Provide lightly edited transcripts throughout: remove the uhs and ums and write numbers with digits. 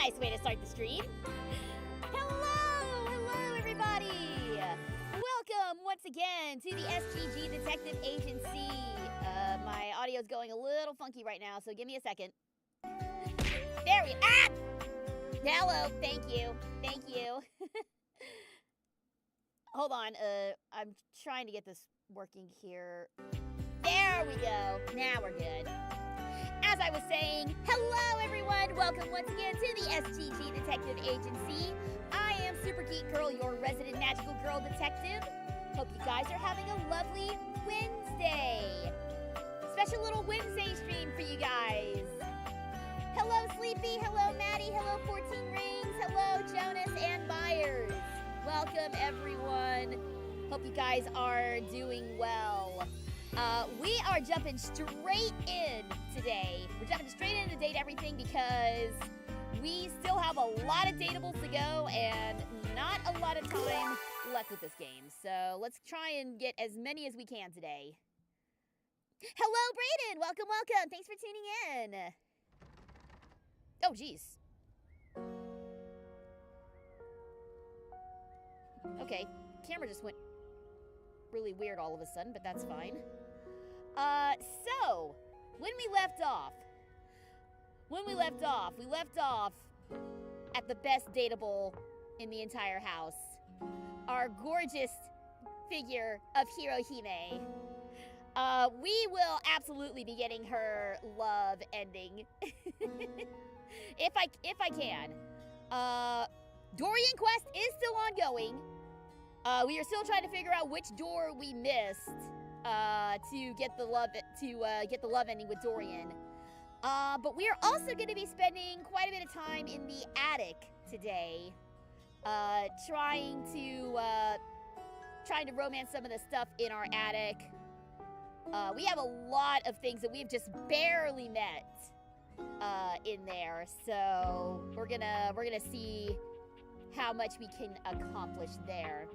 nice way to start the stream. Hello, everybody. Welcome once again to the SGG Detective Agency. My audio's going a little funky right now, so give me a second. There we Hello, thank you. Hold on, I'm trying to get this working here. There we go. Now we're good. As I was saying, hello everyone! Welcome once again to the SGG Detective Agency. I am Super Geek Girl, your resident magical girl detective. Hope you guys are having a lovely Wednesday. Special little Wednesday stream for you guys. Hello Sleepy, hello Maddie, hello 14 Rings, hello Jonas and Byers. Welcome everyone. Hope you guys are doing well. We are jumping straight in today. We're jumping straight into Date Everything because we still have a lot of datables to go and not a lot of time left with this game. So let's try and get as many as we can today. Hello, Brayden! Welcome. Thanks for tuning in. Oh, geez. Okay, camera just went really weird all of a sudden, but that's fine. So, when we left off, we left off at the best dateable in the entire house. Our gorgeous figure of Hirohime. We will absolutely be getting her love ending. if I can. Dorian quest is still ongoing. We are still trying to figure out which door we missed to get the love ending with Dorian. But we are also going to be spending quite a bit of time in the attic today, trying to romance some of the stuff in our attic. We have a lot of things that we've just barely met in there, so we're gonna see how much we can accomplish there.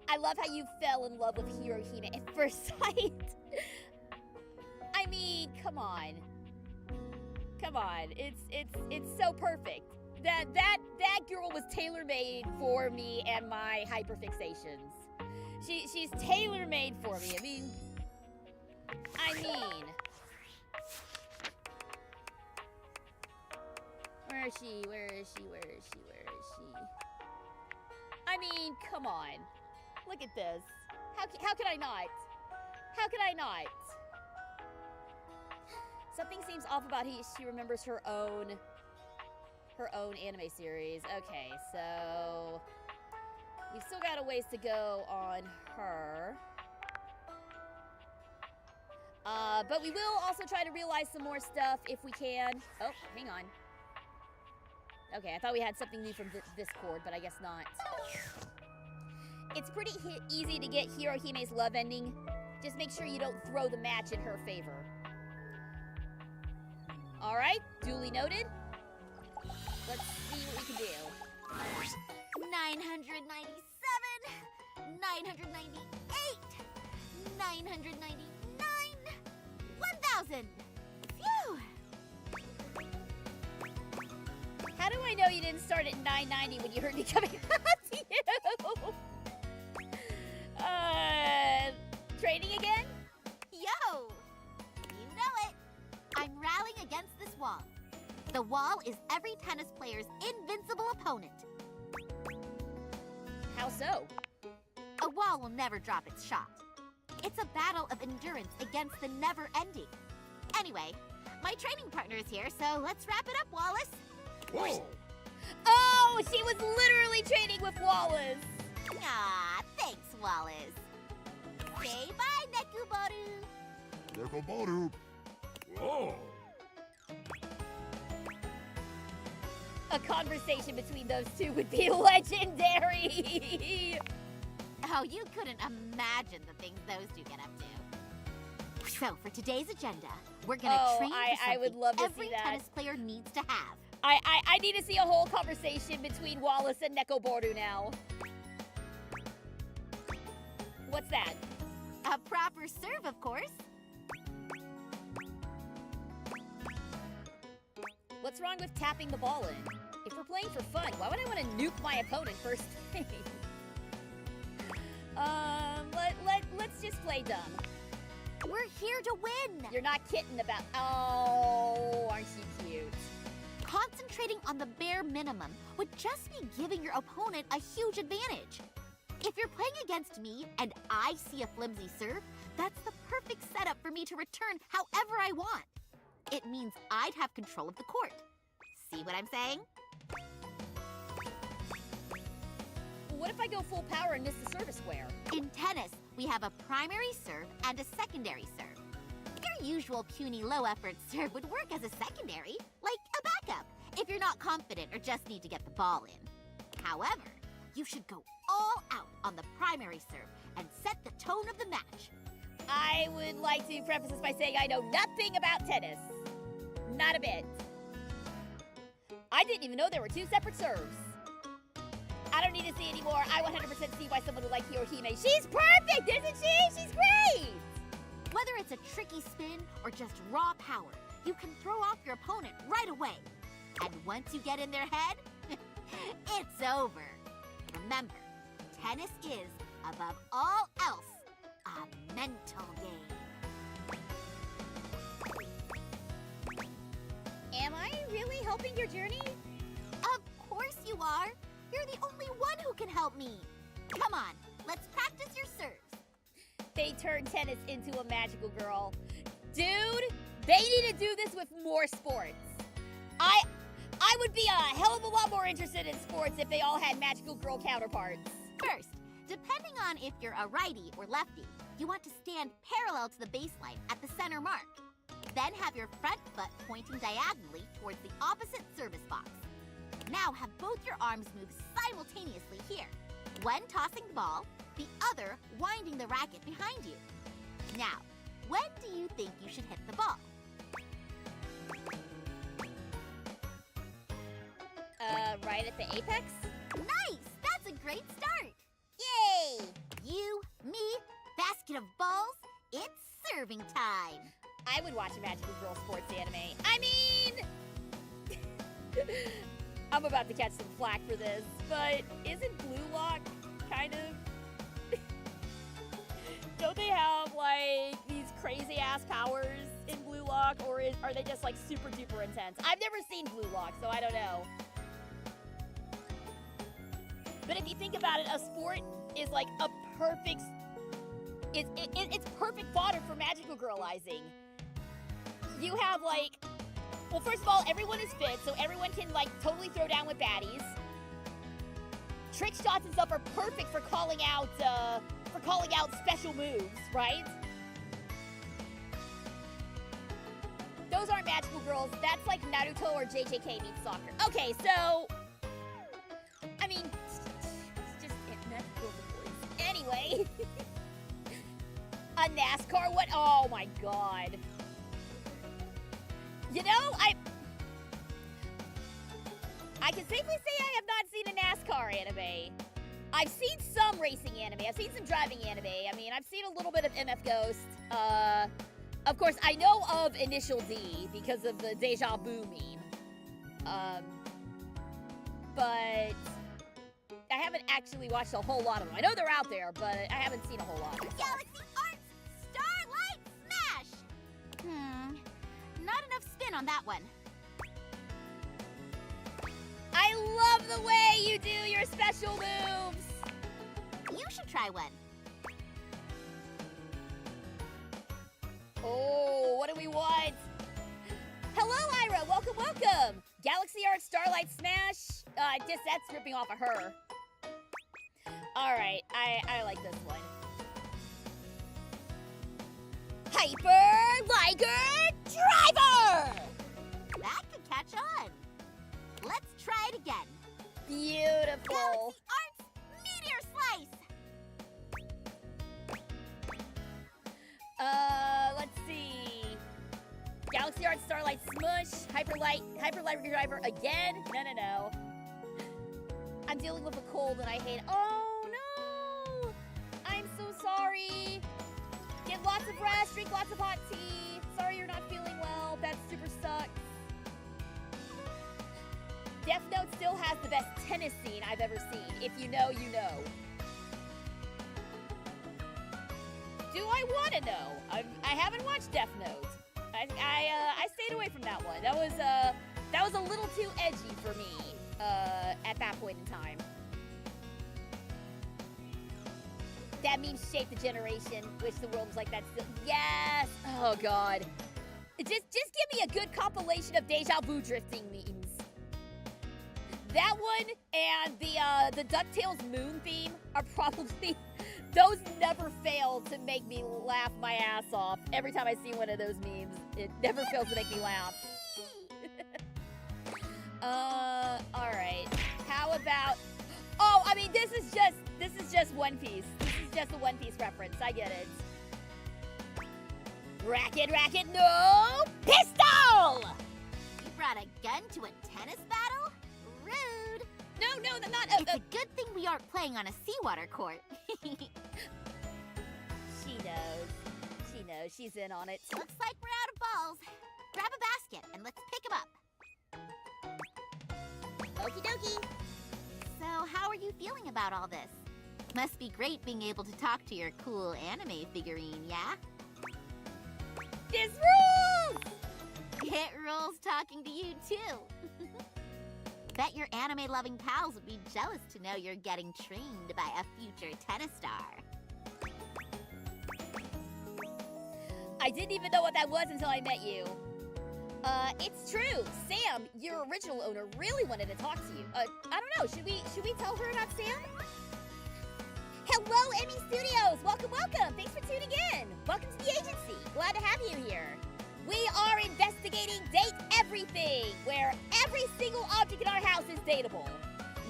I love how you fell in love with Hirohime at first sight. I mean, come on. It's so perfect. That girl was tailor-made for me and my hyperfixations. She's tailor-made for me. I mean, where is she? I mean, come on. Look at this. How could I not? Something seems off about she remembers her own anime series. Okay, so we've still got a ways to go on her. But we will also try to realize some more stuff if we can. Oh, hang on. Okay, I thought we had something new from Discord, but I guess not. It's pretty easy to get Hirohime's love ending. Just make sure you don't throw the match in her favor. Alright, duly noted. Let's see what we can do. 997, 998, 999, 1,000. Phew! How do I know you didn't start at 990 when you heard me coming out to you? Training again? Yo! You know it! I'm rallying against this wall. The wall is every tennis player's invincible opponent. How so? A wall will never drop its shot. It's a battle of endurance against the never-ending. Anyway, my training partner is here, so let's wrap it up, Wallace. Whoa! Oh, she was literally training with Wallace. Aw, thanks, Wallace. Say bye, Nekuboru. Nekuboru. Whoa! A conversation between those two would be legendary. Oh, you couldn't imagine the things those two get up to. So, for today's agenda, we're gonna train for something I would love to every see that. tennis player needs to have. I need to see a whole conversation between Wallace and Nekoboru now. What's that? A proper serve, of course. What's wrong with tapping the ball in? If we're playing for fun, why would I want to nuke my opponent first thing? Let's just play dumb. We're here to win! You're not kidding about... Oh, aren't you cute? Concentrating on the bare minimum would just be giving your opponent a huge advantage. If you're playing against me and I see a flimsy serve, that's the perfect setup for me to return however I want. It means I'd have control of the court. See what I'm saying? What if I go full power and miss the service square? In tennis, we have a primary serve and a secondary serve. Your usual puny low-effort serve would work as a secondary, like a backup, if you're not confident or just need to get the ball in. However, you should go all out on the primary serve and set the tone of the match. I would like to preface this by saying I know nothing about tennis. Not a bit. I didn't even know there were two separate serves. I don't need to see anymore. I 100% see why someone would like Hirohime. She's perfect, isn't she? She's great! Whether it's a tricky spin or just raw power, you can throw off your opponent right away. And once you get in their head, it's over. Remember, tennis is, above all else, a mental game. Am I really helping your journey? Of course you are. You're the only one who can help me. Come on, let's practice your serves. They turned tennis into a magical girl. Dude, they need to do this with more sports. I would be a hell of a lot more interested in sports if they all had magical girl counterparts. First, depending on if you're a righty or lefty, you want to stand parallel to the baseline at the center mark. Then have your front foot pointing diagonally towards the opposite service box. Now have both your arms move simultaneously here. One tossing the ball, the other winding the racket behind you. Now, when do you think you should hit the ball? Right at the apex? Nice! That's a great start! Yay! You, me, basket of balls, it's serving time! I would watch a magical girl sports anime. I mean... I'm about to catch some flack for this, but isn't Blue Lock kind of... Don't they have, like, these crazy-ass powers in Blue Lock, or are they just, like, super duper intense? I've never seen Blue Lock, so I don't know. But if you think about it, a sport is, like, a perfect... It's perfect fodder for magical girlizing. You have, like... Well, first of all, everyone is fit, so everyone can, like, totally throw down with baddies. Trick shots and stuff are perfect for calling out special moves, right? Those aren't magical girls. That's like Naruto or JJK meets soccer. Okay, so... I mean, it's just magical boys. Anyway. A NASCAR? What? Oh my god. You know, I can safely say I have not seen a NASCAR anime. I've seen some racing anime. I've seen some driving anime. I mean, I've seen a little bit of MF Ghost. Of course, I know of Initial D because of the Deja Vu meme. But I haven't actually watched a whole lot of them. I know they're out there, but I haven't seen a whole lot. Galaxy Arts Starlight Smash! Not enough spin on that one. I love the way you do your special moves! You should try one. Oh, what do we want? Hello, Ira! Welcome, welcome! Galaxy Art Starlight Smash? That's ripping off of her. Alright, I like this one. Hyper Liger Driver! That could catch on. Let's try it again. Beautiful. Galaxy Arts Meteor Slice! Let's see. Galaxy Art Starlight Smush, Hyper Light Driver again? No. I'm dealing with a cold and I hate it. Oh no! I'm so sorry. Get lots of rest, drink lots of hot tea. Sorry you're not feeling well. That super sucks. Death Note still has the best tennis scene I've ever seen. If you know, you know. Do I want to know? I haven't watched Death Note. I stayed away from that one. That was a little too edgy for me at that point in time. That meme shaped the generation. Wish the world was like that still. Yes. Oh God. Just give me a good compilation of deja vu drifting memes. That one and the DuckTales Moon theme are probably, those never fail to make me laugh my ass off. Every time I see one of those memes, it never fails to make me laugh. All right. How about? Oh, I mean, this is just One Piece. This is just a One Piece reference. I get it. Racket, no pistol! You brought a gun to a tennis battle? Rude. No, not. It's a good thing we aren't playing on a seawater court. She knows. She's in on it. Looks like we're out of balls. Grab a basket and let's pick them up. Okie dokie. So, how are you feeling about all this? Must be great being able to talk to your cool anime figurine, yeah? This rules! It rules talking to you, too. Bet your anime-loving pals would be jealous to know you're getting trained by a future tennis star. I didn't even know what that was until I met you. It's true. Sam, your original owner, really wanted to talk to you. I don't know. Should we tell her about Sam? Hello, Emmy Studios. Welcome. Thanks for tuning in. Welcome to the agency. Glad to have you here. We are investigating Date Everything, where every single object in our house is dateable.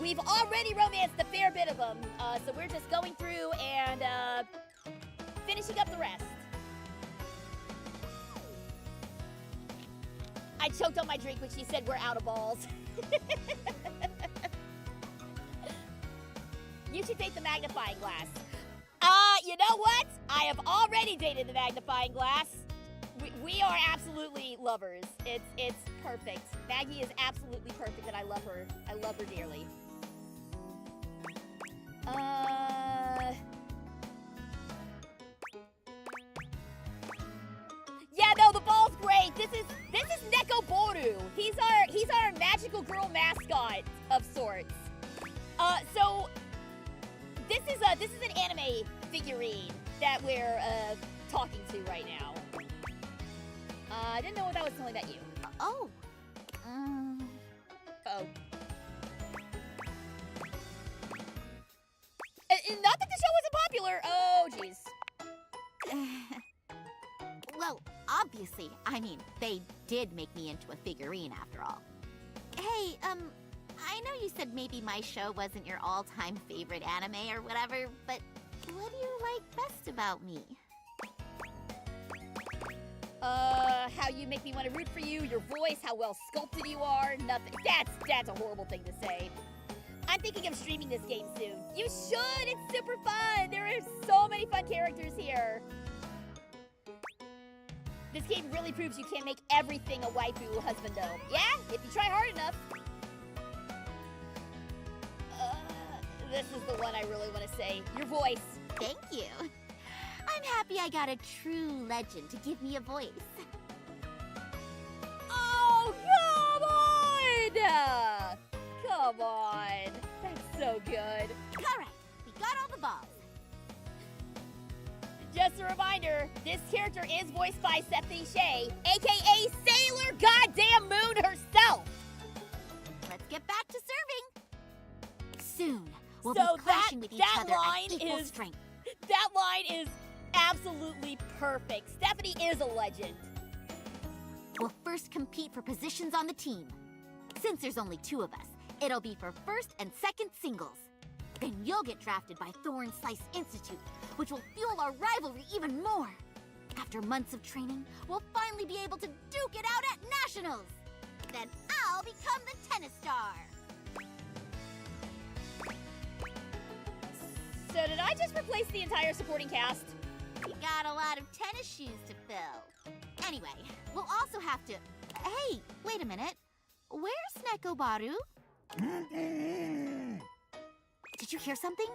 We've already romanced a fair bit of them, so we're just going through and finishing up the rest. I choked on my drink when she said we're out of balls. You should date the magnifying glass. You know what? I have already dated the magnifying glass. We are absolutely lovers. It's perfect. Maggie is absolutely perfect, and I love her. I love her dearly. Yeah, no, the ball's great. This is Neko Boru. He's our magical girl mascot of sorts. So this is an anime figurine that we're talking to right now. I didn't know what that was until I met you. Oh. Oh. Not that the show wasn't popular. Oh, jeez. Well, obviously, I mean, they did make me into a figurine after all. Hey, I know you said maybe my show wasn't your all-time favorite anime or whatever, but what do you like best about me? How you make me want to root for you, your voice, how well sculpted you are, nothing. That's a horrible thing to say. I'm thinking of streaming this game soon. You should! It's super fun! There are so many fun characters here. This game really proves you can't make everything a waifu hushbando. Yeah? If you try hard enough. This is the one I really want to say. Your voice. Thank you. I'm happy I got a true legend to give me a voice. Oh, come on! Come on. That's so good. All right, we got all the balls. Just a reminder, this character is voiced by Stephanie Shea, aka Sailor Goddamn Moon herself. Let's get back to serving. Soon, we'll So be clashing with each other line at equal is- strength. That line is absolutely perfect. Stephanie is a legend. We'll first compete for positions on the team. Since there's only 2 of us, it'll be for first and second singles. Then you'll get drafted by Thorn Slice Institute, which will fuel our rivalry even more. After months of training, we'll finally be able to duke it out at nationals. Then I'll become the tennis star. So did I just replace the entire supporting cast? We got a lot of tennis shoes to fill. Anyway, we'll also have to... Hey, wait a minute. Where's Nekobaru? Did you hear something?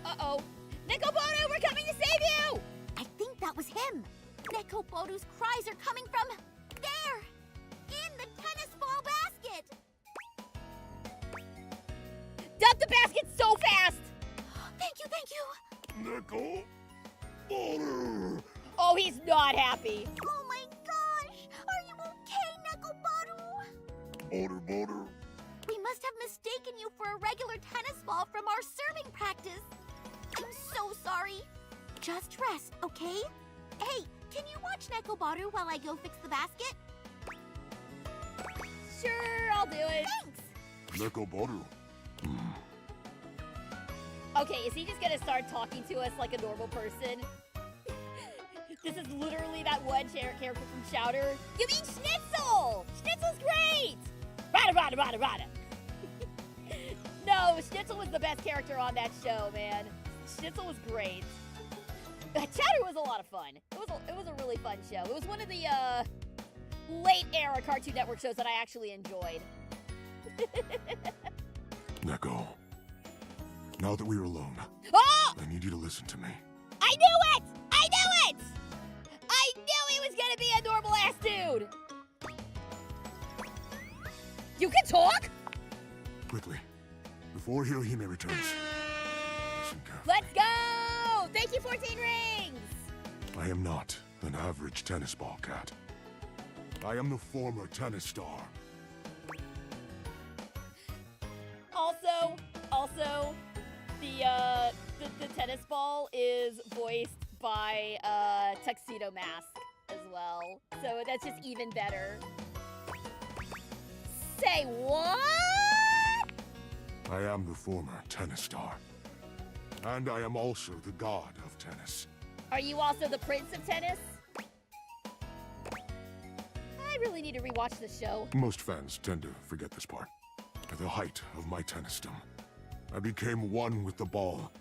Uh-oh. Nekoboru, we're coming to save you! I think that was him. Nekoboru's cries are coming from there, in the tennis ball basket. Dump the basket so fast! Thank you, thank you. Nickel. Butter. Oh, he's not happy. Oh my gosh, are you okay, Nekoboru? Butter. We must have mistaken you for a regular tennis ball from our serving practice. I'm so sorry. Just rest, okay? Hey, can you watch Nekobaru while I go fix the basket? Sure, I'll do it. Thanks! Nickel butter. Okay, is he just gonna start talking to us like a normal person? This is literally that one character from Chowder. You mean Schnitzel! Schnitzel's great! Rada. No, Schnitzel was the best character on that show, man. Schnitzel was great. Chowder was a lot of fun. It was a really fun show. It was one of the late era Cartoon Network shows that I actually enjoyed. Neko. Now that we're alone, Oh! I need you to listen to me. I knew it! I knew it! I knew he was gonna be a normal ass dude! You can talk? Quickly, before Hirohime returns. Listen carefully. Let's go! Thank you, 14 rings! I am not an average tennis ball cat. I am the former tennis star. Also, the tennis ball is voiced by Tuxedo Mask as well. So that's just even better. Say what? I am the former tennis star. And I am also the god of tennis. Are you also the prince of tennis? I really need to rewatch the show. Most fans tend to forget this part. At the height of my tennisdom, I became one with the ball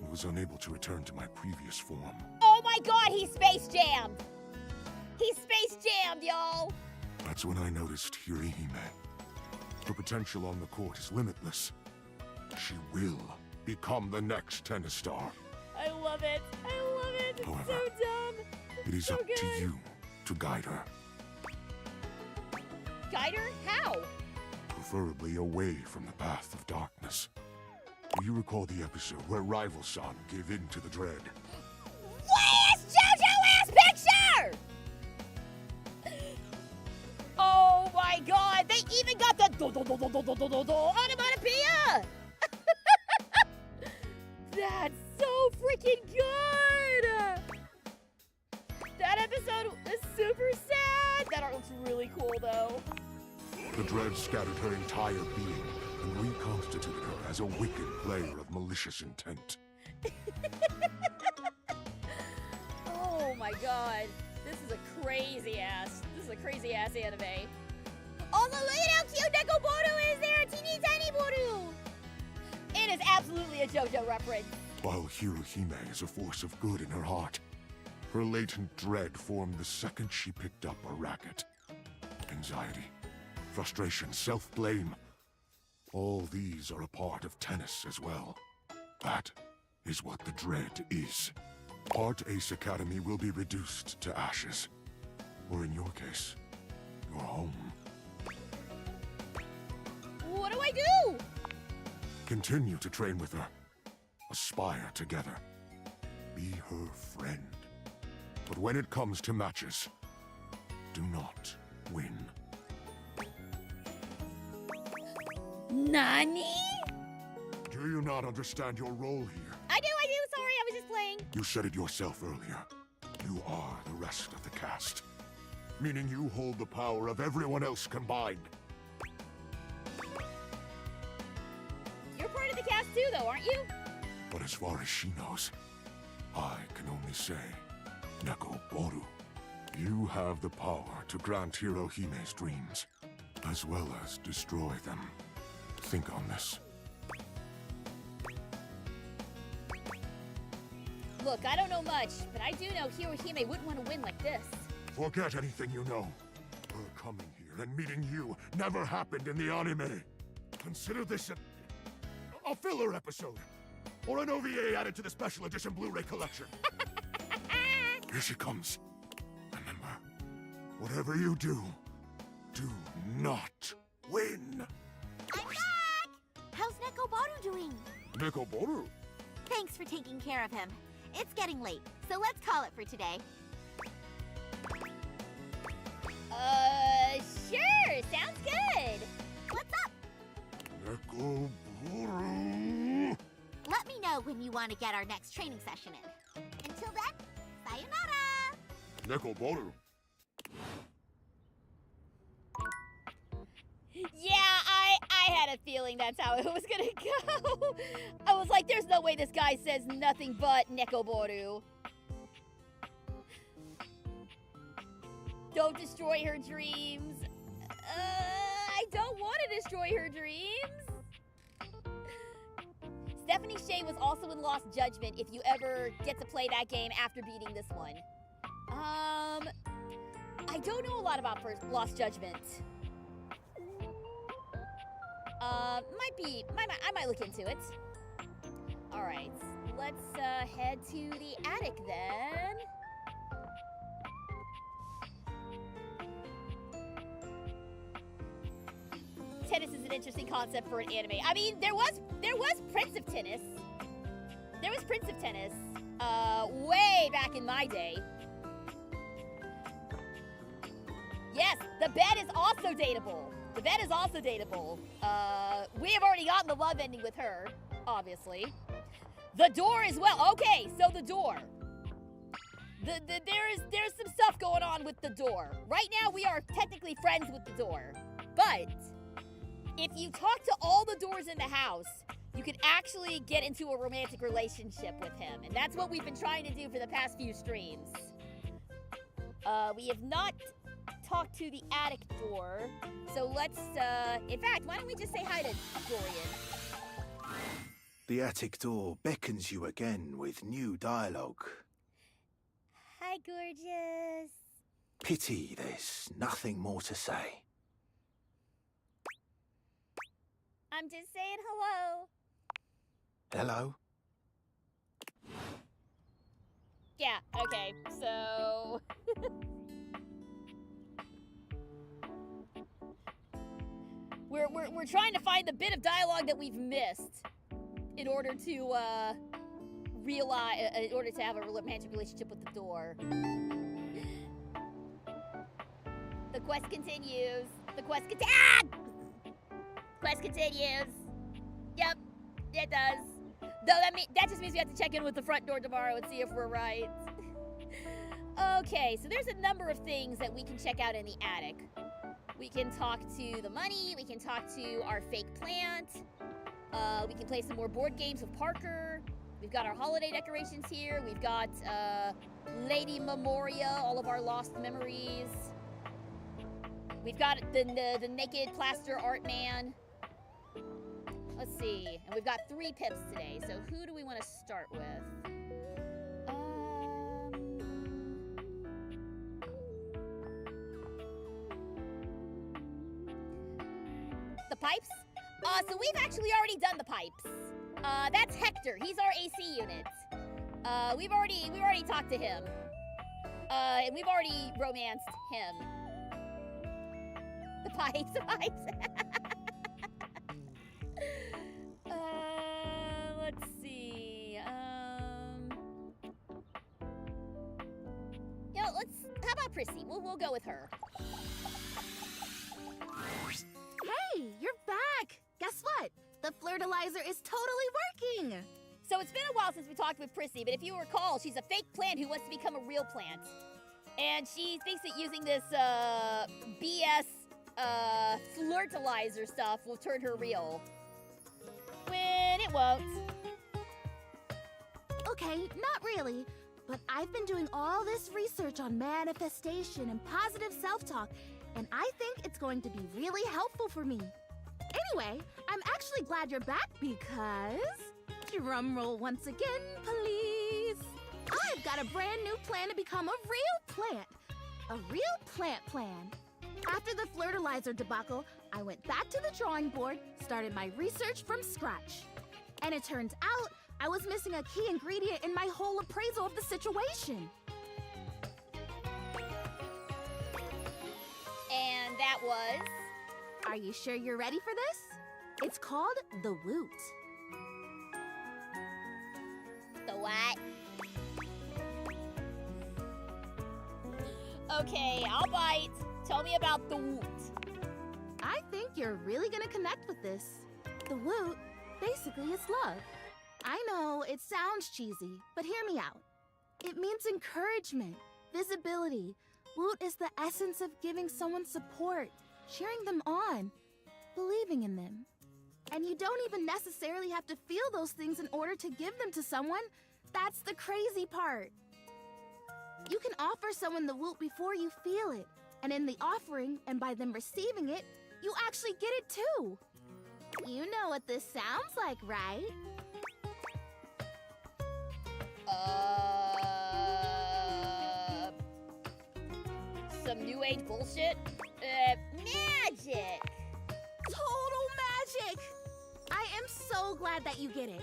and was unable to return to my previous form. Oh my god, he's space jammed! He's space jammed, y'all! That's when I noticed Hirohime. Her potential on the court is limitless. She will become the next tennis star. I love it. I love it. It's However, so dumb. It is So up to good. you to guide her, Guide her? How? preferably away from the path of darkness. Do you recall the episode where Rival Son gave in to the dread? Where's JoJo ass picture? Oh my god, they even got the onomatopoeia! That's so freaking good! That episode is super sad! That art looks really cool though. The dread scattered her entire being and reconstituted her as a wicked player of malicious intent. Oh my god. This is a crazy ass anime. Also, look at how cute Nekoboru is there! Teeny tiny Boru! It is absolutely a JoJo reference. While Hirohime is a force of good in her heart, her latent dread formed the second she picked up a racket. Anxiety, frustration, self-blame. All these are a part of tennis as well. That is what the dread is. Art Ace Academy will be reduced to ashes. Or in your case, your home. What do I do? Continue to train with her. Aspire together. Be her friend. But when it comes to matches, do not win. Nani? Do you not understand your role here? I do. Sorry, I was just playing. You said it yourself earlier. You are the rest of the cast. Meaning you hold the power of everyone else combined. You're part of the cast too, though, aren't you? But as far as she knows, I can only say, Nekoboru, you have the power to grant Hirohime's dreams, as well as destroy them. Think on this. Look, I don't know much, but I do know Hirohime wouldn't want to win like this. Forget anything you know. Her coming here than meeting you never happened in the anime. Consider this a filler episode, or an OVA added to the special edition Blu-ray collection. Here she comes. Remember, whatever you do, do not win. I'm back! How's Nekobaru doing? Nekobaru? Thanks for taking care of him. It's getting late, so let's call it for today. Sure, sounds good. What's up? Nekobaru. Let me know when you want to get our next training session in. Until then, sayonara! Nekobaru. Yeah, I had a feeling that's how it was gonna go. I was like, there's no way this guy says nothing but Nekoboru. Don't destroy her dreams. I don't want to destroy her dreams. Stephanie Shea was also in Lost Judgment if you ever get to play that game after beating this one. I don't know a lot about Lost Judgment. I might look into it. Alright, let's head to the attic then. Tennis is an interesting concept for an anime. I mean, there was Prince of Tennis. There was Prince of Tennis, way back in my day. Yes, the bed is also dateable. The bed is also dateable. We have already gotten the love ending with her, obviously. The door as well. Okay, so the door. There's some stuff going on with the door. Right now, we are technically friends with the door. But if you talk to all the doors in the house, you can actually get into a romantic relationship with him. And that's what we've been trying to do for the past few streams. We have not talked to the attic door, so let's, in fact, why don't we just say hi to Dorian? The attic door beckons you again with new dialogue. Hi, gorgeous. Pity there's nothing more to say. I'm just saying hello. Hello? Yeah, okay, so... We're trying to find the bit of dialogue that we've missed in order to realize, in order to have a romantic relationship with the door. The quest continues. The quest Quest continues. Yep, it does. Though that just means we have to check in with the front door tomorrow and see if we're right. Okay, so there's a number of things that we can check out in the attic. We can talk to the money, we can talk to our fake plant, we can play some more board games with Parker. We've got our holiday decorations here, we've got Lady Memoria, all of our lost memories. We've got the naked plaster art man. Let's see, and we've got 3 pips today, so who do we want to start with? The pipes? So we've actually already done the pipes. That's Hector. He's our AC unit. We've already talked to him. And we've already romanced him. The pipes. Let's see. You know, how about Prissy? We'll go with her. Hey, you're back! Guess what? The fertilizer is totally working! So it's been a while since we talked with Prissy, but if you recall, she's a fake plant who wants to become a real plant. And she thinks that using this, BS, fertilizer stuff will turn her real. When it won't. Okay, not really. But I've been doing all this research on manifestation and positive self-talk, and I think it's going to be really helpful for me. Anyway, I'm actually glad you're back because... Drumroll once again, please. I've got a brand new plan to become a real plant. A real plant plan. After the fertilizer debacle, I went back to the drawing board, started my research from scratch. And it turns out I was missing a key ingredient in my whole appraisal of the situation. And that was... Are you sure you're ready for this? It's called the woot. The what? Okay, I'll bite. Tell me about the woot. I think you're really gonna connect with this. The woot, basically, is love. I know, it sounds cheesy, but hear me out. It means encouragement, visibility. Woot is the essence of giving someone support, cheering them on, believing in them. And you don't even necessarily have to feel those things in order to give them to someone. That's the crazy part. You can offer someone the woot before you feel it. And in the offering, and by them receiving it, you actually get it too. You know what this sounds like, right? Some new age bullshit? Magic! Total magic! I am so glad that you get it.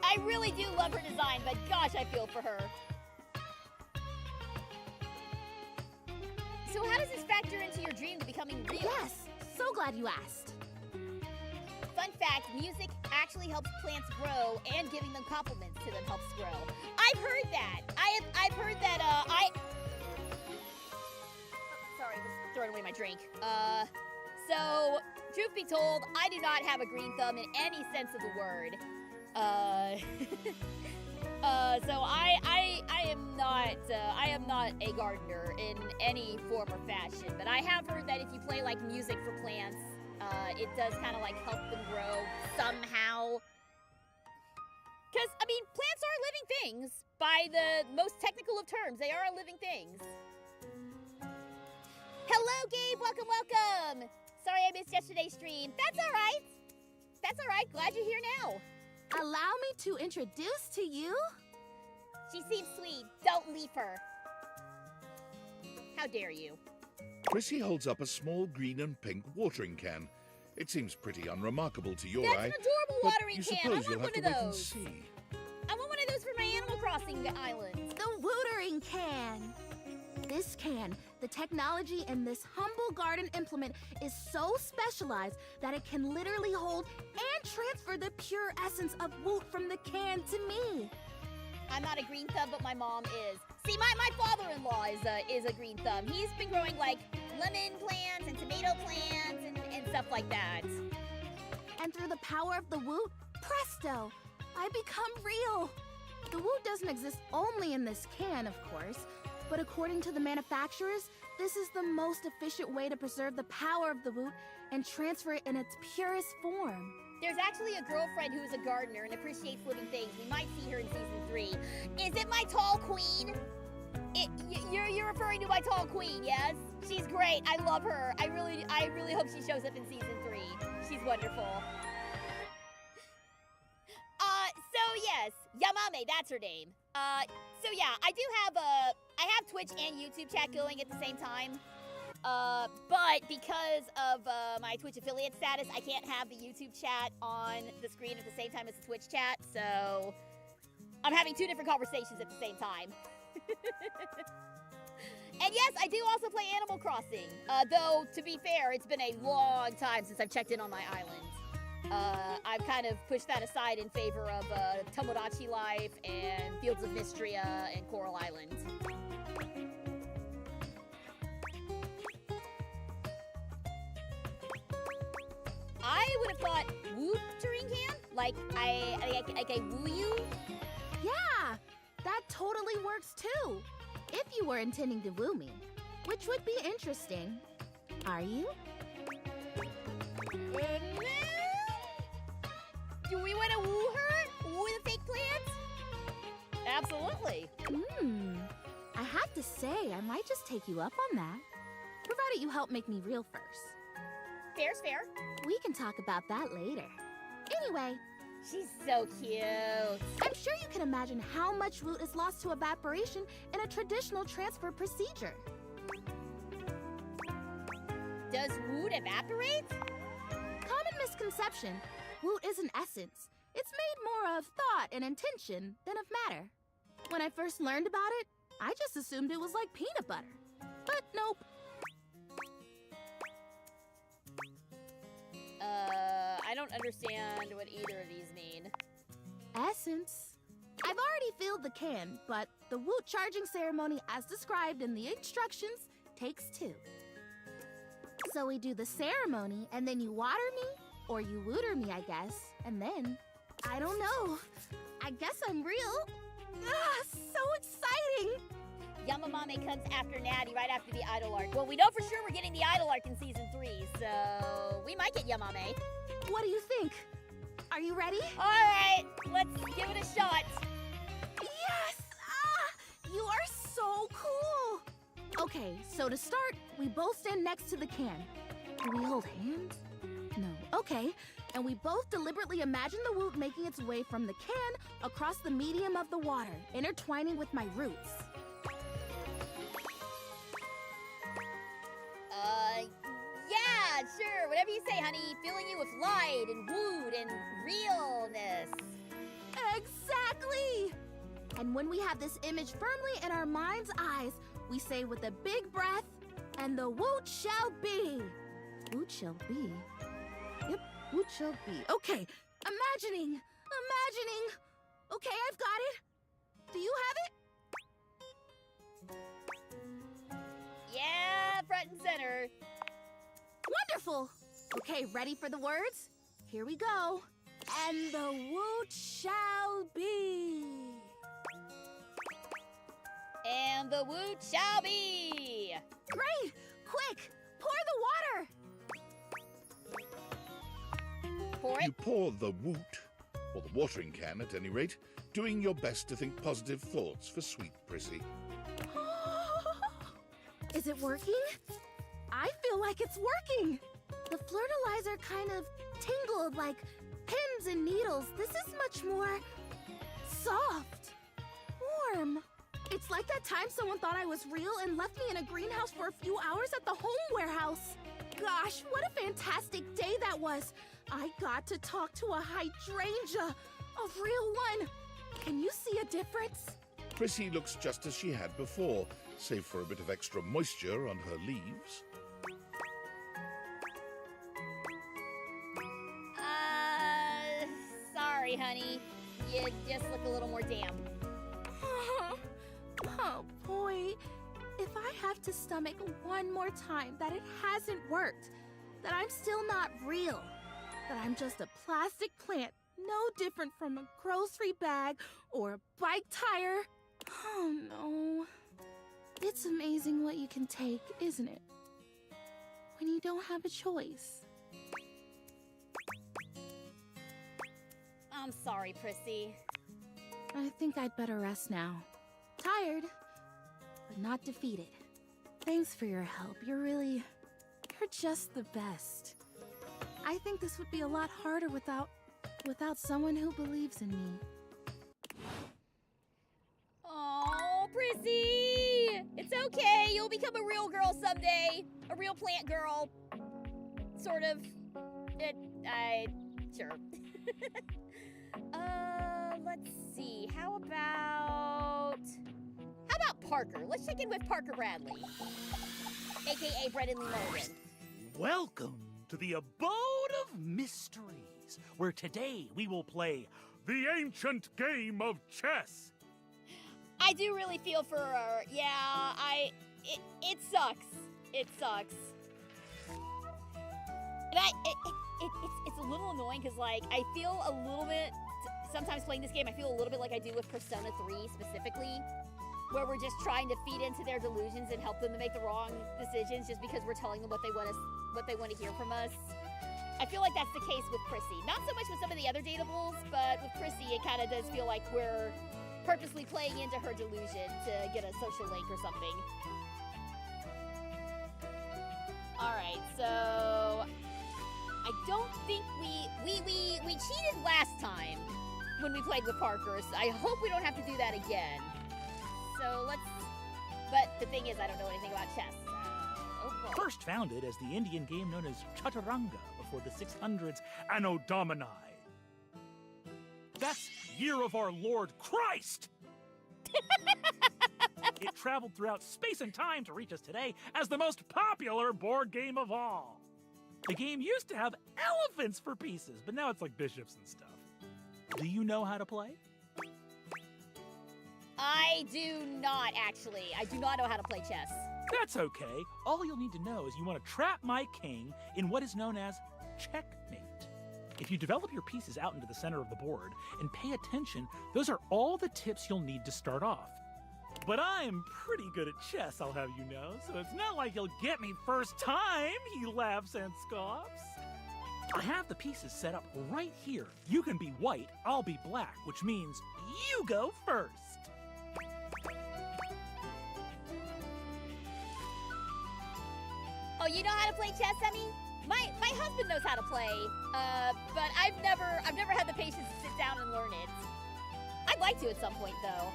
I really do love her design, but gosh, I feel for her. So how does this factor into your dream to becoming real? Yes, so glad you asked. Fun fact, music actually helps plants grow, and giving them compliments to them helps grow. I've heard that. I've heard that, Sorry, I was throwing away my drink. So, truth be told, I do not have a green thumb in any sense of the word. So I am not a gardener in any form or fashion, but I have heard that if you play like music for plants, it does kind of like help them grow somehow. Because, I mean, plants are living things by the most technical of terms. They are living things. Hello, Gabe. Welcome, welcome. Sorry I missed yesterday's stream. That's all right. That's all right. Glad you're here now. Allow me to introduce to you... She seems sweet. Don't leave her. How dare you? Chrissy holds up a small green and pink watering can. It seems pretty unremarkable to your That's eye. an adorable but watering you can. I suppose want you'll have one to of wait and those. see. I want one of those for my Animal Crossing island. The wootering can. This can, the technology in this humble garden implement is so specialized that it can literally hold and transfer the pure essence of woot from the can to me. I'm not a green thumb, but my mom is. See, my father-in-law is a green thumb. He's been growing like lemon plants and tomato plants and stuff like that. And through the power of the woot, presto, I become real. The woot doesn't exist only in this can, of course, but according to the manufacturers, this is the most efficient way to preserve the power of the woot and transfer it in its purest form. There's actually a girlfriend who is a gardener and appreciates living things. We might see her in season 3. Is it my tall queen? You're referring to my tall queen, yes? She's great. I love her. I really hope she shows up in season 3. She's wonderful. So yes, Yamame, that's her name. So yeah, I have Twitch and YouTube chat going at the same time. But because of my Twitch affiliate status, I can't have the YouTube chat on the screen at the same time as the Twitch chat, so I'm having 2 different conversations at the same time. And yes, I do also play Animal Crossing, though, to be fair, it's been a long time since I've checked in on my island. I've kind of pushed that aside in favor of Tomodachi Life and Fields of Mystria and Coral Island. I would have thought wootering can? Like a woo you? Yeah, that totally works too. If you were intending to woo me, which would be interesting. Are you? Do we want to woo her? Woo the fake plant? Absolutely. I have to say, I might just take you up on that. Provided you help make me real first. Fair's fair. We can talk about that later. Anyway, She's so cute. I'm sure you can imagine how much woot is lost to evaporation in a traditional transfer procedure. Does woot evaporate? Common misconception. Woot is an essence. It's made more of thought and intention than of matter. When I first learned about it, I just assumed it was like peanut butter. But nope. I don't understand what either of these mean. Essence. I've already filled the can, but the woot charging ceremony as described in the instructions takes 2. So we do the ceremony, and then you water me, or you wooter me, I guess, and then, I don't know. I guess I'm real. Ah, so exciting! Yamamame comes after Natty right after the Idol Arc. Well, we know for sure we're getting the Idol Arc in Season 3, so we might get Yamame. What do you think? Are you ready? Alright, let's give it a shot. Yes! Ah, you are so cool! Okay, so to start, we both stand next to the can. Do we hold hands? No. Okay, and we both deliberately imagine the woot making its way from the can across the medium of the water, intertwining with my roots. Yeah, sure, whatever you say, honey. Filling you with light and woot and realness. Exactly! And when we have this image firmly in our mind's eyes, we say with a big breath, and the woot shall be. Woot shall be? Yep, woot shall be. Okay, imagining. Okay, I've got it. Do you have it? Yeah, front and center. Wonderful! Okay, ready for the words? Here we go. And the woot shall be. And the woot shall be. Great! Quick, pour the water. Pour You it. pour the woot, or the watering can at any rate, doing your best to think positive thoughts for sweet Prissy. Is it working? I feel like it's working. The fertilizer kind of tingled like pins and needles. This is much more soft, warm. It's like that time someone thought I was real and left me in a greenhouse for a few hours at the home warehouse. Gosh, what a fantastic day that was. I got to talk to a hydrangea, a real one. Can you see a difference? Prissy looks just as she had before, save for a bit of extra moisture on her leaves. Sorry, honey. You just look a little more damp. Oh boy, if I have to stomach one more time that it hasn't worked, that I'm still not real, that I'm just a plastic plant, no different from a grocery bag or a bike tire. Oh no. It's amazing what you can take, isn't it? When you don't have a choice. I'm sorry, Prissy. I think I'd better rest now. Tired, but not defeated. Thanks for your help. You're just the best. I think this would be a lot harder without someone who believes in me. Oh, Prissy! It's okay. You'll become a real girl someday. A real plant girl. Sort of. Sure. Let's see. How about Parker? Let's check in with Parker Bradley, aka Brendan Lee Mulligan. Welcome to the Abode of Mysteries, where today we will play the ancient game of chess. I do really feel for her. Yeah, it sucks. It sucks. And it's a little annoying because, like, I feel a little bit, sometimes playing this game, I feel a little bit like I do with Persona 3 specifically, where we're just trying to feed into their delusions and help them to make the wrong decisions just because we're telling them what they want to hear from us. I feel like that's the case with Prissy. Not so much with some of the other datables, but with Prissy, it kind of does feel like we're purposely playing into her delusion to get a social link or something. Alright, so I don't think we cheated last time when we played with Parker, so I hope we don't have to do that again. So but the thing is, I don't know anything about chess. Oh boy. first founded as the Indian game known as Chaturanga before the 600s Anno Domini. That's Year of Our Lord Christ! It traveled throughout space and time to reach us today as the most popular board game of all. The game used to have elephants for pieces, but now it's like bishops and stuff. Do you know how to play? I do not, actually. I do not know how to play chess. That's okay. All you'll need to know is you want to trap my king in what is known as checkmate. If you develop your pieces out into the center of the board and pay attention, those are all the tips you'll need to start off. But I'm pretty good at chess, I'll have you know, so it's not like you'll get me first time, he laughs and scoffs. I have the pieces set up right here. You can be white, I'll be black, which means you go first. Oh, you know how to play chess, Emmy? My husband knows how to play, but I've never had the patience to sit down and learn it. I'd like to at some point, though.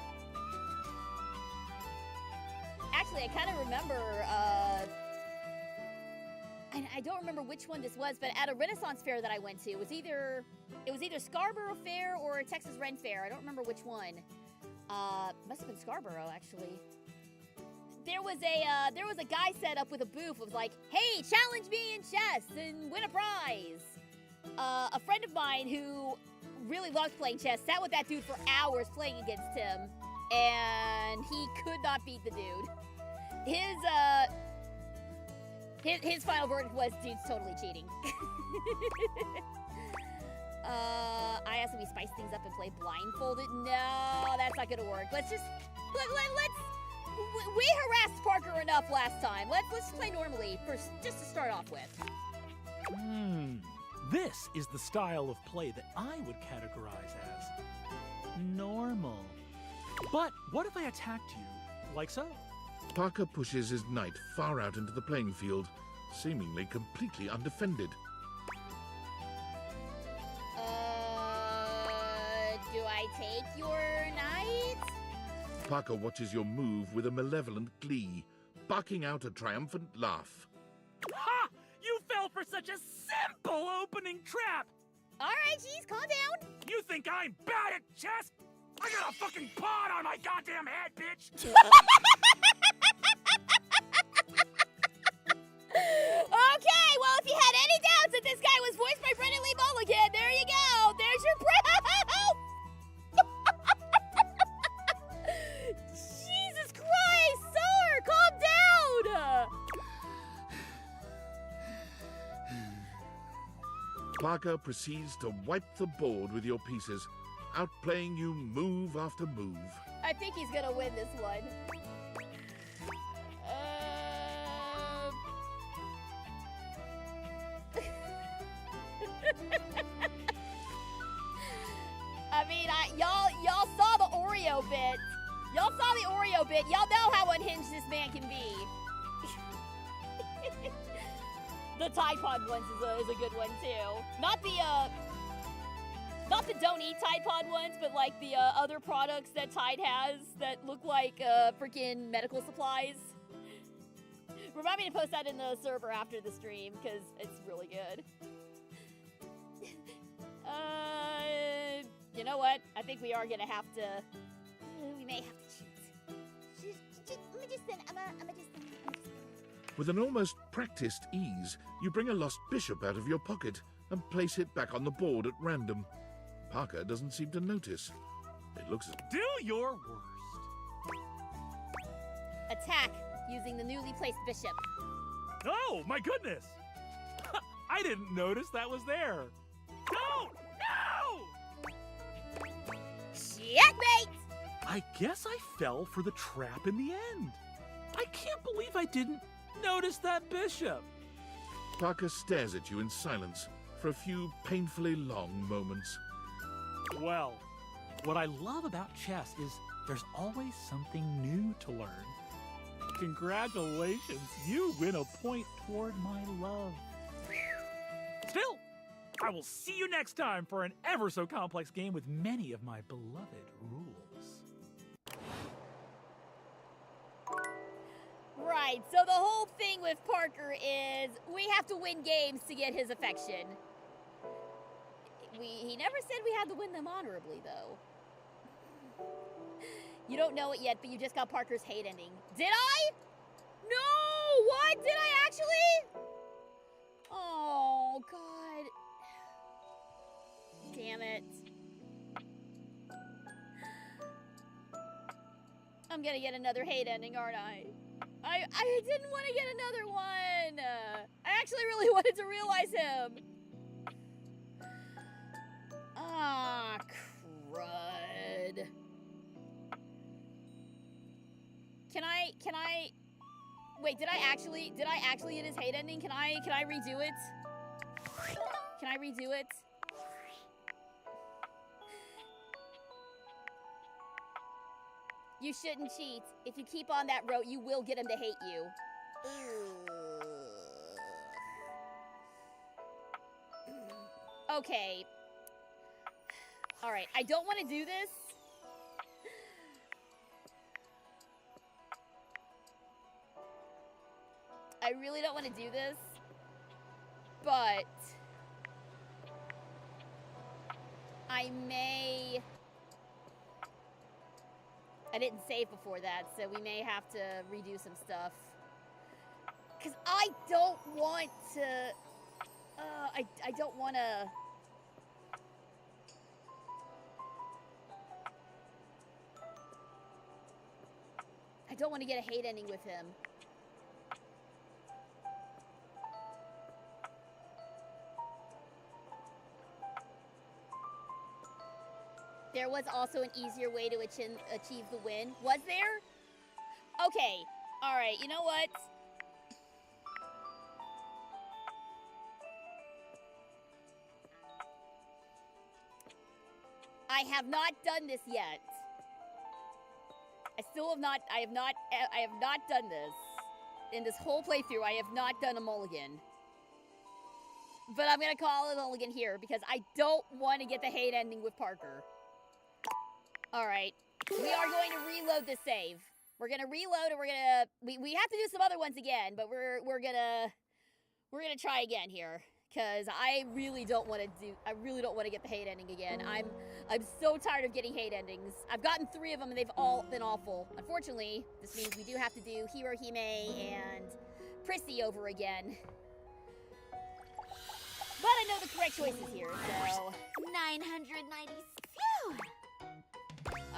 Actually, I kind of remember, I don't remember which one this was, but at a Renaissance fair that I went to, it was either Scarborough Fair or Texas Ren Fair. I don't remember which one. Must have been Scarborough, actually. There was a guy set up with a booth. It was like, hey, challenge me in chess and win a prize. A friend of mine who really loved playing chess sat with that dude for hours playing against him, and he could not beat the dude. His final verdict was, dude's totally cheating. I asked him we spice things up and play blindfolded. No, that's not gonna work. Let's we harassed Parker enough last time. Let's play normally first, just to start off with. This is the style of play that I would categorize as normal. But what if I attacked you like so? Parker pushes his knight far out into the playing field, seemingly completely undefended. Do I take your knight? Parker watches your move with a malevolent glee, barking out a triumphant laugh. Ha! You fell for such a simple opening trap! Alright, geez, calm down. You think I'm bad at chess? I got a fucking pawn on my goddamn head, bitch! Okay, well, if you had any doubts that this guy was voiced by Brendan Lee Mulligan, there you go. There's your proof. Jesus Christ, sir, calm down. Parker proceeds to wipe the board with your pieces, outplaying you move after move. I think he's gonna win this one. I mean, y'all saw the Oreo bit. Y'all saw the Oreo bit. Y'all know how unhinged this man can be. The Tide Pod ones is a good one too. Not the don't eat Tide Pod ones, but like the other products that Tide has that look like freaking medical supplies. Remind me to post that in the server after the stream because it's really good. You know what? I think we are gonna have to. We may have to cheat. Let me just send. I'm just. With an almost practiced ease, you bring a lost bishop out of your pocket and place it back on the board at random. Parker doesn't seem to notice. It looks as... Do your worst. Attack using the newly placed bishop. Oh, my goodness! I didn't notice that was there. No! No! Checkmate! I guess I fell for the trap in the end. I can't believe I didn't notice that bishop. Parker stares at you in silence for a few painfully long moments. Well, what I love about chess is there's always something new to learn. Congratulations, you win a point toward my love. Still, I will see you next time for an ever so complex game with many of my beloved rules. Right, so the whole thing with Parker is we have to win games to get his affection. He never said we had to win them honorably, though. You don't know it yet, but you just got Parker's hate ending. Did I? No! What? Did I actually? Oh, God. Damn it. I'm gonna get another hate ending, aren't I? I didn't want to get another one. I actually really wanted to realize him. Ah, crud. Can I wait, did I actually get his hate ending? Can I redo it? Can I redo it? You shouldn't cheat. If you keep on that route, you will get him to hate you. Okay. Alright, I don't want to do this. I really don't want to do this. But I may... I didn't save before that, so we may have to redo some stuff. Because I don't want to... I don't want to... I don't want to get a hate ending with him. There was also an easier way to achieve the win. Was there? Okay. Alright, you know what? I have not done this yet. I have not done this. In this whole playthrough, I have not done a mulligan. But I'm gonna call it a mulligan here because I don't want to get the hate ending with Parker. Alright, we are going to reload this save. We're gonna reload and we're gonna we have to do some other ones again, but we're gonna try again here. Cause I really don't want to get the hate ending again. I'm so tired of getting hate endings. I've gotten 3 of them and they've all been awful. Unfortunately, this means we do have to do Hirohime and Prissy over again. But I know the correct choices here, so 990. Phew!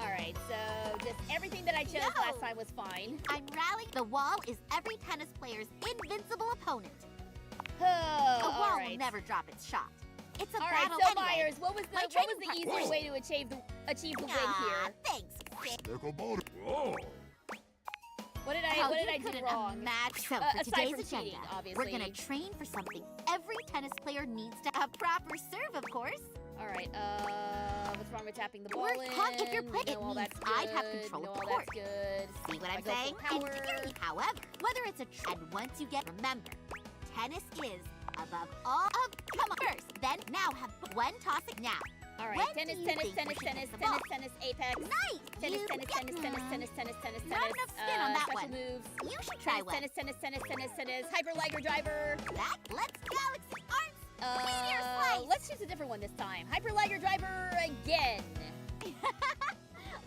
Alright, so just everything that I chose last time was fine. I'm rallying. The wall is every tennis player's invincible opponent. Oh, A wall will alright. never drop its shot. It's a Alright, battle so anyway. Myers, what was the easiest way to achieve the win here? Thanks. Whoa. What did I do couldn't wrong? imagine. So for Aside today's from agenda, cheating, obviously. we're gonna train for something every tennis player needs to have proper serve, of course. Alright, what's wrong with tapping the ball We're in? taught if you're We playing, know it all means that's good. I'd have control We of know the all court. that's good. See what I I'm go for saying? power. In theory, however, whether it's a and once you get, remember, tennis is above all of. Come on, first, then now have when tossing now. Alright, When tennis, do you tennis, think tennis, we should tennis, hit the tennis, ball? tennis, apex. Nice. Tennis, you tennis, get tennis, tennis, that. tennis, tennis, tennis, Not tennis. enough spin on that special one. moves. You should try one. Tennis, tennis, tennis, tennis, tennis. Hyper Liger driver. That let's Galaxy Arts. Meteor slice. Let's choose a different one this time. Hyper Liger driver again.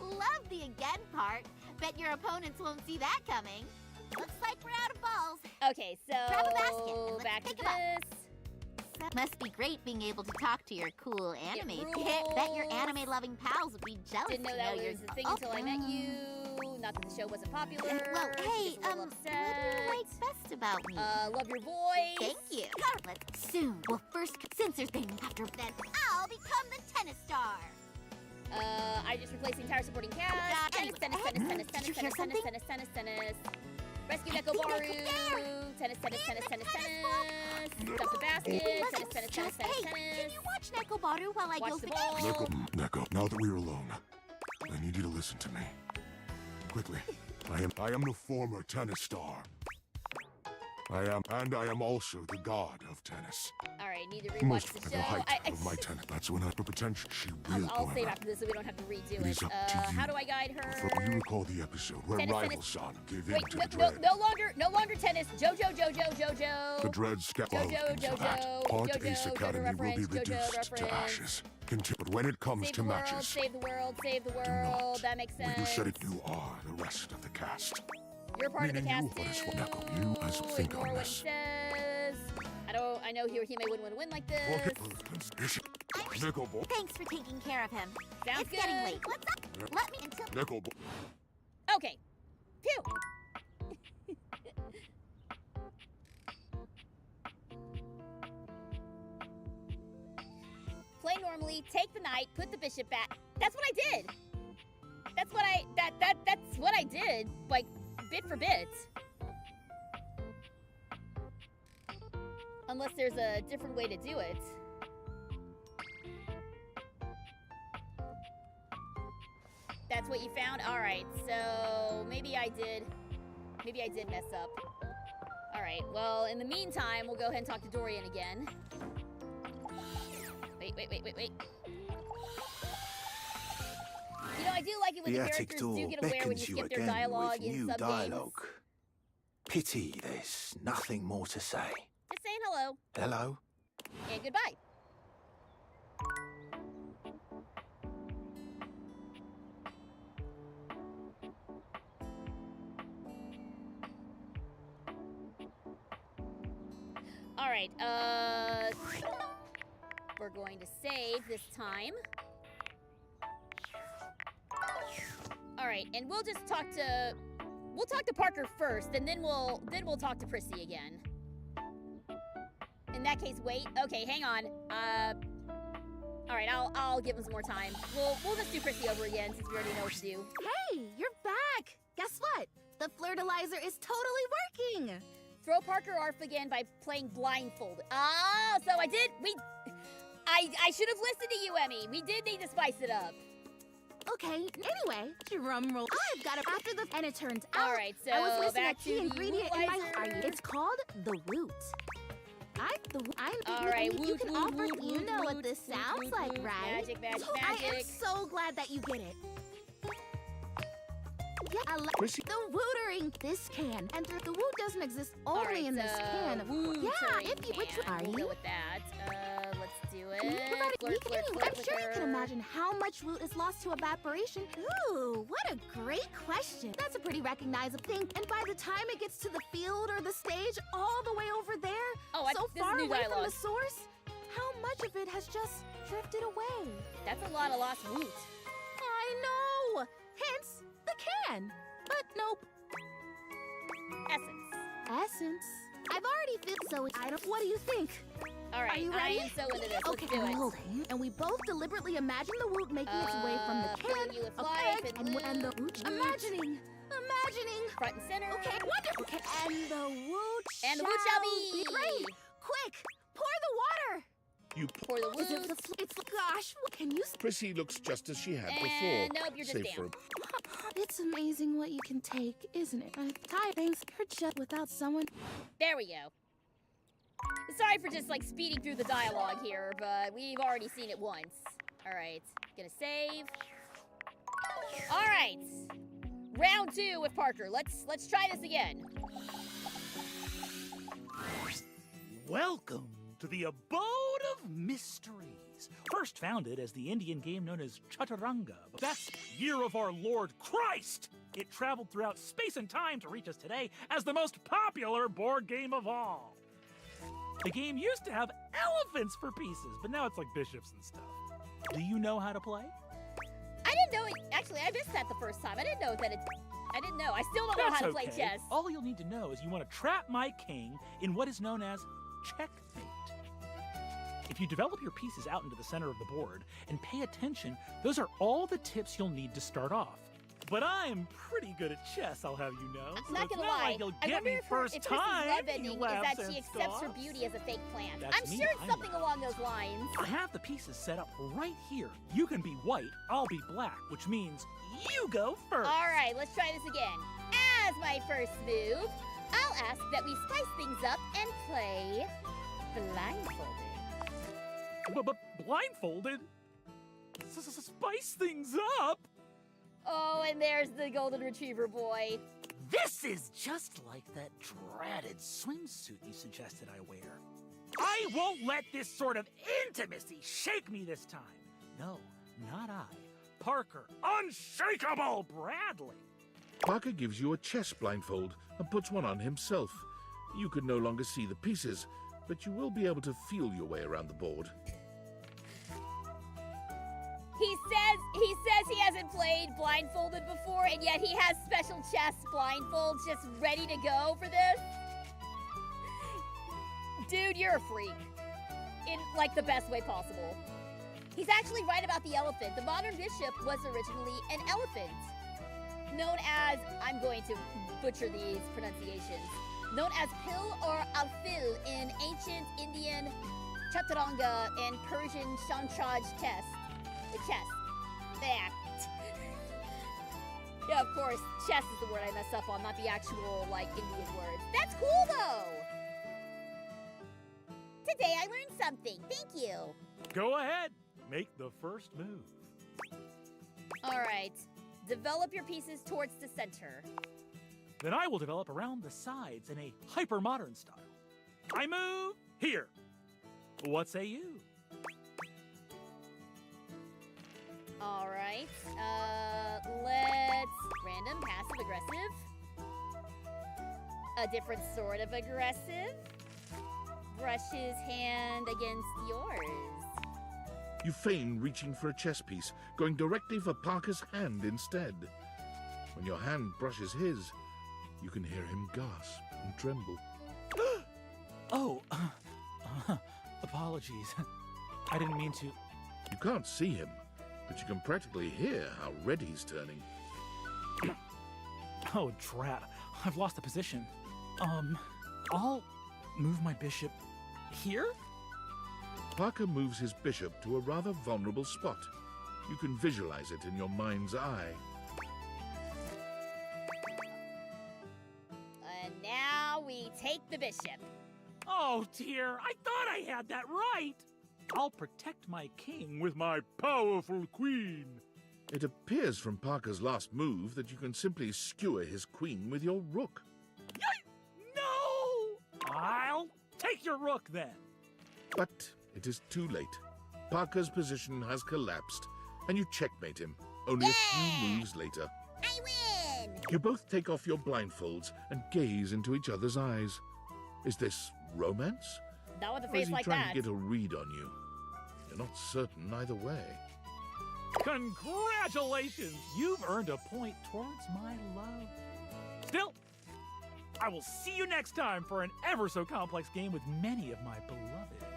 Love the again part. Bet your opponents won't see that coming. Looks like we're out of balls. Okay, so Grab a basket and let's back to pick 'em up. this. Must be great being able to talk to your cool anime. rules. Bet your anime-loving pals would be jealous Didn't know to that know was you're a thing until I met you. Not that the show wasn't popular. Well, hey, Just a little what do upset. you like best about me? Love your voice. Thank you. Let's soon. Well, first censor thing after then I'll become the tennis star. I just replaced the entire supporting cast. Tennis, tennis, tennis, tennis, Did you tennis, hear tennis, tennis, something? tennis, tennis, tennis. Rescue I Neko think I Baru. could dare. Tennis, tennis, tennis, tennis, tennis. Stuff the basket. Unless Tennis, it's tennis, tennis, just, tennis, hey, tennis. can you watch Nekobaru while I Watch go the for ball. Neko, now that we're alone, I need you to listen to me. Quickly. I am the former tennis star. I am also the god of tennis. Alright, right, need to rewatch Most the of the show. height of my tenant. That's when I potential she will I'll go save around. after this so we don't have to redo It it. is up to you. How do I guide her? You recall the episode where Tennis, rival tennis. son gave in Wait, to no, the no, dread. no longer tennis. Jojo. The dread scaffolding Jojo, for that. Part Jojo, Ace Jojo Academy will be reference, Jojo reduced to reference. ashes. But when it comes Save to the world, matches, save the world, save the do world. not. That makes sense. When you said it, you are the rest of the cast. You're part of the Meaning cast you, what is too. what Neko, you as think Ignore on what this. he says. I know Hime wouldn't win like this. Nickelbo. Thanks for taking care of him. Sounds It's good. getting late. What's up? Let me until. Nickelbo. Okay. Phew. Play normally, take the knight, put the bishop back. That's what I did. That's what I did, like bit for bit. Unless there's a different way to do it. That's what you found? Alright, so maybe I did mess up. Alright, well, in the meantime, we'll go ahead and talk to Dorian again. Wait. You know, I do like it when The the attic characters door do get aware when you beckons you skip their again dialogue with in new some dialogue. games. Pity there's nothing more to say. Just saying hello Hello? and goodbye. Alright, we're going to save this time. Alright, and we'll just talk to Parker first, and then we'll talk to Prissy again. In that case, wait. Okay, hang on. Alright, I'll give him some more time. We'll just do Prissy over again since we already know what to do. Hey, you're back! Guess what? The flirtilizer is totally working! Throw Parker off again by playing blindfolded. Ah, so I should have listened to you, Emmy. We did need to spice it up. Okay, anyway, drum roll. I've got it after the... And it turns out Alright, so I was missing a back to key the ingredient in my... wootlizer. It's called the woot. Alright, you can woot, offer... woot, You woot, know what woot, this woot, sounds woot, like, woot. right? Magic, magic, I am magic. so glad that you get it. Yeah, I like Prissy? the wootering. This can. And the woot doesn't exist only Alright, in this can. wootering Yeah, if you would can. try. We'll go with that. Let's do it. We Flirt, flirt, flirt I'm with sure you can her. imagine how much woot is lost to evaporation. Ooh, what a great question. That's a pretty recognizable thing. And by the time it gets to the field or the stage, all the way over there, Oh, so this is far new away from dialogue. the source, how much of it has just drifted away? That's a lot of lost woot. I know! Hence, the can. But nope. Essence. Essence. I've already filled, so I don't... What do you think? Alright, you I ready? am so into this. Okay, Let's do it. holding. And we both deliberately imagine the woot making its way from the filling can you with of life egg and and the woot, woot. woot. Imagining. Front and center. Okay, wonderful. Okay, and the woot And the woot shall be. Great. Quick, pour the water. You Pour the woot. Is it it's gosh, can you... Prissy looks just as she had And before. nope, you're just save down. for a It's amazing what you can take, isn't it? I'm tired things. You're just without someone. There we go. Sorry for just like speeding through the dialogue here, but we've already seen it once. Alright, gonna save. Alright. Round 2 with Parker. Let's try this again. Welcome to the Abode of Mysteries. First founded as the Indian game known as Chaturanga. That's Year of Our Lord Christ! It traveled throughout space and time to reach us today as the most popular board game of all. The game used to have elephants for pieces, but now it's like bishops and stuff. Do you know how to play? I didn't know it. Actually, I missed that the first time. I didn't know that it. I didn't know. I still don't know That's how to play okay. chess. All you'll need to know is you want to trap my king in what is known as checkmate. If you develop your pieces out into the center of the board and pay attention, those are all the tips you'll need to start off. But I'm pretty good at chess, I'll have you know. I'm So not it's gonna not lie. like you'll I get wonder me if first Prissy's time. love you ending is laughs that and she accepts her scoffs. beauty as a fake plant. That's I'm me, sure it's I something know. along those lines. I have the pieces set up right here. You can be white, I'll be black, which means you go first. All right, let's try this again. As my first move, I'll ask that we spice things up and play blindfolded. But blindfolded? Spice things up? Oh, and there's the golden retriever boy. This is just like that dreaded swimsuit you suggested I wear. I won't let this sort of intimacy shake me this time. No, not I. Parker, unshakable Bradley. Parker gives you a chess blindfold and puts one on himself. You can no longer see the pieces, but you will be able to feel your way around the board. He says he hasn't played blindfolded before, and yet he has special chess blindfolds just ready to go for this. Dude, you're a freak. In, like, the best way possible. He's actually right about the elephant. The modern bishop was originally an elephant. Known as, I'm going to butcher these pronunciations, known as Pil or Alfil in ancient Indian Chaturanga and Persian Shantraj chess. There. Yeah, of course, chess is the word I messed up on, not the actual, like, Indian words. That's cool, though! Today I learned something. Thank you. Go ahead. Make the first move. All right. Develop your pieces towards the center. Then I will develop around the sides in a hyper-modern style. I move here. What say you? All right. Let's random, passive, aggressive. A different sort of aggressive. Brush his hand against yours. You feign reaching for a chess piece, going directly for Parker's hand instead. When your hand brushes his, you can hear him gasp and tremble. Oh, apologies. I didn't mean to. You can't see him, but you can practically hear how red he's turning. Oh, drat. I've lost the position. I'll move my bishop here? Parker moves his bishop to a rather vulnerable spot. You can visualize it in your mind's eye. And now we take the bishop. Oh, dear. I thought I had that right. I'll protect my king with my powerful queen. It appears from Parker's last move that you can simply skewer his queen with your rook. No! I'll take your rook then. But it is too late. Parker's position has collapsed, and you checkmate him, only a few moves later. I win! You both take off your blindfolds and gaze into each other's eyes. Is this romance? Not with a Or is face he like trying that. to get a read on you? You're not certain either way. Congratulations! You've earned a point towards my love. Still, I will see you next time for an ever so complex game with many of my beloved rules.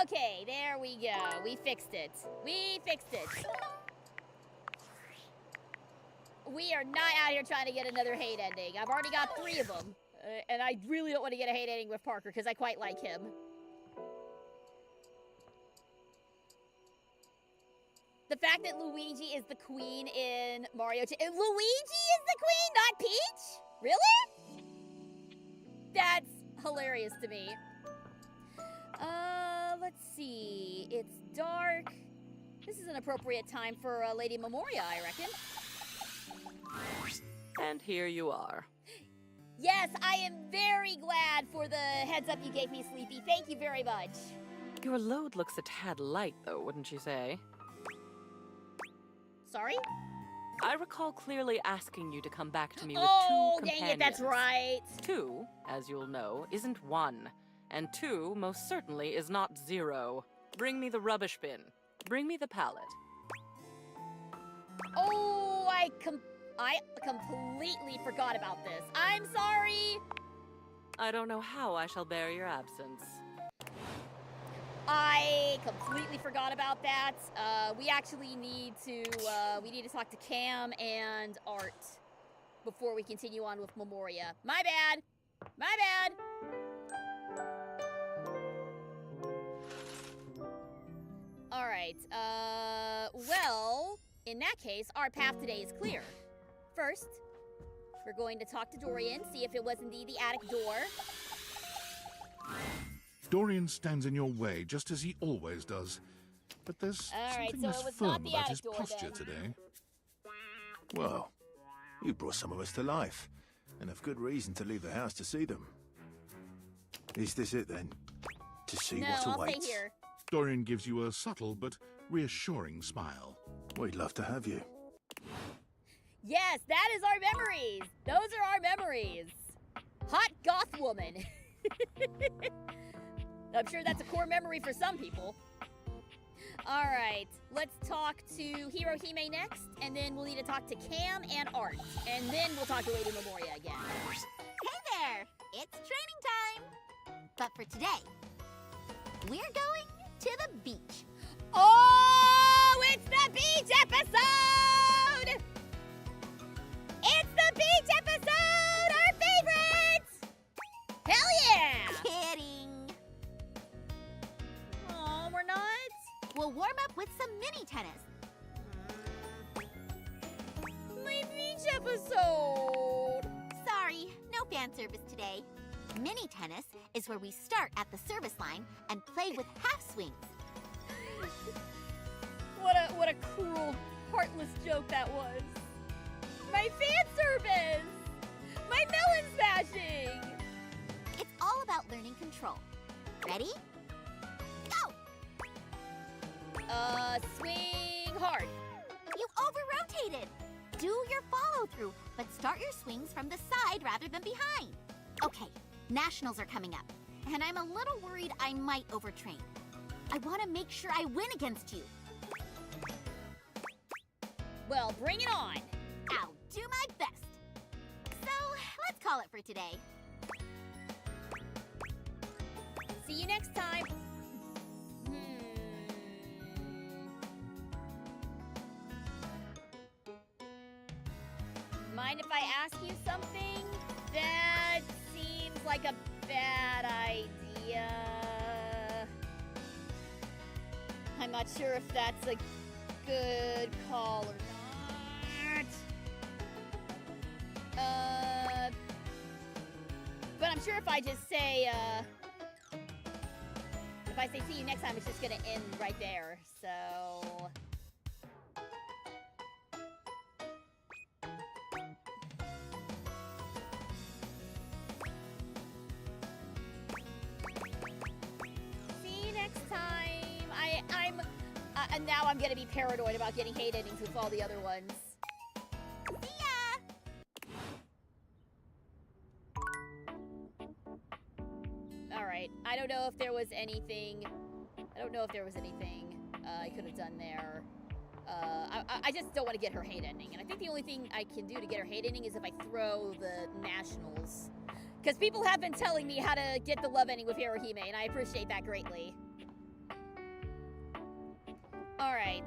Okay, there we go. We fixed it. We fixed it. We are not out here trying to get another hate ending. I've already got 3 of them. And I really don't want to get a hate ending with Parker because I quite like him. The fact that Luigi is the queen in Mario... Luigi is the queen, not Peach? Really? That's hilarious to me. Let's see. It's dark. This is an appropriate time for Lady Memoria, I reckon. And here you are. Yes, I am very glad for the heads up you gave me, Sleepy. Thank you very much. Your load looks a tad light, though, wouldn't you say? Sorry? I recall clearly asking you to come back to me with Oh, 2 dang companions. it, that's right. 2, as you'll know, isn't 1. And 2, most certainly, is not 0. Bring me the rubbish bin. Bring me the pallet. Oh, I completely forgot about this. I'm sorry. I don't know how I shall bear your absence. I completely forgot about that. We actually need to talk to Cam and Art before we continue on with Memoria. My bad. My bad. All right. Well, in that case, our path today is clear. First, we're going to talk to Dorian, see if it was indeed the attic door. Dorian stands in your way, just as he always does. But there's All right, something so less it was firm not the about attic his door, posture then. today. Well, you brought some of us to life, and have good reason to leave the house to see them. Is this it then? To see No, what I'll awaits? stay here. Dorian gives you a subtle but reassuring smile. We'd love to have you. Yes, that is our memories. Those are our memories. Hot goth woman. I'm sure that's a core memory for some people. All right, let's talk to Hirohime next, and then we'll need to talk to Cam and Art, and then we'll talk to Lady Memoria again. Hey there! It's training time! But for today, we're going to the beach. Oh, it's the beach episode! It's the beach episode! Our favorite! Hell yeah! Kidding! Oh, we're not? We'll warm up with some mini tennis. My beach episode! Sorry, no fan service today. Mini tennis is where we start at the service line and play with half swings. What a cruel, heartless joke that was. My fan service! My melon smashing! It's all about learning control. Ready? Go! Swing hard. You over-rotated. Do your follow-through, but start your swings from the side rather than behind. Okay, nationals are coming up, and I'm a little worried I might overtrain. I want to make sure I win against you. Well, bring it on. I'll do my best. So, let's call it for today. See you next time. Mind if I ask you something? That seems like a bad idea. I'm not sure if that's a good call or not. But I'm sure if I just say, if I say see you next time, it's just gonna end right there, so... See you next time. And now I'm gonna be paranoid about getting hate endings with all the other ones. See ya! Alright, I don't know if there was anything... I could have done there. I just don't want to get her hate ending. And I think the only thing I can do to get her hate ending is if I throw the nationals. Because people have been telling me how to get the love ending with Hirohime, and I appreciate that greatly. Alright.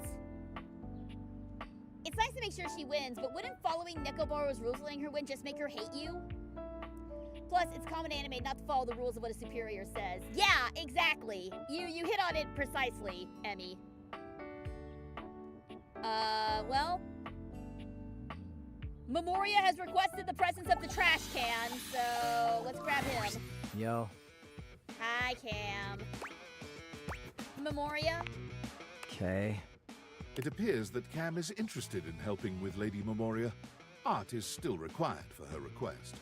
It's nice to make sure she wins, but wouldn't following Nekomaru's rules letting her win just make her hate you? Plus, it's common anime not to follow the rules of what a superior says. Yeah, exactly. You hit on it precisely, Emmy. Well... Memoria has requested the presence of the trash can, so let's grab him. Yo. Hi, Cam. Memoria? Okay. It appears that Cam is interested in helping with Lady Memoria. Art is still required for her request.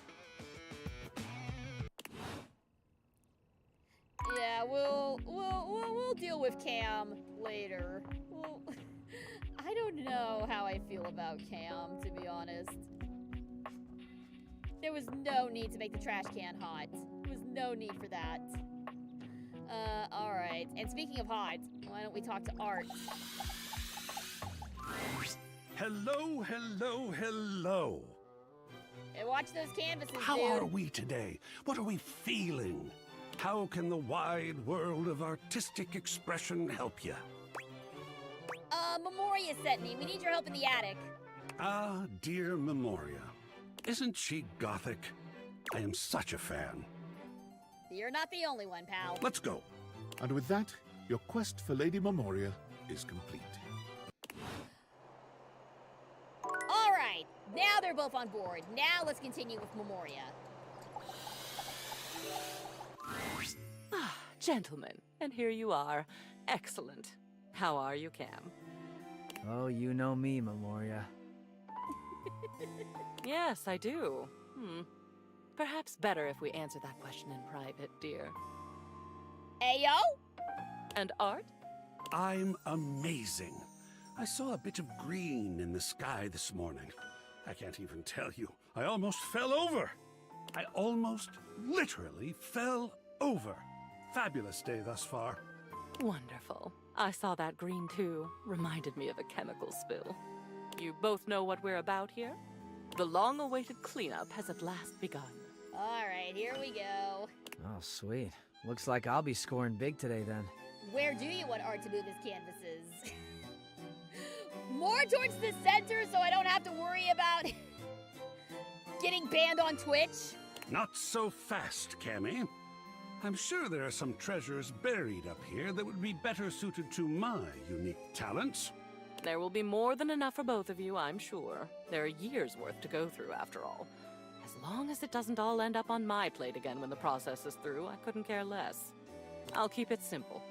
Yeah, we'll deal with Cam later. I don't know how I feel about Cam, to be honest. There was no need to make the trash can hot. There was no need for that. Alright. And speaking of hot, why don't we talk to Art? Hello, hello, hello. And watch those canvases, How dude. are we today? What are we feeling? How can the wide world of artistic expression help you? Memoria sent me. We need your help in the attic. Ah, dear Memoria. Isn't she gothic? I am such a fan. You're not the only one, pal. Let's go. And with that, your quest for Lady Memoria is complete. Alright, now they're both on board. Now let's continue with Memoria. Gentlemen, and here you are. Excellent. How are you, Cam? Oh, you know me, Memoria. Yes, I do. Perhaps better if we answer that question in private, dear. Ayo? And Art? I'm amazing. I saw a bit of green in the sky this morning. I can't even tell you. I almost fell over. I almost literally fell over. Fabulous day thus far. Wonderful. I saw that green too. Reminded me of a chemical spill. You both know what we're about here? The long-awaited cleanup has at last begun. All right, here we go. Oh, sweet. Looks like I'll be scoring big today then. Where do you want Art to move his canvases? More towards the center so I don't have to worry about getting banned on Twitch? Not so fast, Cammy. I'm sure there are some treasures buried up here that would be better suited to my unique talents. There will be more than enough for both of you, I'm sure. There are years' worth to go through, after all. As long as it doesn't all end up on my plate again when the process is through, I couldn't care less. I'll keep it simple.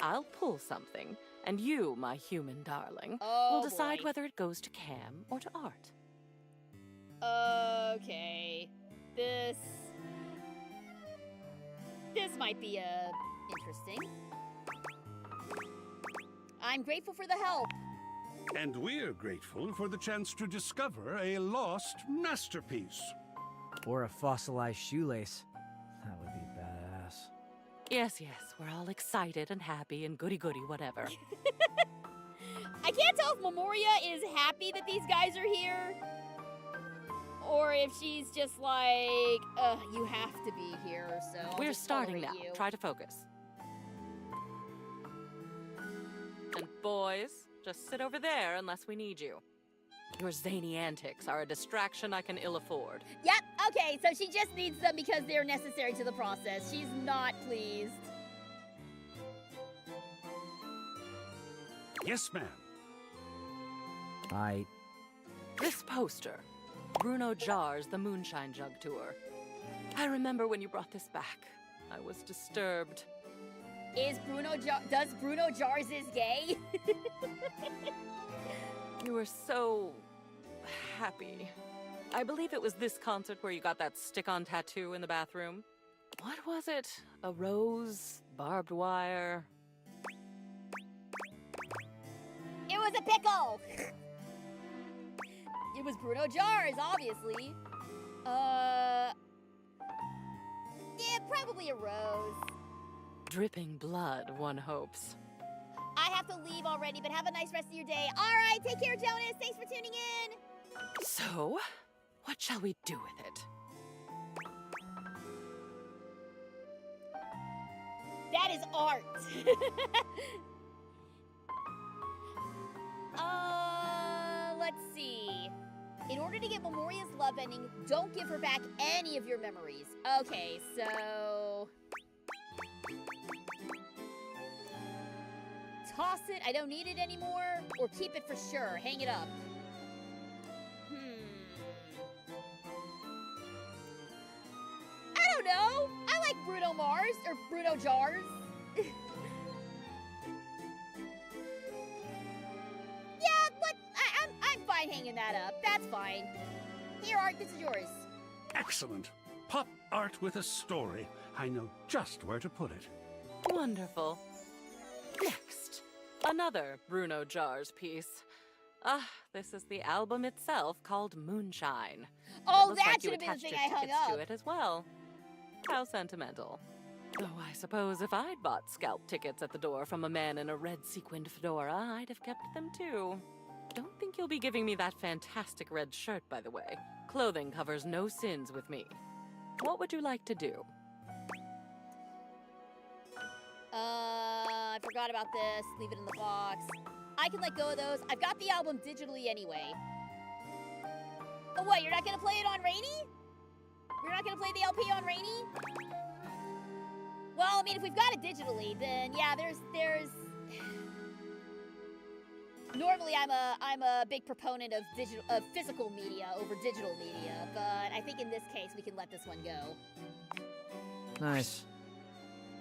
I'll pull something, and you, my human darling, will decide whether it goes to Cam or to Art. Okay. This might be, interesting. I'm grateful for the help. And we're grateful for the chance to discover a lost masterpiece. Or a fossilized shoelace. That would be badass. Yes, we're all excited and happy and goody-goody whatever. I can't tell if Memoria is happy that these guys are here, or if she's just like, you have to be here, so I'll We're just starting now. tolerate you. Try to focus. And boys, just sit over there unless we need you. Your zany antics are a distraction I can ill afford. Yep, okay, so she just needs them because they're necessary to the process. She's not pleased. Yes, ma'am. This poster, Bruno Jar's The Moonshine Jug Tour. I remember when you brought this back. I was disturbed. Does Bruno Jars is gay? You were so happy. I believe it was this concert where you got that stick-on tattoo in the bathroom. What was it? A rose? Barbed wire? It was a pickle! It was Bruno Jars, obviously. Yeah, probably a rose. Dripping blood, one hopes. I have to leave already, but have a nice rest of your day. All right, take care, Jonas. Thanks for tuning in. So, what shall we do with it? That is art. Let's see. In order to get Memoria's love ending, don't give her back any of your memories. Okay, so... toss it, I don't need it anymore, or keep it for sure, hang it up. I don't know. I like Bruno Mars, or Bruno Jars. Yeah, I'm fine hanging that up. That's fine. Here, Art, this is yours. Excellent. Pop art with a story. I know just where to put it. Wonderful. Next, another Bruno Jars piece. This is the album itself called Moonshine. Oh, Looks that like you should have been the attached thing your I hung tickets up. to it as well. How sentimental. Though I suppose if I'd bought scalp tickets at the door from a man in a red sequined fedora, I'd have kept them too. Don't think you'll be giving me that fantastic red shirt, by the way. Clothing covers no sins with me. What would you like to do? I forgot about this. Leave it in the box. I can let go of those. I've got the album digitally anyway. Oh, what? You're not gonna play it on Rainy? You're not gonna play the LP on Rainy? Well, I mean, if we've got it digitally, then yeah, there's. Normally, I'm a big proponent of physical media over digital media, but I think in this case we can let this one go. Nice.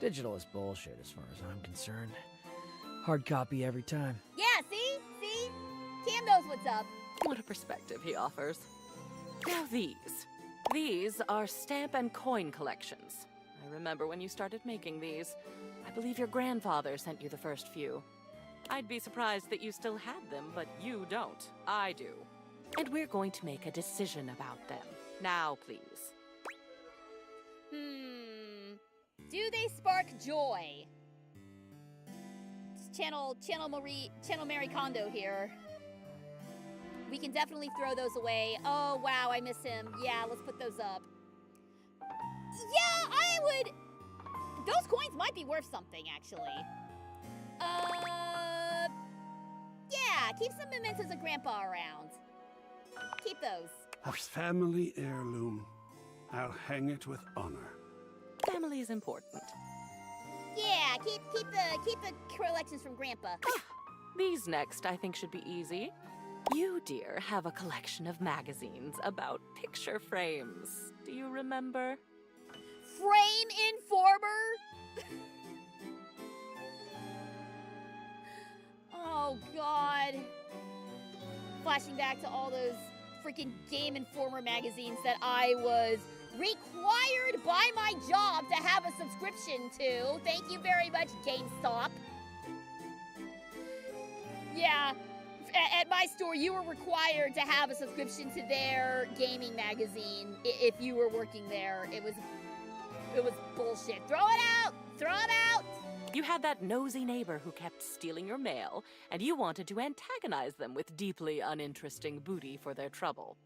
Digital is bullshit as far as I'm concerned. Hard copy every time. Yeah, see? See? Cam knows what's up. What a perspective he offers. Now these are stamp and coin collections. I remember when you started making these. I believe your grandfather sent you the first few. I'd be surprised that you still had them, but you don't. I do. And we're going to make a decision about them. Now, please. Do they spark joy? Just channel Mary Kondo here. We can definitely throw those away. Oh, wow, I miss him. Yeah, let's put those up. Yeah, I would... Those coins might be worth something, actually. Yeah, keep some mementos of Grandpa around. Keep those. A family heirloom. I'll hang it with honor. Family is important. Yeah, keep the collections from Grandpa. These next, I think, should be easy. You, dear, have a collection of magazines about picture frames. Do you remember? Frame Informer? Oh, God. Flashing back to all those freaking Game Informer magazines that I was required by my job to have a subscription to. Thank you very much, GameStop. Yeah, at my store, you were required to have a subscription to their gaming magazine if you were working there. It was bullshit. Throw it out! Throw it out! You had that nosy neighbor who kept stealing your mail, and you wanted to antagonize them with deeply uninteresting booty for their trouble.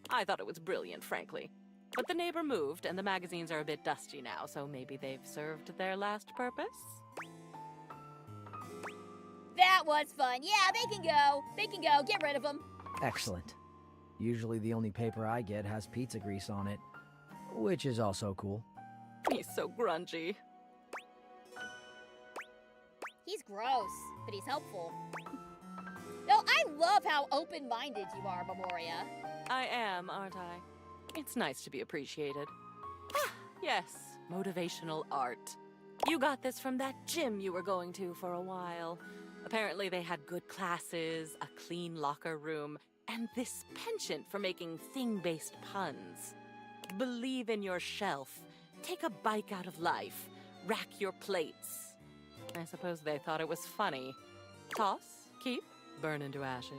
I thought it was brilliant, frankly. But the neighbor moved, and the magazines are a bit dusty now, so maybe they've served their last purpose? That was fun. Yeah, they can go. They can go. Get rid of them. Excellent. Usually the only paper I get has pizza grease on it, which is also cool. He's so grungy. He's gross, but he's helpful. No, I love how open-minded you are, Memoria. I am, aren't I? It's nice to be appreciated. Ah, yes, motivational art. You got this from that gym you were going to for a while. Apparently they had good classes, a clean locker room, and this penchant for making thing-based puns. Believe in your shelf. Take a bite out of life. Rack your plates. I suppose they thought it was funny. Toss, keep, burn into ashes.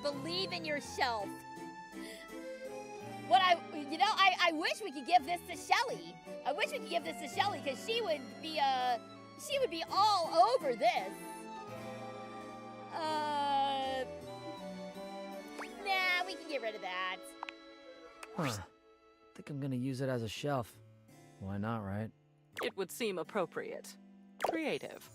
Believe in yourself. I wish we could give this to Shelly. I wish we could give this to Shelly because she would be all over this. Nah, we can get rid of that. Huh. Think I'm gonna use it as a shelf. Why not, right? It would seem appropriate. Creative.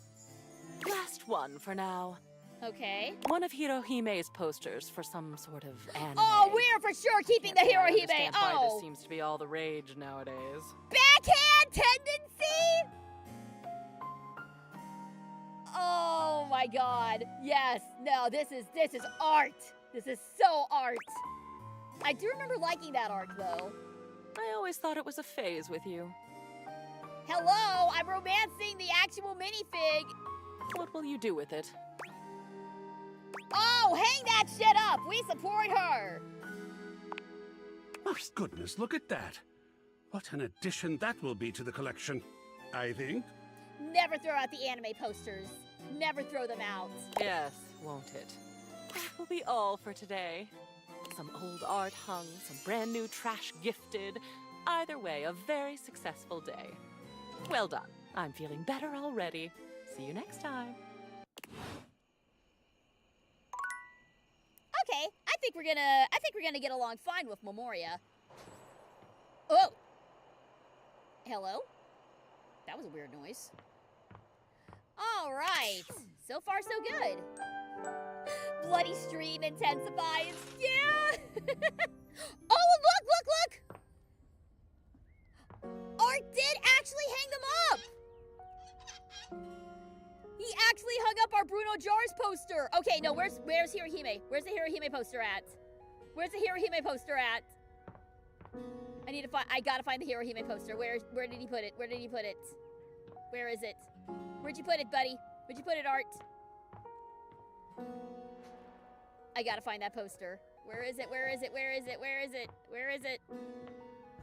Last one for now. Okay. One of Hirohime's posters for some sort of anime. Oh, we're for sure keeping the I Hirohime. understand why this seems to be all the rage nowadays. Backhand tendency? Oh my God. Yes. No, this is art. This is so art. I do remember liking that art though. I always thought it was a phase with you. Hello, I'm romancing the actual minifig. What will you do with it? Oh, hang that shit up. We support her. My goodness, look at that. What an addition that will be to the collection, I think. Never throw out the anime posters. Never throw them out. Yes, won't it? That will be all for today. Some old art hung, some brand new trash gifted. Either way, a very successful day. Well done. I'm feeling better already. See you next time. Okay, I think we're gonna get along fine with Memoria. Oh! Hello? That was a weird noise. Alright. So far so good. Bloody stream intensifies. Yeah! Oh, look! Art did actually hang them up! He actually hung up our Bruno Jars poster. Okay, no, where's Hirohime? Where's the Hirohime poster at? Where's the Hirohime poster at? I gotta find the Hirohime poster. Where did he put it? Where did he put it? Where is it? Where'd you put it, buddy? Where'd you put it, Art? I gotta find that poster. Where is it? Where is it? Where is it? Where is it? Where is it?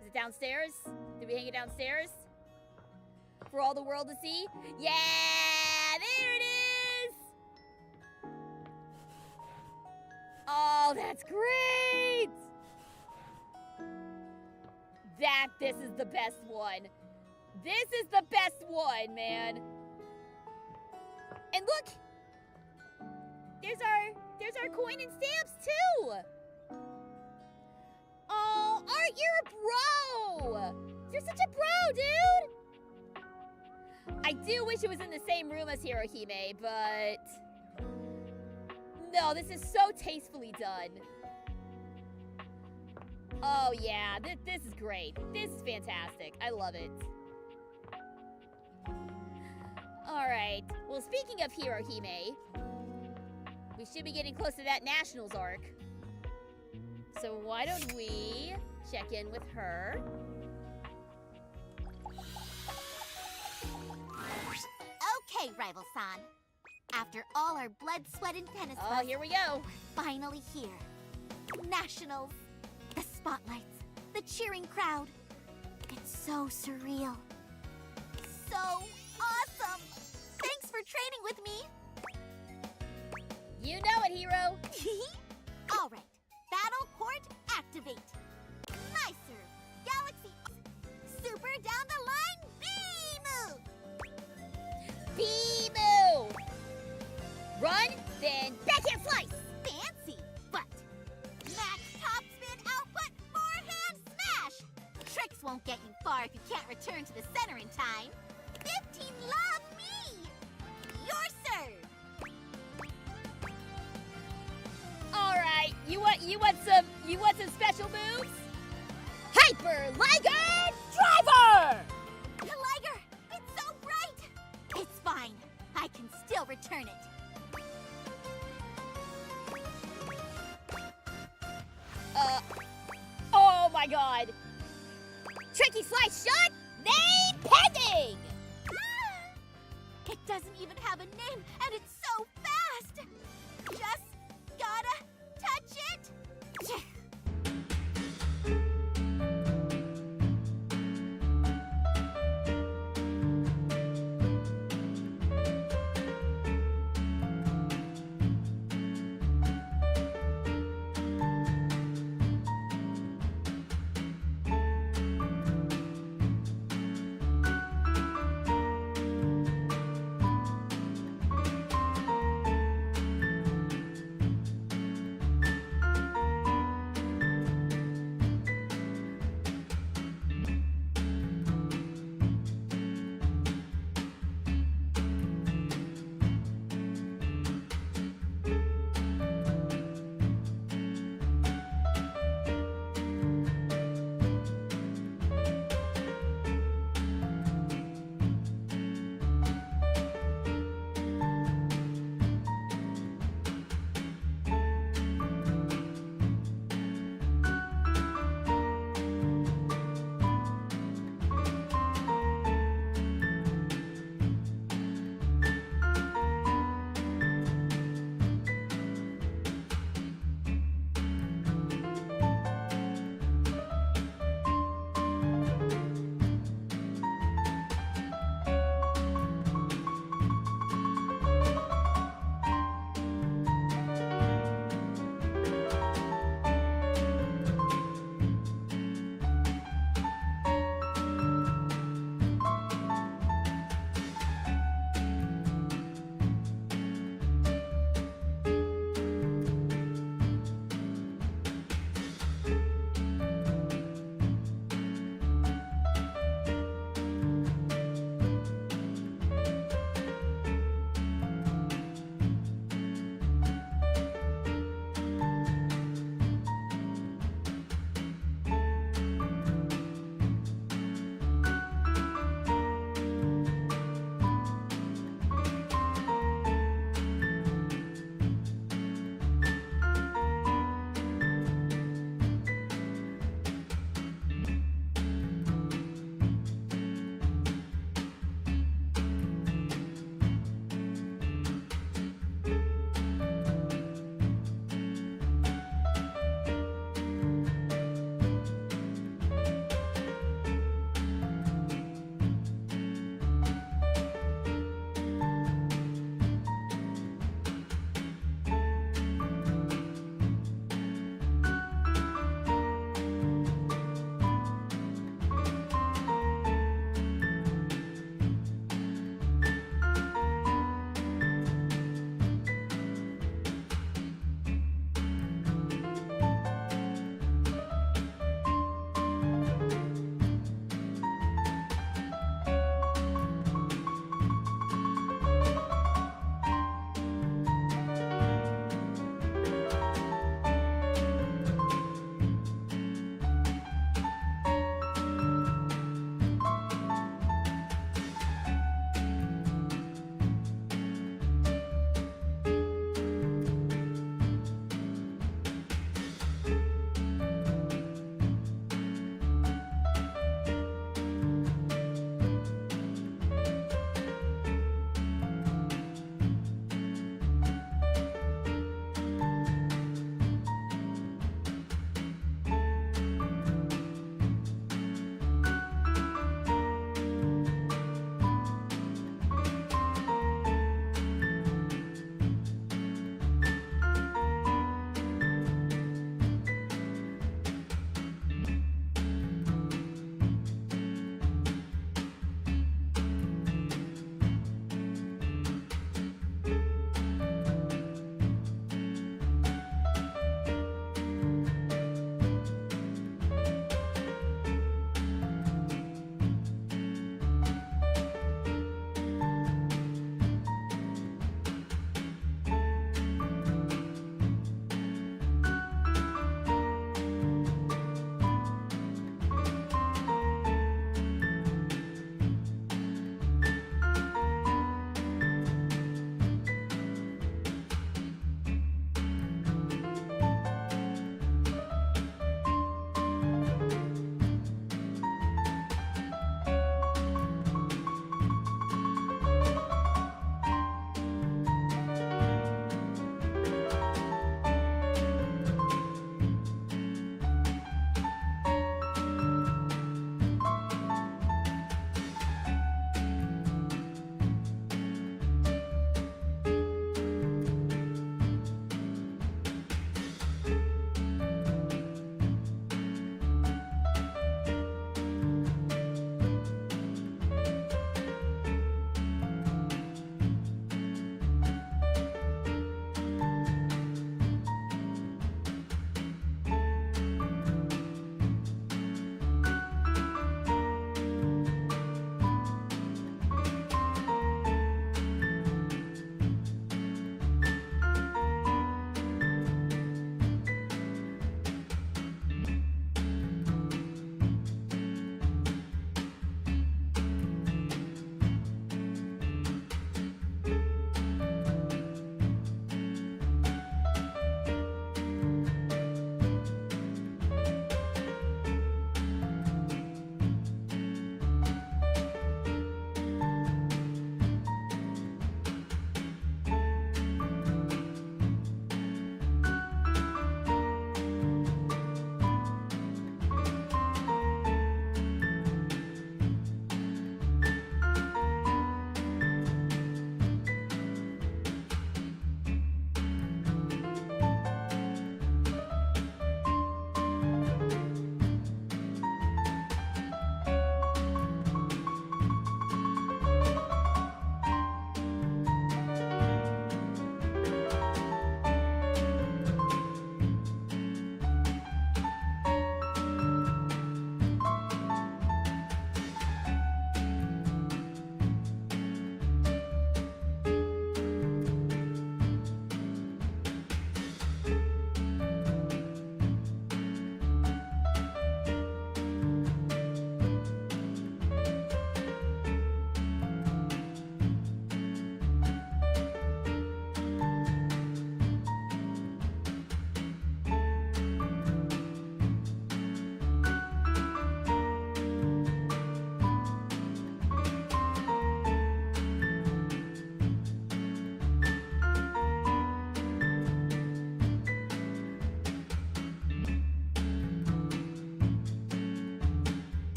Is it downstairs? Did we hang it downstairs? For all the world to see? Yeah! There it is! Oh, that's great! This is the best one. This is the best one, man. And look! There's our coin and stamps too! Oh, Art, you're a bro! You're such a bro, dude! I do wish it was in the same room as Hirohime, but... No, this is so tastefully done. Oh yeah, this is great. This is fantastic. I love it. Alright, well speaking of Hirohime, we should be getting close to that Nationals arc. So why don't we check in with her? Okay, Rival-san. After all our blood, sweat, and tennis Oh, here we go. we're finally here. Nationals. The spotlights. The cheering crowd. It's so surreal. So awesome. Thanks for training with me. You know it, Hero. All right. Battle Court activate. My serve. Galaxy. Super down the line. B-move! Run, then backhand slice! Fancy, but max topspin output forehand smash! Tricks won't get you far if you can't return to the center in time. 15 love me! Your serve! Alright, you want some special moves? Hyper Liger Driver! Liger, it's so bright! It's fine. I can still return it. Oh my god! Tricky slice shot, name pending! It doesn't even have a name, and it's so fast! Just gotta touch it!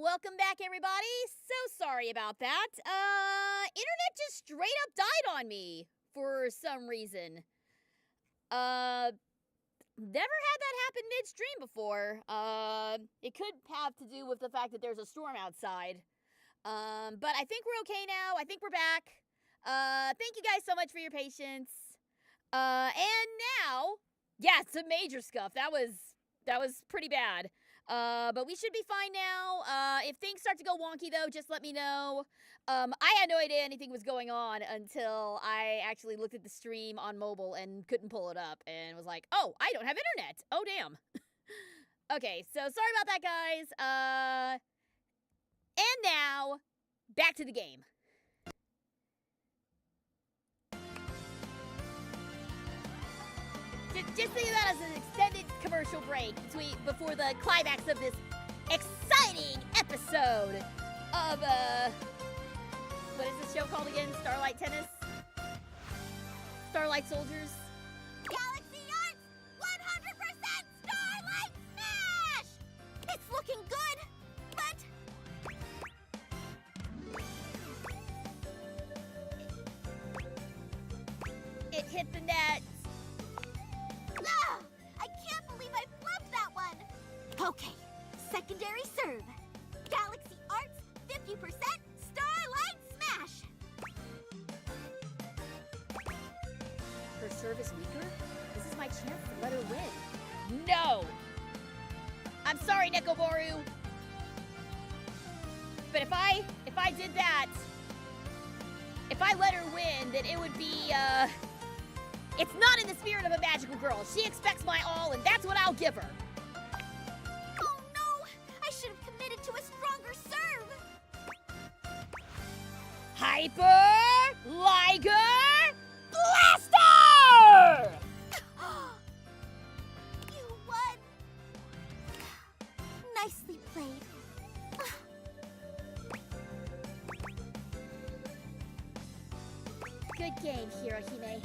welcome back, everybody. So sorry about that. Internet just straight up died on me for some reason. Never had that happen midstream before. It could have to do with the fact that there's a storm outside. But I think we're okay now. I think we're back. Thank you guys so much for your patience. And now, yeah, some major scuff. That was pretty bad. But we should be fine now. If things start to go wonky, though, just let me know. I had no idea anything was going on until I actually looked at the stream on mobile and couldn't pull it up and was like, oh, I don't have internet. Oh, damn. Okay, so sorry about that, guys. And now, back to the game. Just think of that as an extended commercial break before the climax of this exciting episode of, what is this show called again? Starlight Tennis? Starlight Soldiers? Galaxy Arts 100% Starlight Smash! It's looking good, but... It hit the net. Ah, I can't believe I flubbed that one! Okay, secondary serve. Galaxy Arts 50% Starlight Smash! Her serve is weaker? This is my chance to let her win. No! I'm sorry, Nekoboru. But if I did that, if I let her win, then it would be, it's not in the spirit of a magical girl. She expects my all, and that's what I'll give her. Oh no! I should have committed to a stronger serve! Hyper Liger Blaster! You won! Nicely played. Good game, Hirohime.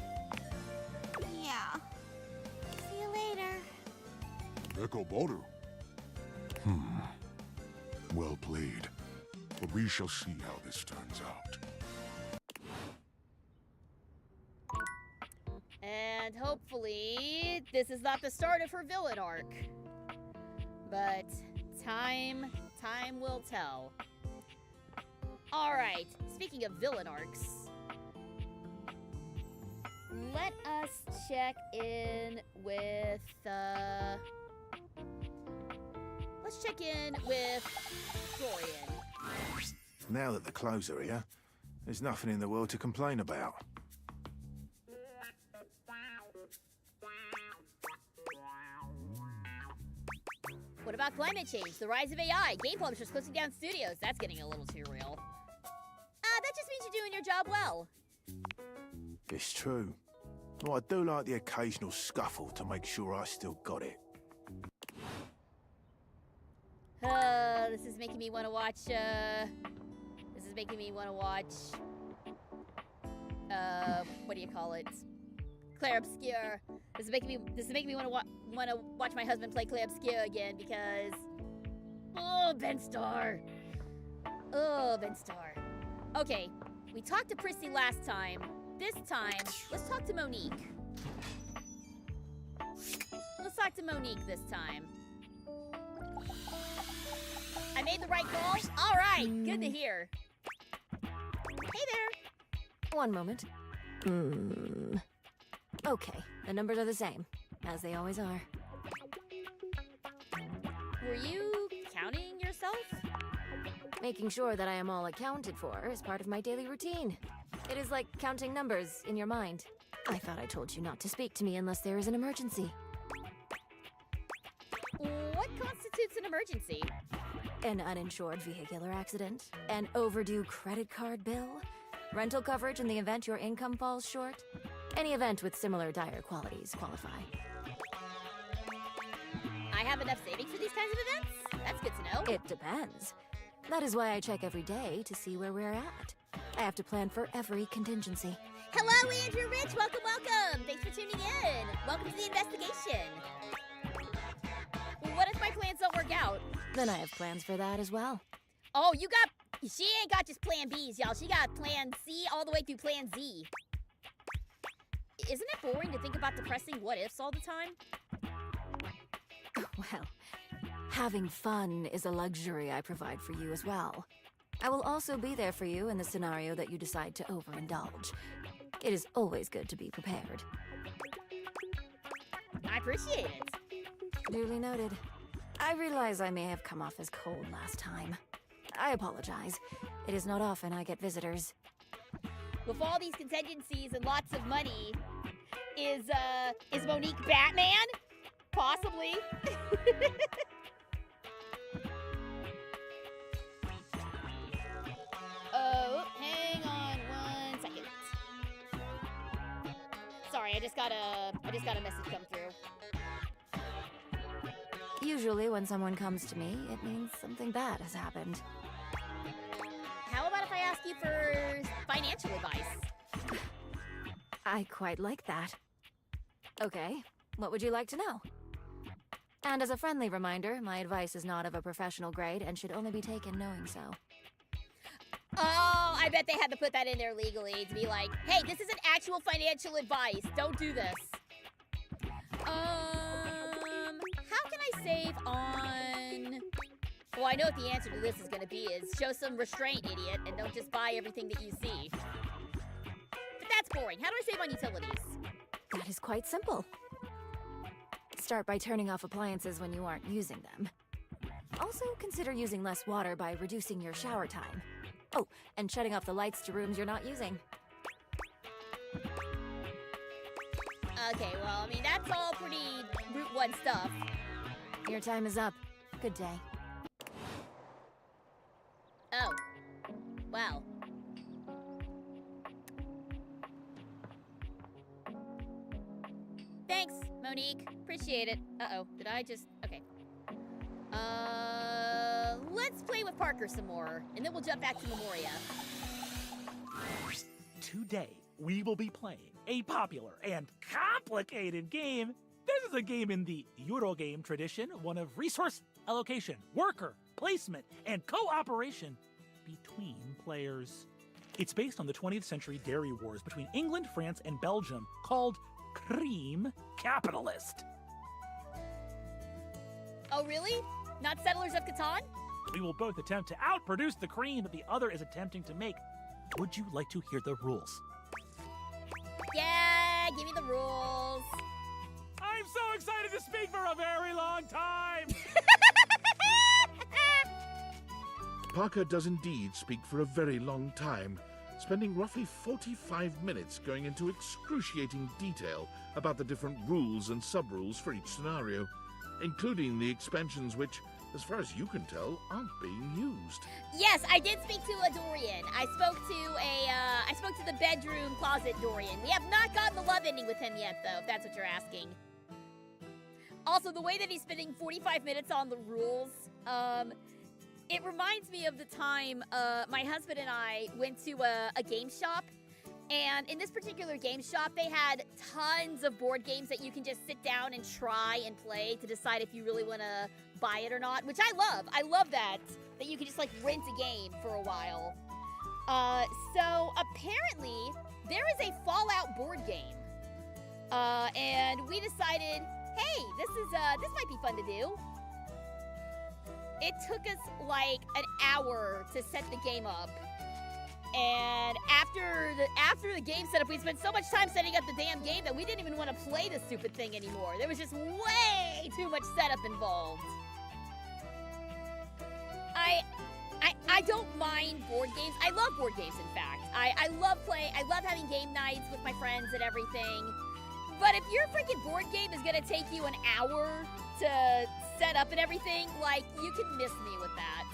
Yeah. See you later. Nekoboru. Well played. But we shall see how this turns out. And hopefully, this is not the start of her villain arc. But time will tell. Alright, speaking of villain arcs, let us check in with, let's check in with Florian. Now that the clothes are here, there's nothing in the world to complain about. What about climate change, the rise of AI, game publishers closing down studios? That's getting a little too real. That just means you're doing your job well. It's true. Well, I do like the occasional scuffle to make sure I still got it. This is making me want to watch, what do you call it? Claire Obscure. This is making me want to watch my husband play Claire Obscure again because, oh, Ben Starr. Oh, Ben Starr. Okay, we talked to Prissy last time. This time, let's talk to Monique. Let's talk to Monique this time. I made the right call? All right, good to hear. Hey there. One moment. Okay, the numbers are the same, as they always are. Were you counting yourself? Making sure that I am all accounted for is part of my daily routine. It is like counting numbers in your mind. I thought I told you not to speak to me unless there is an emergency. What constitutes an emergency? An uninsured vehicular accident, an overdue credit card bill, rental coverage in the event your income falls short. Any event with similar dire qualities qualify. I have enough savings for these kinds of events? That's good to know. It depends. That is why I check every day to see where we're at. I have to plan for every contingency. Hello, Andrew Rich. Welcome, welcome. Thanks for tuning in. Welcome to the investigation. What if my plans don't work out? Then I have plans for that as well. Oh, she ain't got just plan Bs, y'all. She got plan C all the way through plan Z. Isn't it boring to think about depressing what ifs all the time? Well, having fun is a luxury I provide for you as well. I will also be there for you in the scenario that you decide to overindulge. It is always good to be prepared. I appreciate it. Duly noted. I realize I may have come off as cold last time. I apologize. It is not often I get visitors. With all these contingencies and lots of money, is Monique Batman? Possibly. Oh, hang on 1 second. Sorry, I just got a message come through. Usually when someone comes to me, it means something bad has happened. How about if I ask you for financial advice? I quite like that. Okay, what would you like to know? And as a friendly reminder, my advice is not of a professional grade and should only be taken knowing so. Oh, I bet they had to put that in there legally to be like, hey, this isn't actual financial advice. Don't do this. How can I save on... Well, I know what the answer to this is going to be is show some restraint, idiot, and don't just buy everything that you see. But that's boring. How do I save on utilities? That is quite simple. Start by turning off appliances when you aren't using them. Also, consider using less water by reducing your shower time. Oh, and shutting off the lights to rooms you're not using. Okay, well, I mean, that's all pretty Route 1 stuff. Your time is up. Good day. Oh. Well. Thanks, Monique. Appreciate it. Uh-oh. Did I just... Okay. Let's play with Parker some more, and then we'll jump back to Memoria. Today, we will be playing a popular and complicated game. This is a game in the Eurogame tradition, one of resource allocation, worker, placement, and cooperation between players. It's based on the 20th century dairy wars between England, France, and Belgium, called Cream Capitalist. Oh, really? Not Settlers of Catan? We will both attempt to outproduce the cream that the other is attempting to make. Would you like to hear the rules? Yeah, give me the rules. I'm so excited to speak for a very long time! Parker does indeed speak for a very long time, spending roughly 45 minutes going into excruciating detail about the different rules and sub-rules for each scenario, including the expansions which, as far as you can tell, aren't being used. Yes, I did speak to a Dorian. I spoke to the bedroom closet Dorian. We have not gotten the love ending with him yet, though, if that's what you're asking. Also, the way that he's spending 45 minutes on the rules, it reminds me of the time my husband and I went to a game shop. And in this particular game shop, they had tons of board games that you can just sit down and try and play to decide if you really want to buy it or not, which I love. I love that you can just like rent a game for a while. So apparently there is a Fallout board game. And we decided, hey, this might be fun to do. It took us like an hour to set the game up. And after the game setup, we spent so much time setting up the damn game that we didn't even want to play this stupid thing anymore. There was just way too much setup involved. I don't mind board games. I love board games, in fact. I love having game nights with my friends and everything. But if your freaking board game is gonna take you an hour to set up and everything, like, you can miss me with that.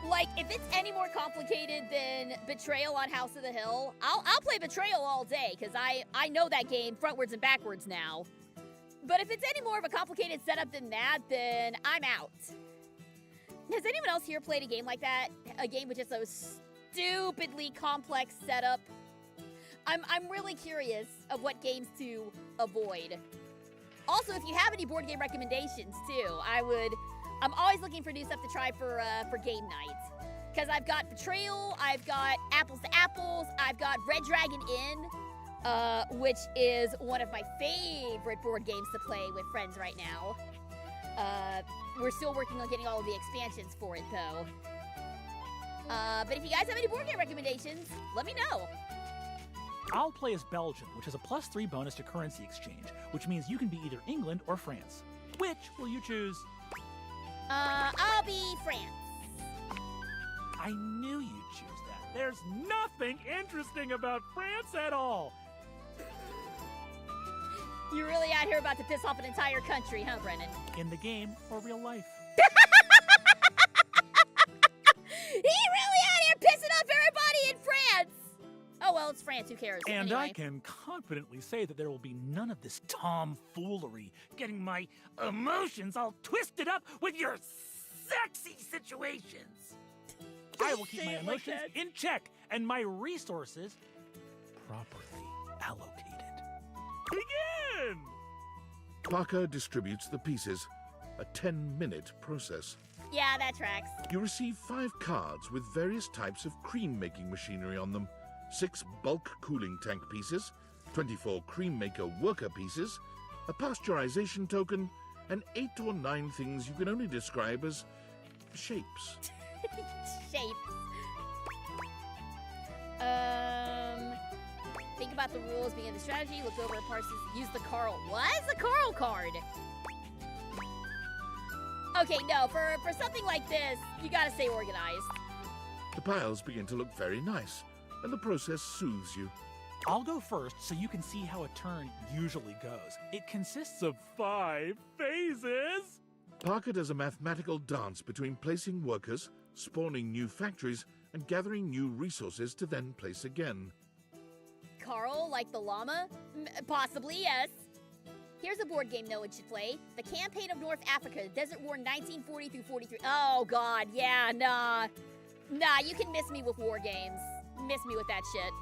Like, if it's any more complicated than Betrayal on House of the Hill, I'll play Betrayal all day, because I know that game frontwards and backwards now. But if it's any more of a complicated setup than that, then I'm out. Has anyone else here played a game like that? A game with just a stupidly complex setup? I'm really curious of what games to avoid. Also, if you have any board game recommendations, too, I I'm always looking for new stuff to try for game nights. Because I've got Betrayal, I've got Apples to Apples, I've got Red Dragon Inn, which is one of my favorite board games to play with friends right now. We're still working on getting all of the expansions for it, though. But if you guys have any board game recommendations, let me know. I'll play as Belgium, which has a +3 bonus to currency exchange, which means you can be either England or France. Which will you choose? I'll be France. I knew you'd choose that. There's nothing interesting about France at all. You're really out here about to piss off an entire country, huh, Brennan? In the game or real life? He really out here pissing off everybody in France! Oh, well, it's France. Who cares? And anyway. I can confidently say that there will be none of this tomfoolery, getting my emotions all twisted up with your sexy situations. I will keep my emotions in check and my resources properly allocated. Begin! Parker distributes the pieces, a 10-minute process. Yeah, that tracks. You receive 5 cards with various types of cream-making machinery on them, 6 bulk cooling tank pieces, 24 cream maker worker pieces, a pasteurization token, and 8 or 9 things you can only describe as shapes. Shapes. Think about the rules, begin the strategy, look over and parse, use the Carl. What is the Carl card? Okay, no, for something like this, you gotta stay organized. The piles begin to look very nice, and the process soothes you. I'll go first so you can see how a turn usually goes. It consists of 5 phases. Parker does a mathematical dance between placing workers, spawning new factories, and gathering new resources to then place again. Carl, like the llama? Possibly, yes. Here's a board game no one should play. The Campaign of North Africa, Desert War 1940 through 43. Oh, God, yeah, nah. Nah, you can miss me with war games. Miss me with that shit.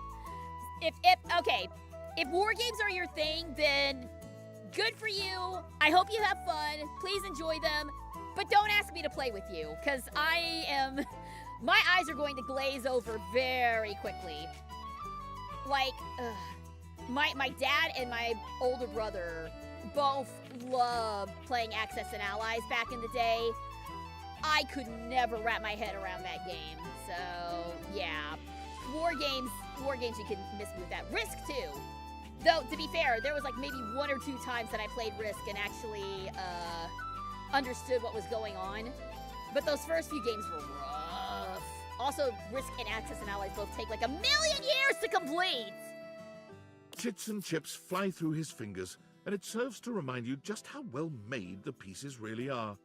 If war games are your thing, then good for you. I hope you have fun. Please enjoy them. But don't ask me to play with you, because my eyes are going to glaze over very quickly. Like, my dad and my older brother both loved playing Axis and Allies back in the day. I could never wrap my head around that game. So, yeah. War games you can miss me with that. Risk, too. Though, to be fair, there was like maybe 1 or 2 times that I played Risk and actually understood what was going on. But those first few games were rough. Also, Risk and Axis and Allies both take like 1,000,000 years to complete! Chits and chips fly through his fingers, and it serves to remind you just how well made the pieces really are.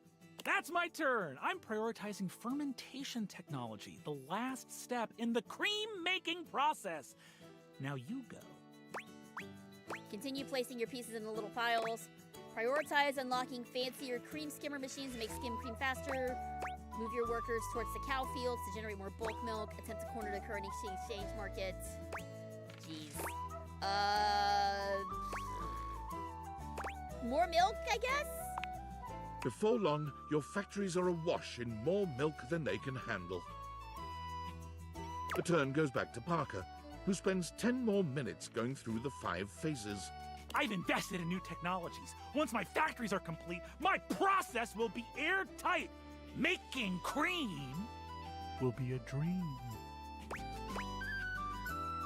That's my turn. I'm prioritizing fermentation technology, the last step in the cream-making process. Now you go. Continue placing your pieces in the little piles. Prioritize unlocking fancier cream skimmer machines to make skim cream faster. Move your workers towards the cow fields to generate more bulk milk. Attempt to corner the current exchange market. Jeez. More milk, I guess? Before long, your factories are awash in more milk than they can handle. The turn goes back to Parker, who spends 10 more minutes going through the 5 phases. I've invested in new technologies. Once my factories are complete, my process will be airtight. Making cream will be a dream.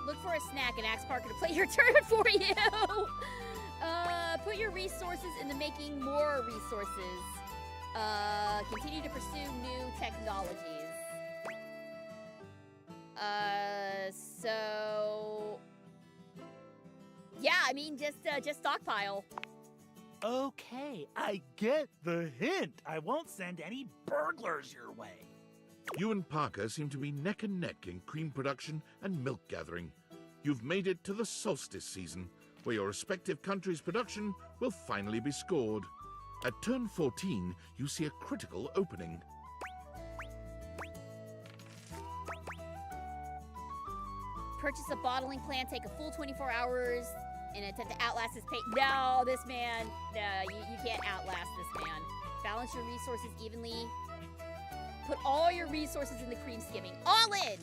Look for a snack and ask Parker to play your turn for you. Put your resources into making more resources. Continue to pursue new technologies. So... yeah, I mean, just stockpile. Okay, I get the hint. I won't send any burglars your way. You and Parker seem to be neck and neck in cream production and milk gathering. You've made it to the solstice season, where your respective countries' production will finally be scored. At turn 14, you see a critical opening. Purchase a bottling plant, take a full 24 hours, and attempt to outlast this pain. No, this man. No, you can't outlast this man. Balance your resources evenly. Put all your resources in the cream skimming. All in!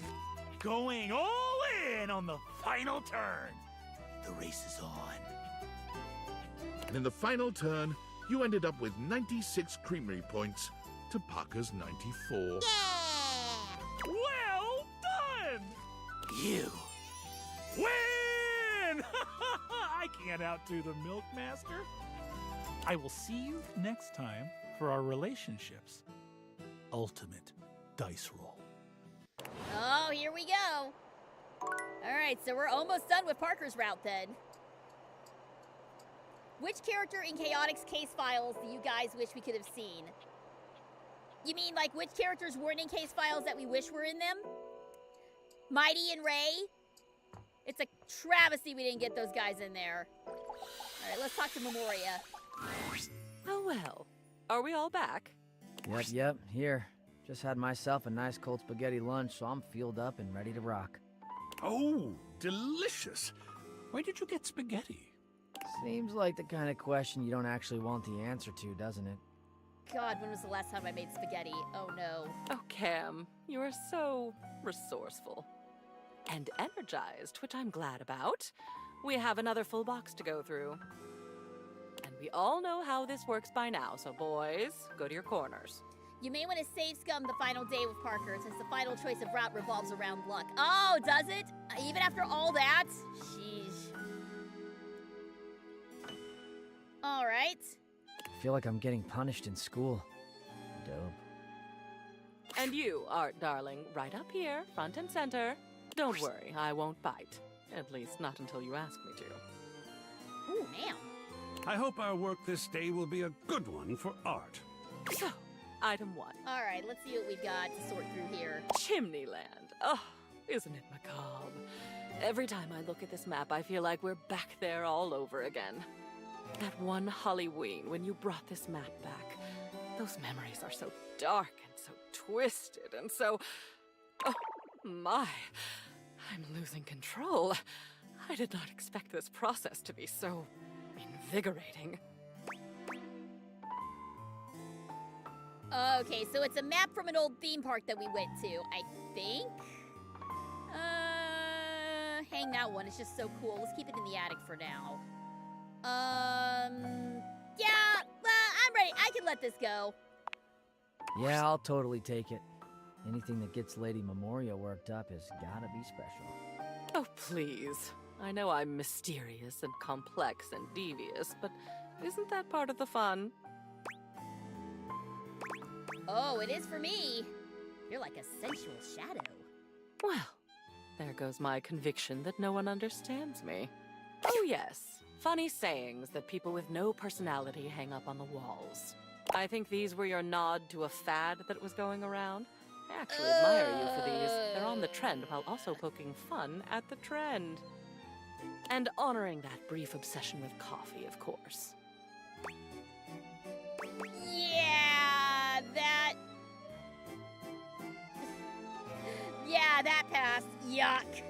Going all in on the final turn. The race is on. And in the final turn, you ended up with 96 creamery points to Parker's 94. Well done! You win! I can't outdo the Milkmaster. I will see you next time for our relationships ultimate dice roll. Oh, here we go. All right, so we're almost done with Parker's route then. Which character in Chaotix case files do you guys wish we could have seen? You mean like which characters weren't in case files that we wish were in them? Mighty and Ray? It's a travesty we didn't get those guys in there. All right, let's talk to Memoria. Oh well. Are we all back? Yep, here. Just had myself a nice cold spaghetti lunch, so I'm fueled up and ready to rock. Oh, delicious. Where did you get spaghetti? Seems like the kind of question you don't actually want the answer to, doesn't it? God, when was the last time I made spaghetti? Oh no. Oh, Cam, you are so resourceful. And energized, which I'm glad about. We have another full box to go through. And we all know how this works by now, so boys, go to your corners. You may want to save scum the final day with Parker, since the final choice of route revolves around luck. Oh, does it? Even after all that? Sheesh. All right. I feel like I'm getting punished in school. Dope. And you, Art darling, right up here, front and center. Don't worry, I won't bite. At least not until you ask me to. Ooh, man. I hope our work this day will be a good one for Art. So, item 1. All right, let's see what we've got to sort through here. Chimneyland. Oh, isn't it macabre? Every time I look at this map, I feel like we're back there all over again. That one Halloween when you brought this map back. Those memories are so dark and so twisted and so... Oh, my. I'm losing control. I did not expect this process to be so invigorating. Okay, so it's a map from an old theme park that we went to, I think. Hang that one. It's just so cool. Let's keep it in the attic for now. Yeah, I'm ready. I can let this go. Yeah, I'll totally take it. Anything that gets Lady Memoria worked up has gotta be special. Oh, please. I know I'm mysterious and complex and devious, but isn't that part of the fun? Oh, it is for me. You're like a sensual shadow. Well, there goes my conviction that no one understands me. Oh, yes. Funny sayings that people with no personality hang up on the walls. I think these were your nod to a fad that was going around. I actually admire you for these. They're on the trend while also poking fun at the trend. And honoring that brief obsession with coffee, of course. Yeah, that... Yeah, that passed. Yuck.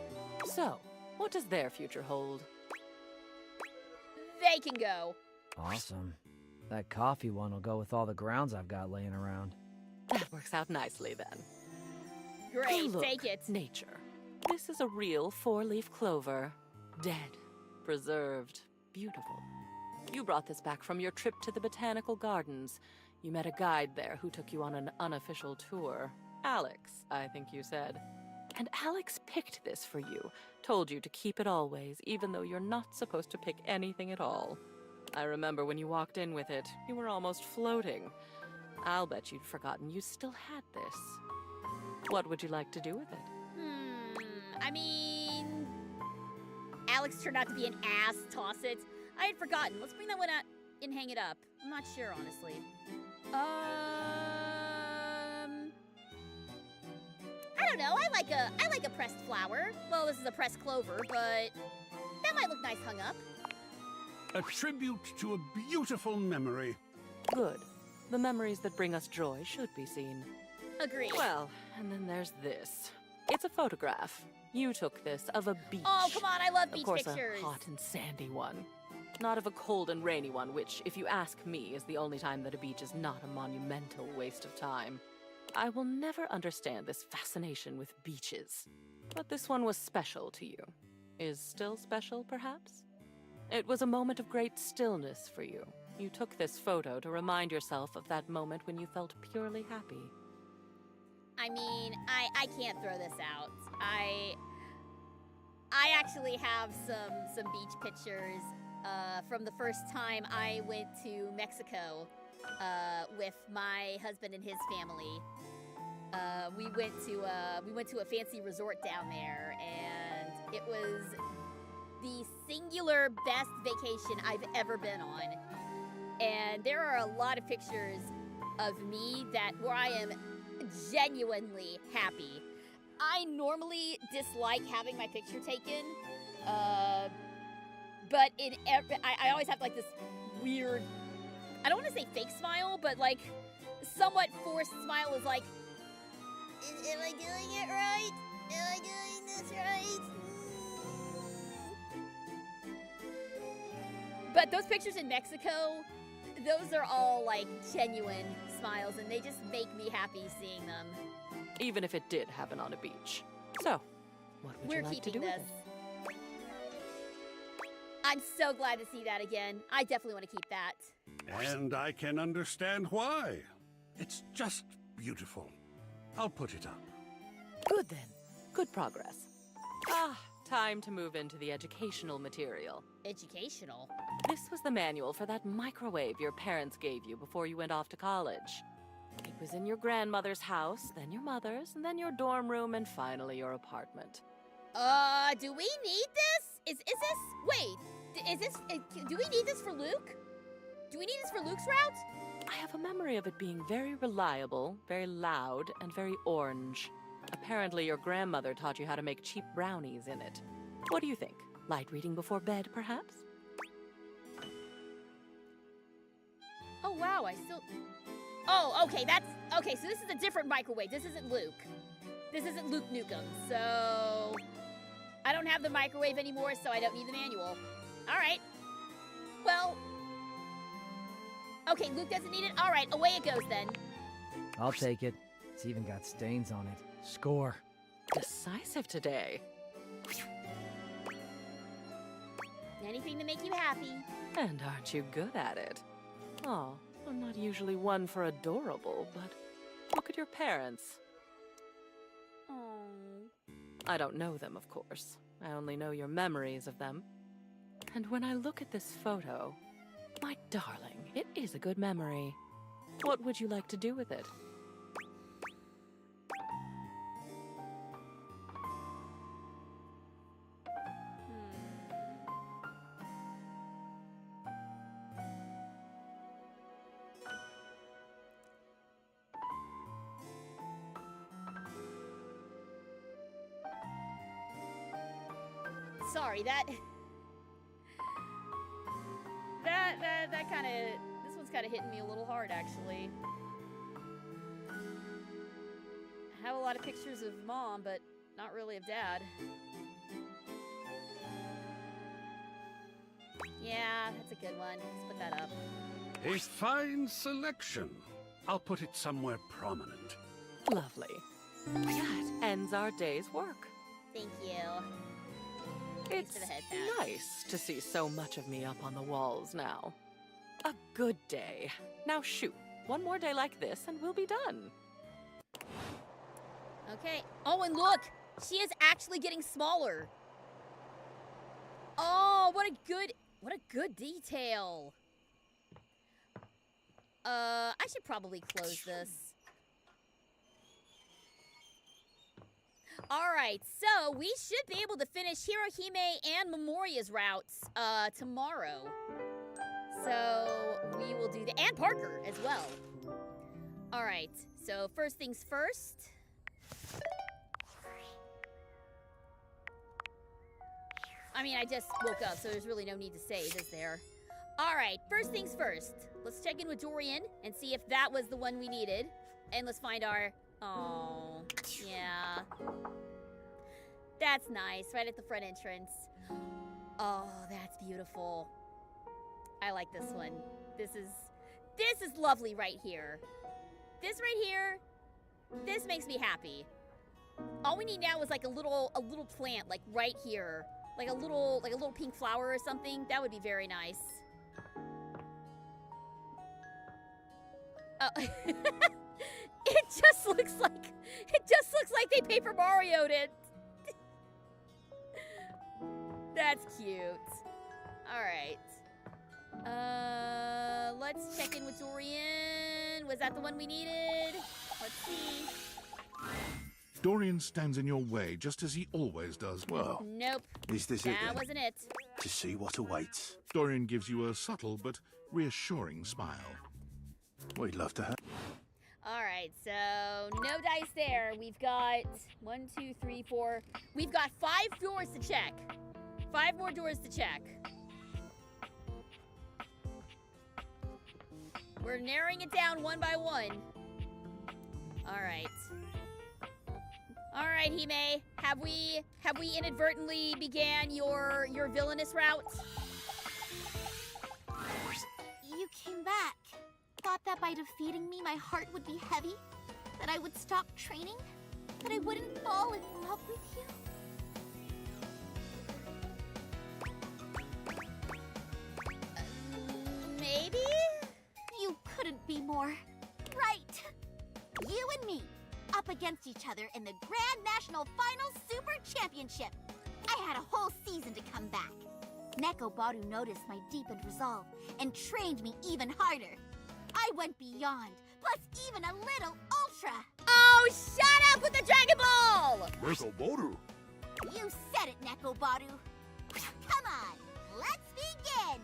So, what does their future hold? They can go. Awesome. That coffee one will go with all the grounds I've got laying around. That works out nicely, then. Great, Oh, look, take it. Nature. This is a real four-leaf clover. Dead. Preserved. Beautiful. You brought this back from your trip to the botanical gardens. You met a guide there who took you on an unofficial tour. Alex, I think you said. And Alex picked this for you. Told you to keep it always, even though you're not supposed to pick anything at all. I remember when you walked in with it, you were almost floating. I'll bet you'd forgotten you still had this. What would you like to do with it? I mean... Alex turned out to be an ass. Toss it. I had forgotten. Let's bring that one out and hang it up. I'm not sure, honestly. I don't know. I like a pressed flower. Well, this is a pressed clover, but that might look nice hung up. A tribute to a beautiful memory. Good. The memories that bring us joy should be seen. Agreed. Well, and then there's this. It's a photograph. You took this of a beach. Oh, come on. I love beach of course, pictures. a hot and sandy one. Not of a cold and rainy one, which, if you ask me, is the only time that a beach is not a monumental waste of time. I will never understand this fascination with beaches. But this one was special to you. Is still special, perhaps? It was a moment of great stillness for you. You took this photo to remind yourself of that moment when you felt purely happy. I mean, I can't throw this out. I actually have some beach pictures from the first time I went to Mexico with my husband and his family. We went to a fancy resort down there, and it was the singular best vacation I've ever been on. And there are a lot of pictures of me where I am genuinely happy. I normally dislike having my picture taken, but I always have like this weird, I don't want to say fake smile, but like somewhat forced smile is like, am I doing it right? Am I doing this right? But those pictures in Mexico, those are all like genuine smiles, and they just make me happy seeing them. Even if it did happen on a beach. So, what would you like to do with it? I'm so glad to see that again. I definitely want to keep that. And I can understand why. It's just beautiful. I'll put it up. Good then. Good progress. Ah, time to move into the educational material. Educational? This was the manual for that microwave your parents gave you before you went off to college. It was in your grandmother's house, then your mother's, and then your dorm room, and finally your apartment. Do we need this? Do we need this for Luke? Do we need this for Luke's route? I have a memory of it being very reliable, very loud, and very orange. Apparently your grandmother taught you how to make cheap brownies in it. What do you think? Light reading before bed, perhaps? Oh, wow, Oh, okay, okay, so this is a different microwave. This isn't Luke. This isn't Luke Nukem, so I don't have the microwave anymore, so I don't need the manual. All right. Well, okay, Luke doesn't need it. All right, away it goes then. I'll take it. It's even got stains on it. Score. Decisive today. Anything to make you happy. And aren't you good at it? Oh, I'm not usually one for adorable, but look at your parents. Oh. I don't know them, of course. I only know your memories of them. And when I look at this photo, my darling, it is a good memory. What would you like to do with it? Sorry, that kind of, this one's kind of hitting me a little hard, actually. I have a lot of pictures of Mom, but not really of Dad. Yeah, that's a good one. Let's put that up. A fine selection. I'll put it somewhere prominent. Lovely. That ends our day's work. Thank you. It's nice to see so much of me up on the walls now. A good day. Now shoot, one more day like this and we'll be done. Okay. Oh, and look! She is actually getting smaller. Oh, what a good detail. I should probably close this. Alright, so we should be able to finish Hirohime and Memoria's routes tomorrow. So we will do that, and Parker as well. Alright, so first things first. I mean, I just woke up, so there's really no need to save, is there? Alright, first things first. Let's check in with Dorian and see if that was the one we needed. And let's find our... Oh, yeah. That's nice, right at the front entrance. Oh, that's beautiful. I like this one. This is lovely right here. This right here, this makes me happy. All we need now is like a little plant, like right here. Like a little pink flower or something. That would be very nice. Oh. It just looks like they Paper Mario'd it. That's cute. All right. Let's check in with Dorian. Was that the one we needed? Let's see. Dorian stands in your way, just as he always does. Well, Nope. is this it That then? wasn't it. To see what awaits. Dorian gives you a subtle but reassuring smile. We'd love to have. All right, so no dice there. We've got 1, 2, 3, 4. We've got 5 doors to check. 5 more doors to check. We're narrowing it down one by one. All right. All right, Hime. Have we inadvertently began your villainous route? You came back. Thought that by defeating me, my heart would be heavy? That I would stop training? That I wouldn't fall in love with you? Maybe? You couldn't be more right. You and me, up against each other in the Grand National Final Super Championship. I had a whole season to come back. Neko Baru noticed my deepened resolve and trained me even harder. I went beyond, plus even a little ultra. Oh, shut up with the Dragon Ball! Neko Baru. You said it, Neko Baru. Come on, let's begin.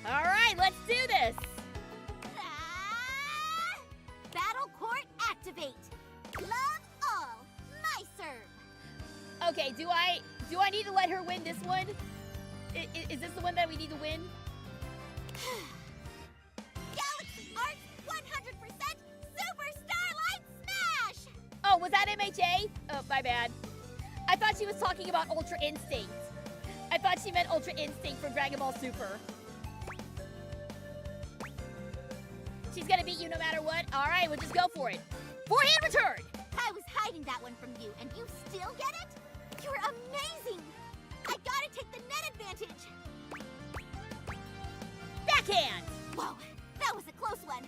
All right, let's do this. Battle Court activate. Love all. My serve. Okay, do I need to let her win this one? Is this the one that we need to win? Galaxy Arts 100% Super Starlight Smash! Oh, was that MHA? Oh, my bad. I thought she was talking about Ultra Instinct. I thought she meant Ultra Instinct from Dragon Ball Super. She's gonna beat you no matter what? All right, we'll just go for it. Forehand return! I was hiding that one from you, and you still get it? You're amazing! I gotta take the net advantage! Backhand! Whoa, that was a close one.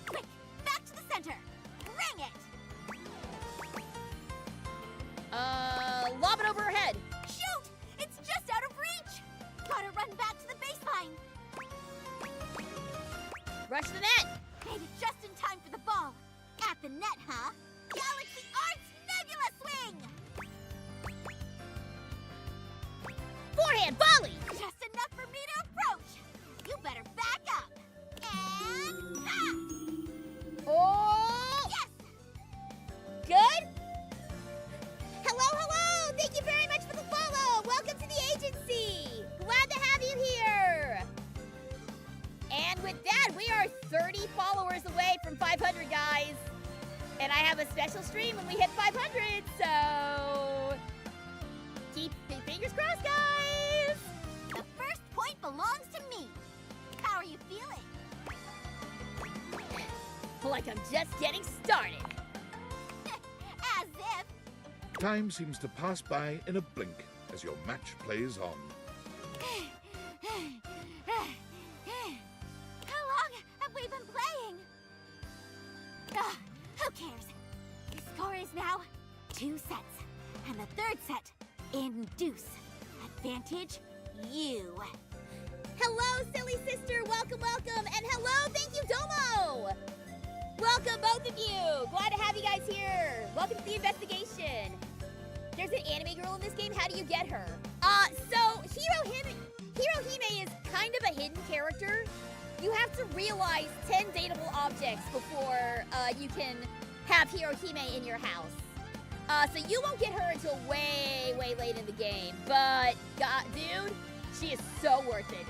Quick, back to the center. Bring it! Lob it over her head. Shoot! It's just out of reach! Gotta run back to the baseline. Rush the net. Made it just in time for the ball. At the net, huh? Galaxy Arts Nebula Swing! Forehand volley! Just enough for me to approach. You better back up. And ha! Oh! Yes! Good? Hello! Thank you very much for the follow! Welcome to the agency! Glad to have you here! And with that, we are 30 followers away from 500, guys. And I have a special stream when we hit 500, so... keep big fingers crossed, guys! The first point belongs to me. How are you feeling? Like I'm just getting started. As if. Time seems to pass by in a blink as your match plays on. How long have we been playing? Who cares? The score is now 2 sets. And the third set in deuce. Advantage, you. Hello, silly sister. Welcome. And hello, thank you, Domo. Welcome, both of you. Glad to have you guys here. Welcome to the investigation. There's an anime girl in this game. How do you get her? So Hirohime is kind of a hidden character. You have to realize 10 dateable objects before you can have Hirohime in your house. So you won't get her until way late in the game. But, God, dude, she is so worth it.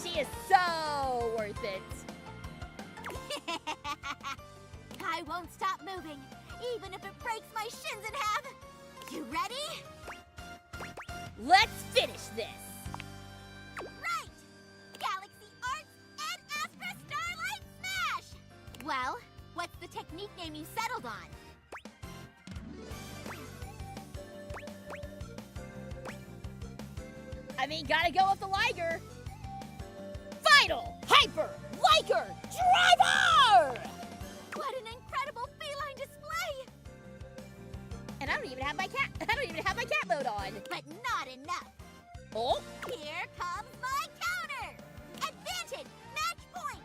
She is so worth it. I won't stop moving, even if it breaks my shins in half. You ready? Let's finish this. nickname you settled on. I mean, gotta go with the Liger. Final Hyper Liger Driver! What an incredible feline display! And I don't even have my cat mode on. But not enough. Oh, Here comes my counter! Advantage! Match point!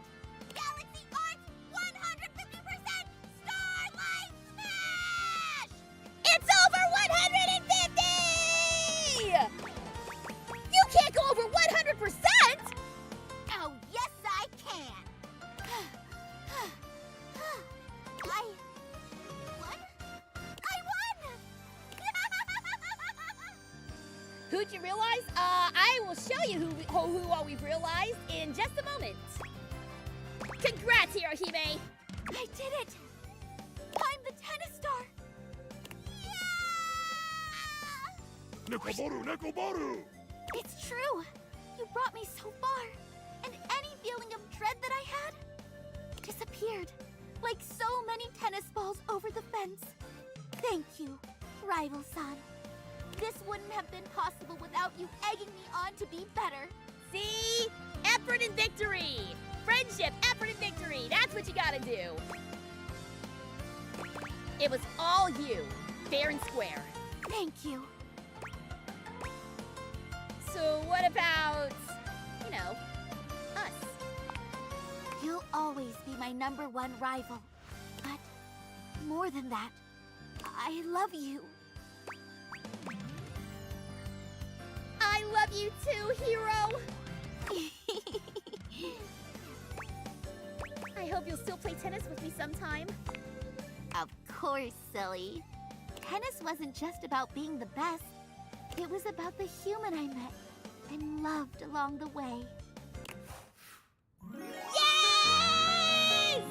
Galaxy Arts 150% Starlight Smash! it's over 150! You can't go over 100%! Oh, yes I can! I won? I won! Who'd you realize? I will show you who all we've realized in just a moment. Congrats, Hirohime! I did it! I'm the tennis star! Yeah! Nekoboru, Nekoboru! It's true! You brought me so far, and any feeling of dread that I had disappeared, like so many tennis balls over the fence. Thank you, Rival-san. This wouldn't have been possible without you egging me on to be better. See? Effort and victory! Friendship, effort and victory! That's what you gotta do! It was all you, fair and square. Thank you. So what about, us? You'll always be my #1 rival. But more than that, I love you. I love you too, Hero! I hope you'll still play tennis with me sometime. Of course, silly. Tennis wasn't just about being the best. It was about the human I met and loved along the way. Yes!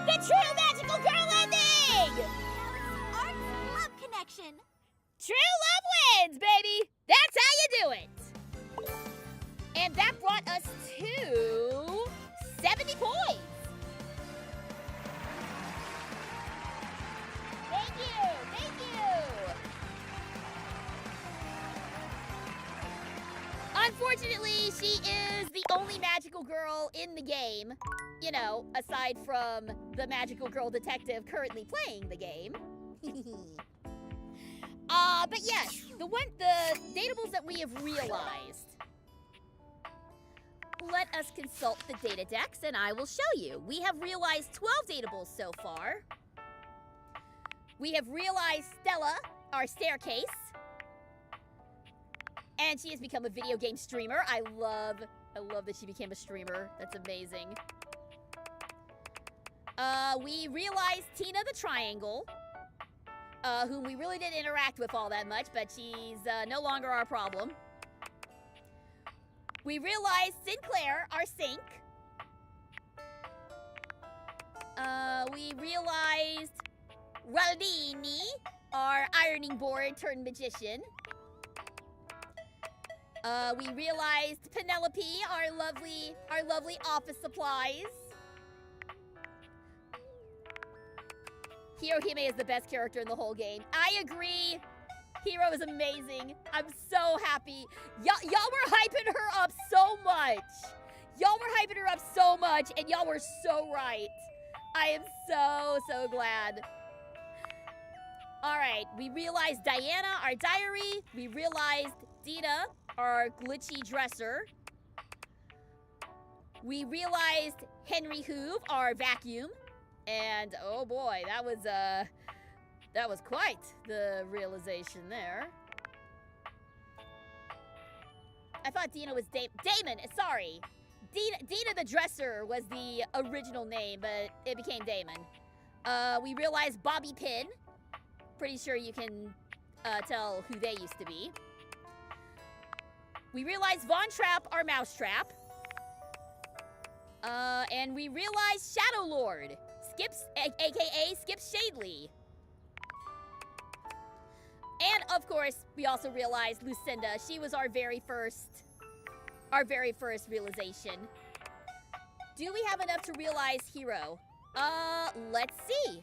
The true magical girl ending! Galaxy Arts Love Connection. True love wins, baby! That's how you do it! And that brought us to 70 points! Thank you! Thank you! Unfortunately, she is the only magical girl in the game. Aside from the magical girl detective currently playing the game. But yes, the datables that we have realized. Let us consult the data decks and I will show you. We have realized 12 datables so far. We have realized Stella, our staircase. And she has become a video game streamer. I love that she became a streamer. That's amazing. We realized Tina the Triangle, whom we really didn't interact with all that much, but she's no longer our problem. We realized Sinclair, our sink. We realized Raldini, our ironing board turned magician. We realized Penelope, our lovely office supplies. Hirohime is the best character in the whole game. I agree. Hiro is amazing. I'm so happy. Y'all were hyping her up so much. And y'all were so right. I am so glad. All right, we realized Diana, our diary. We realized Dina, our glitchy dresser. We realized Henry Hoove, our vacuum. And oh boy, that was quite the realization there. I thought Dina was Damon, sorry. Dina the dresser was the original name, but it became Damon. We realized Bobby Pin. Pretty sure you can tell who they used to be. We realized Von Trapp, our mousetrap. And we realized Shadow Lord, aka Skip Shadley. And of course, we also realized Lucinda. She was our very first realization. Do we have enough to realize Hero? Let's see.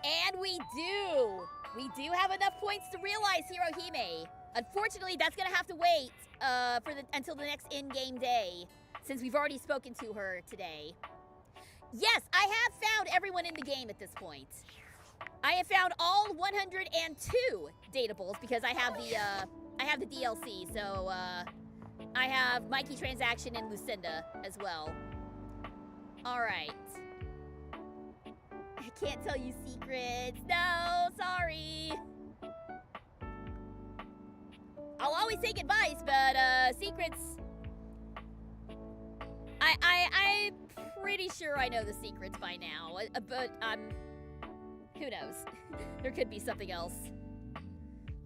And we do! We do have enough points to realize Hirohime. Unfortunately, that's gonna have to wait until the next in-game day, since we've already spoken to her today. Yes, I have found everyone in the game at this point. I have found all 102 datables because I have the DLC, so I have Mikey Transaction and Lucinda as well. All right. I can't tell you secrets. No, sorry. I'll always take advice, but secrets. I'm pretty sure I know the secrets by now, but who knows? There could be something else.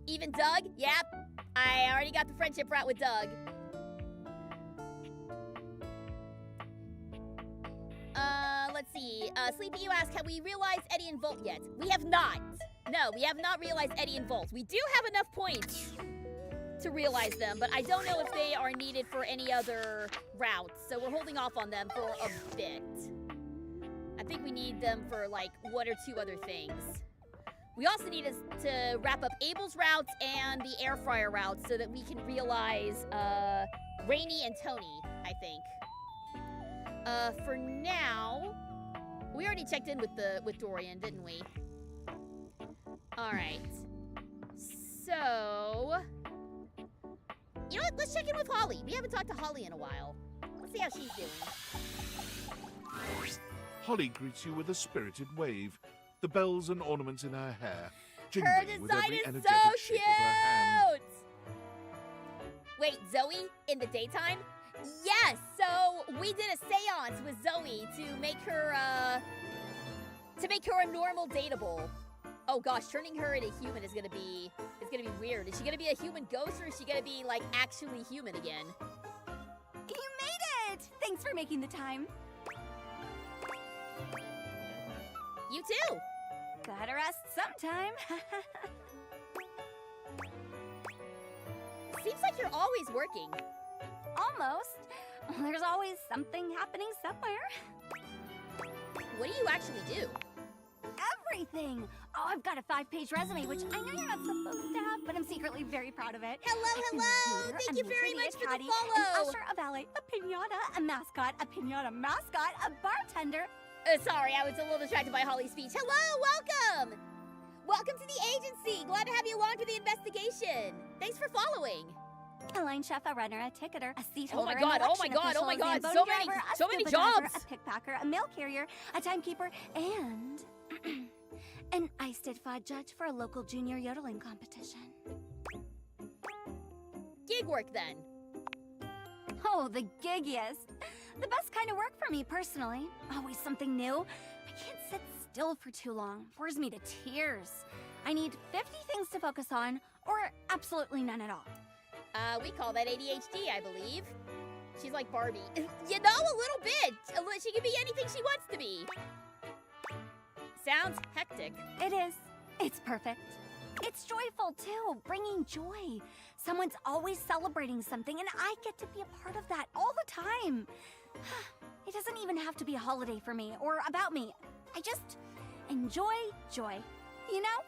Even Doug? Yep. I already got the friendship route with Doug. Let's see. Sleepy, you ask, have we realized Eddie and Volt yet? We have not. No, we have not realized Eddie and Volt. We do have enough points to realize them, but I don't know if they are needed for any other routes, so we're holding off on them for a bit. I think we need them for like 1 or 2 other things. We also need to wrap up Abel's routes and the air fryer routes so that we can realize Rainy and Tony, I think. For now, we already checked in with Dorian, didn't we? All right. So, you know what? Let's check in with Holly. We haven't talked to Holly in a while. Let's see how she's doing. Holly greets you with a spirited wave, the bells and ornaments in her hair, Her jingling with design every is energetic so shake of her hand. cute! Wait, Zoe in the daytime? Yes, so we did a seance with Zoe to make her a normal dateable. Oh gosh, turning her into human is gonna be weird. Is she gonna be a human ghost or is she gonna be like actually human again? You made it! Thanks for making the time. You too! Gotta rest sometime. Seems like you're always working. Almost. There's always something happening somewhere. What do you actually do? Everything. Oh, I've got a 5-page resume, which I know you're not supposed to have, but I'm secretly very proud of it. Hello! Thank you very much for the follow! An usher, a valet, a pinata, a mascot, a bartender. Sorry, I was a little distracted by Holly's speech. Hello, welcome! Welcome to the agency! Glad to have you along for the investigation. Thanks for following. A line chef, a runner, a ticketer, a seat Oh holder, my god, an oh my election god, oh my official, god, a Zamboni so many driver, a jobs! driver, a pickpacker, a mail carrier, a timekeeper, and an ice did fod judge for a local junior yodeling competition. Gig work then. Oh, the giggiest. The best kind of work for me personally. Always something new. I can't sit still for too long. Bores me to tears. I need 50 things to focus on, or absolutely none at all. We call that ADHD, I believe. She's like Barbie. You know, a little bit. She can be anything she wants to be. Sounds hectic. It is. It's perfect. It's joyful, too, bringing joy. Someone's always celebrating something, and I get to be a part of that all the time. It doesn't even have to be a holiday for me, or about me. I just enjoy joy. You know?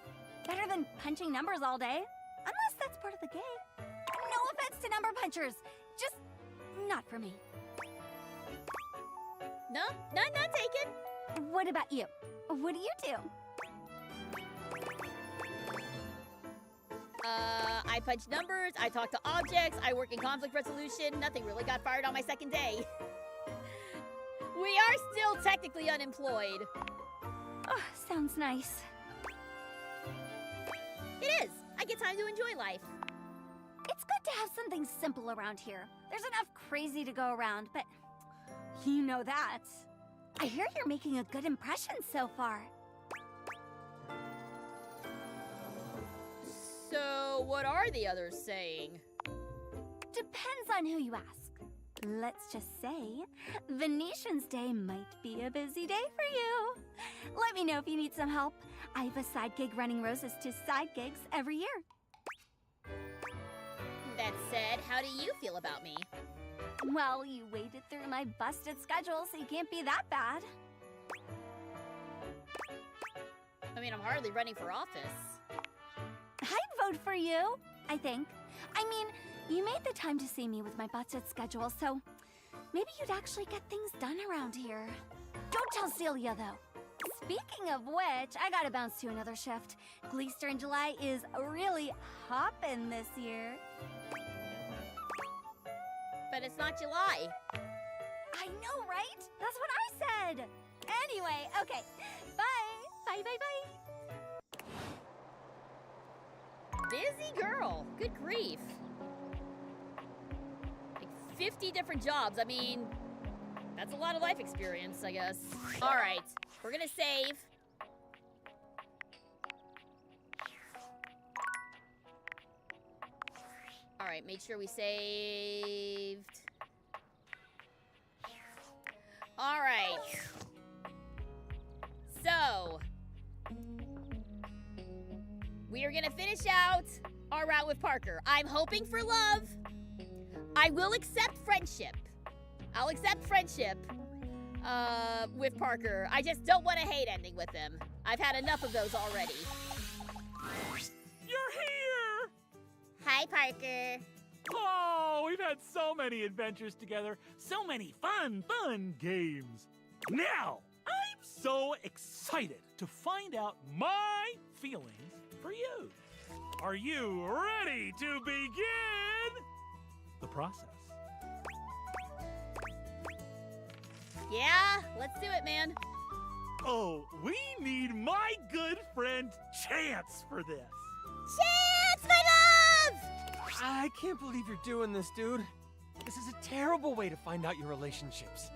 Better than punching numbers all day. Unless that's part of the gig. No offense to number punchers. Just not for me. No, not taken. What about you? What do you do? I punch numbers, I talk to objects, I work in conflict resolution. Nothing really got fired on my second day. We are still technically unemployed. Oh, sounds nice. It is. I get time to enjoy life. It's good to have something simple around here. There's enough crazy to go around, but you know that. I hear you're making a good impression so far. So, what are the others saying? Depends on who you ask. Let's just say, Venetian's Day might be a busy day for you. Let me know if you need some help. I have a side gig running roses to side gigs every year. That said, how do you feel about me? Well, you waded through my busted schedule, so you can't be that bad. I mean, I'm hardly running for office. I'd vote for you, I think. I mean, you made the time to see me with my busted schedule, so maybe you'd actually get things done around here. Don't tell Celia, though. Speaking of which, I gotta bounce to another shift. Gleester in July is really hoppin' this year. But it's not July. I know, right? That's what I said. Anyway, okay. Bye. Bye, bye, bye. Busy girl. Good grief. Like 50 different jobs. I mean, that's a lot of life experience, I guess. All right, we're gonna save. All right, make sure we saved. All right. So, we are gonna finish out our route with Parker. I'm hoping for love. I will accept friendship. I'll accept friendship with Parker. I just don't want a hate ending with him. I've had enough of those already. You're here! Hi, Parker. Oh, we've had so many adventures together. So many fun games. Now, I'm so excited to find out my feelings for you. Are you ready to begin the process? Yeah, let's do it, man. Oh, we need my good friend Chance for this. Chance, my love! I can't believe you're doing this, dude. This is a terrible way to find out your relationships.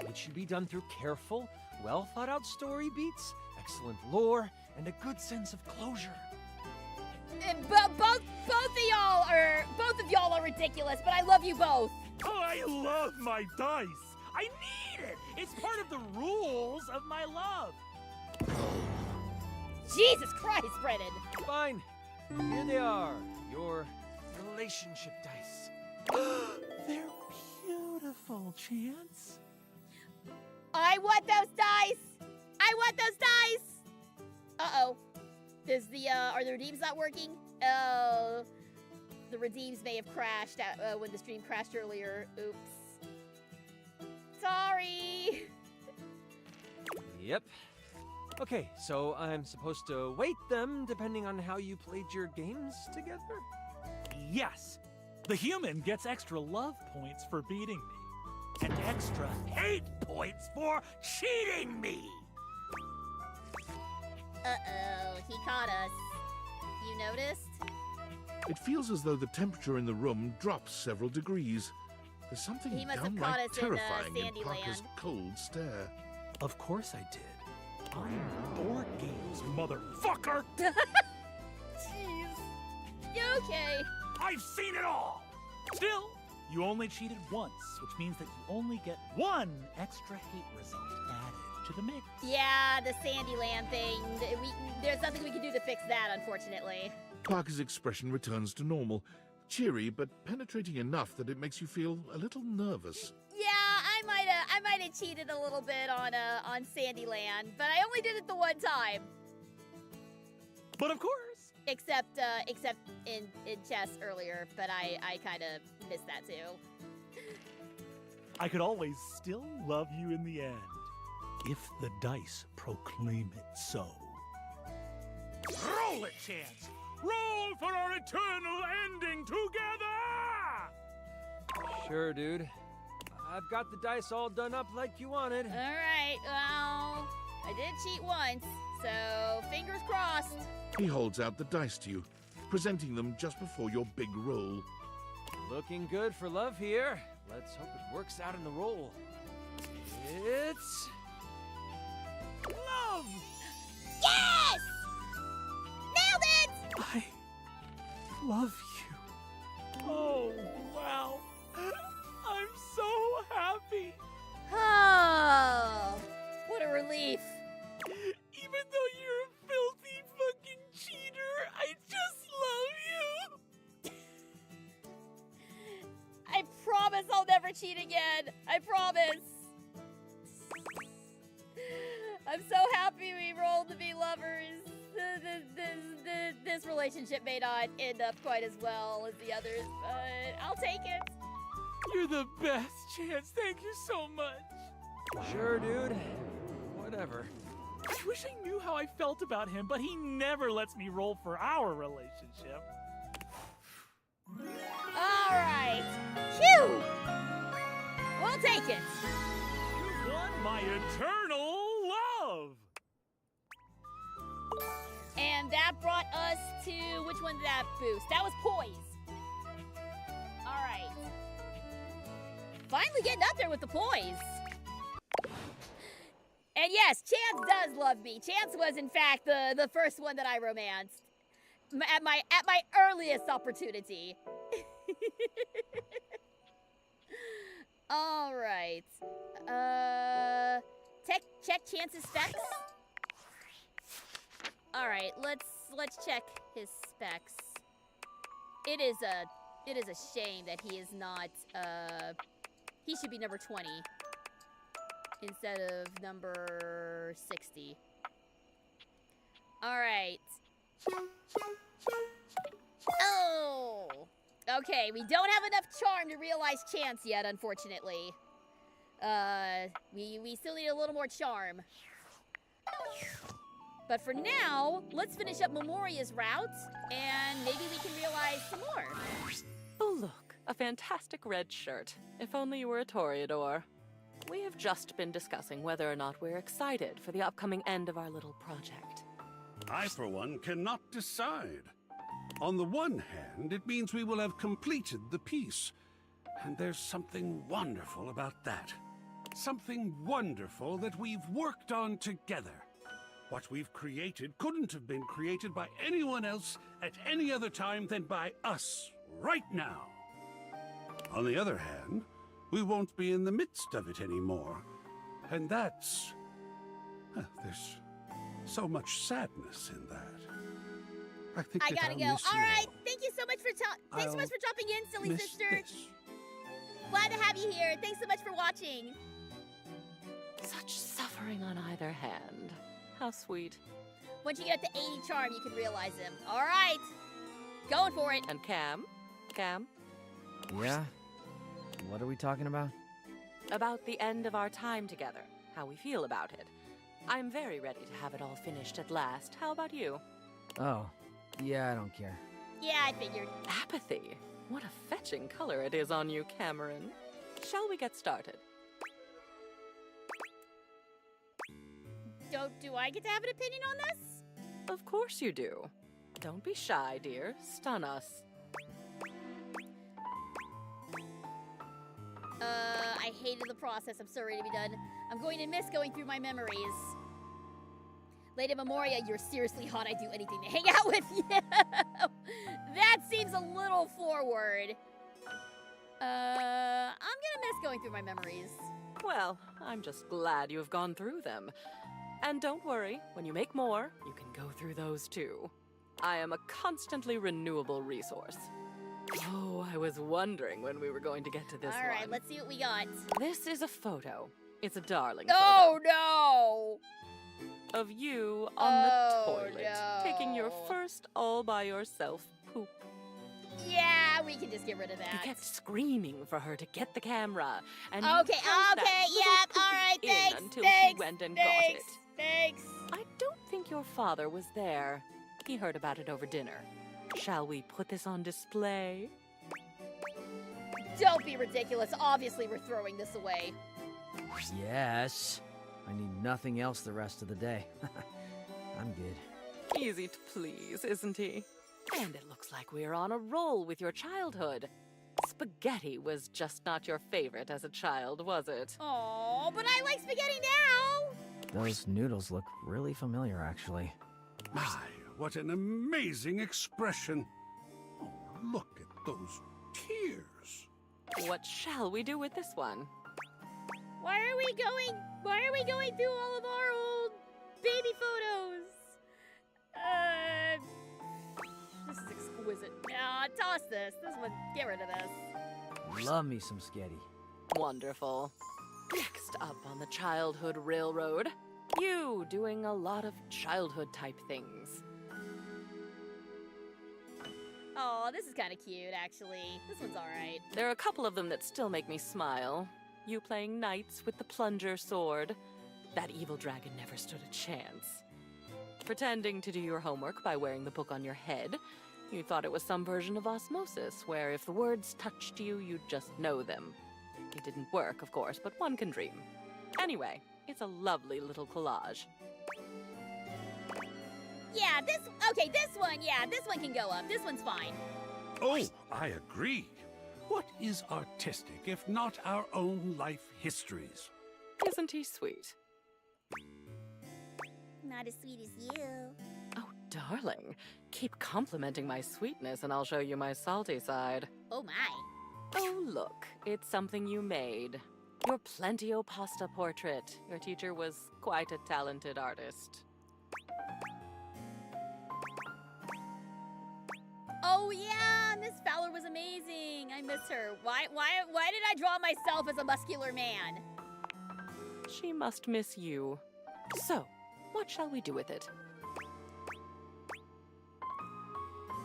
It should be done through careful, well-thought-out story beats, excellent lore, and a good sense of closure. Both of y'all are ridiculous, but I love you both. I love my dice. I need it. It's part of the rules of my love. Jesus Christ, Brennan. Fine. Here they are. Your relationship dice. They're beautiful, Chance. I want those dice. I want those dice. Uh-oh. Are the redeems not working? Oh, the redeems may have crashed when the stream crashed earlier. Oops. Sorry. Yep. Okay, so I'm supposed to weight them depending on how you played your games together? Yes. The human gets extra love points for beating me, and extra hate points for cheating me. Uh-oh, he caught us. You noticed? It feels as though the temperature in the room drops several degrees. There's something He must have caught downright us in, terrifying in Sandyland. Parker's cold stare. Of course I did. I'm board games, motherfucker! Jeez. You okay? I've seen it all! Still, you only cheated once, which means that you only get one extra hate result added to the mix. Yeah, the Sandyland thing. There's nothing we can do to fix that, unfortunately. Parker's expression returns to normal, cheery but penetrating enough that it makes you feel a little nervous. Yeah, I might have cheated a little bit on Sandyland, but I only did it the one time. But of course. Except in chess earlier, but I kind of missed that too. I could always still love you in the end, if the dice proclaim it so. Roll it, Chance! Roll for our eternal ending together! Sure, dude. I've got the dice all done up like you wanted. All right, well, I did cheat once, so fingers crossed. He holds out the dice to you, presenting them just before your big roll. Looking good for love here. Let's hope it works out in the roll. It's... love! Yes! Nailed it! I love you. Oh, wow. I'm so happy. Oh, what a relief. Even though you're a filthy fucking cheater, I just love you. I promise I'll never cheat again. I promise. I'm so happy we rolled to be lovers. This relationship may not end up quite as well as the others, but I'll take it. You're the best, Chance. Thank you so much. Sure, dude. Whatever. I wish I knew how I felt about him, but he never lets me roll for our relationship. All right. Phew! We'll take it. You won my eternal love. And that brought us to, which one did that boost? That was poise. All right. Finally getting up there with the poise. And yes, Chance does love me. Chance was, in fact, the first one that I romanced at my earliest opportunity. All right. Check Chance's specs. All right, let's check his specs. It is a shame that he is not. He should be number 20 instead of number 60. All right. Oh. Okay, we don't have enough charm to realize Chance yet, unfortunately. We still need a little more charm. But for now, let's finish up Memoria's route, and maybe we can realize some more. Oh, look, a fantastic red shirt. If only you were a Toreador. We have just been discussing whether or not we're excited for the upcoming end of our little project. I, for one, cannot decide. On the one hand, it means we will have completed the piece. And there's something wonderful about that. Something wonderful that we've worked on together. What we've created couldn't have been created by anyone else at any other time than by us, right now. On the other hand, we won't be in the midst of it anymore. And that's... there's so much sadness in that. I think I gotta go. All right, thank you so much for thanks so much for dropping in, silly miss sister. this. Glad to have you here. Thanks so much for watching. Such suffering on either hand. How sweet. Once you get up to 80 charm, you can realize him. All right, going for it. And Cam? Cam? Yeah? What are we talking about? About the end of our time together. How we feel about it. I'm very ready to have it all finished at last. How about you? Oh, yeah, I don't care. Yeah, I figured. Apathy. What a fetching color it is on you, Cameron. Shall we get started? Do I get to have an opinion on this? Of course you do. Don't be shy, dear. Stun us. I hated the process. I'm so ready to be done. I'm going to miss going through my memories. Lady Memoria, you're seriously hot. I'd do anything to hang out with you. That seems a little forward. I'm gonna miss going through my memories. Well, I'm just glad you have gone through them. And don't worry, when you make more, you can go through those too. I am a constantly renewable resource. Oh, I was wondering when we were going to get to this one. All right, let's see what we got. This is a photo. It's a darling Oh, photo. no! Of you on the toilet, taking your first all-by-yourself poop. Yeah, we can just get rid of that. You kept screaming for her to get the camera. And Okay, you held that little yep, poopy all right, in thanks, until thanks, she went and thanks, got it. Thanks. I don't think your father was there. He heard about it over dinner. Shall we put this on display? Don't be ridiculous. Obviously, we're throwing this away. Yes. I need nothing else the rest of the day. I'm good. Easy to please, isn't he? And it looks like we're on a roll with your childhood. Spaghetti was just not your favorite as a child, was it? Oh, but I like spaghetti now! Those noodles look really familiar, actually. My, what an amazing expression. Oh, look at those tears. What shall we do with this one? Why are we going through all of our old baby photos? This is exquisite. Toss this. This one, get rid of this. Love me some spaghetti. Wonderful. Next up on the Childhood Railroad, you doing a lot of childhood-type things. Oh, this is kind of cute, actually. This one's alright. There are a couple of them that still make me smile. You playing knights with the plunger sword. That evil dragon never stood a chance. Pretending to do your homework by wearing the book on your head. You thought it was some version of osmosis, where if the words touched you, you'd just know them. It didn't work, of course, but one can dream. Anyway, it's a lovely little collage. Yeah, this one can go up. This one's fine. Oh, I agree. What is artistic if not our own life histories? Isn't he sweet? Not as sweet as you. Oh, darling. Keep complimenting my sweetness and I'll show you my salty side. Oh my. Oh, look. It's something you made. Your Plentio pasta portrait. Your teacher was quite a talented artist. Oh yeah, Miss Fowler was amazing. I miss her. Why did I draw myself as a muscular man? She must miss you. So, what shall we do with it?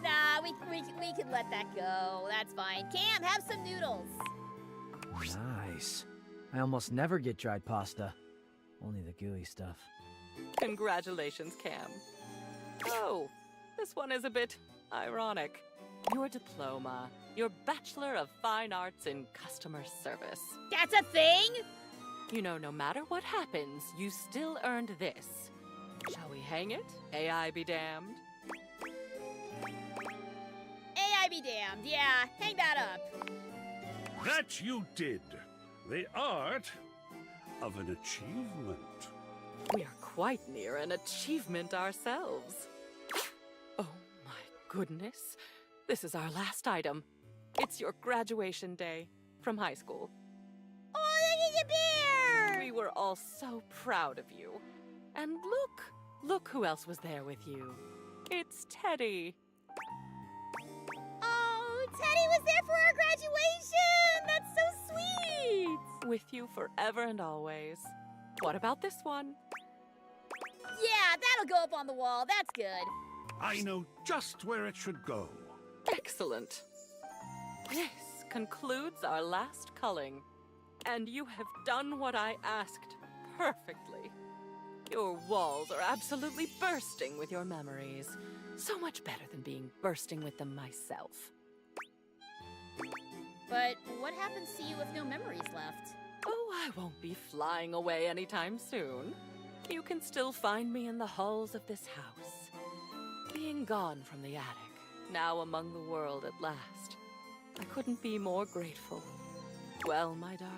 Nah, we can let that go. That's fine. Cam, have some noodles. Nice. I almost never get dried pasta. Only the gooey stuff. Congratulations, Cam. Oh, this one is a bit ironic. Your diploma, your Bachelor of Fine Arts in Customer Service. That's a thing? You know, no matter what happens, you still earned this. Shall we hang it? AI be damned. AI be damned. Yeah, hang that up. That you did. The art of an achievement. We are quite near an achievement ourselves. Oh my goodness. This is our last item. It's your graduation day from high school. Oh, look at your bear! We were all so proud of you. And look who else was there with you. It's Teddy. Oh, Teddy was there for our graduation! That's so sweet! With you forever and always. What about this one? Yeah, that'll go up on the wall. That's good. I know just where it should go. Excellent. This concludes our last culling. And you have done what I asked perfectly. Your walls are absolutely bursting with your memories. So much better than being bursting with them myself. But what happens to you if no memories left? Oh, I won't be flying away anytime soon. You can still find me in the halls of this house. Being gone from the attic, now among the world at last. I couldn't be more grateful. Well, my darling,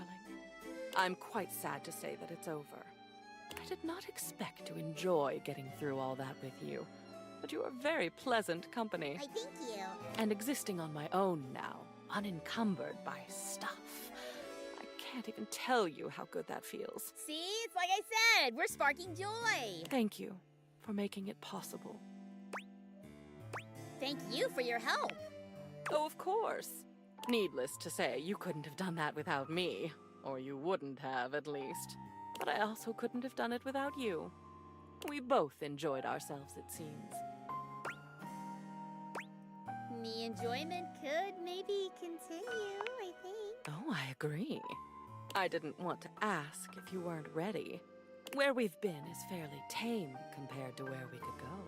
I'm quite sad to say that it's over. I did not expect to enjoy getting through all that with you, but you are very pleasant company. I thank you. And existing on my own now, unencumbered by stuff. I can't even tell you how good that feels. See, it's like I said, we're sparking joy. Thank you for making it possible. Thank you for your help. Oh, of course. Needless to say, you couldn't have done that without me. Or you wouldn't have, at least. But I also couldn't have done it without you. We both enjoyed ourselves, it seems. The enjoyment could maybe continue, I think. Oh, I agree. I didn't want to ask if you weren't ready. Where we've been is fairly tame compared to where we could go.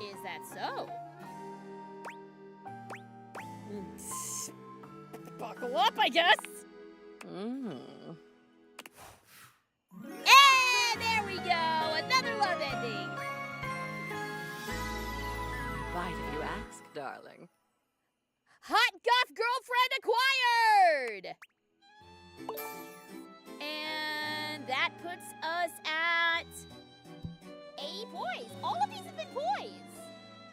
Is that so? Buckle up, I guess. Hey, there we go. Another love ending. Why did you ask, darling? Hot Guff girlfriend acquired! And that puts us at 80 points. All of these have been points.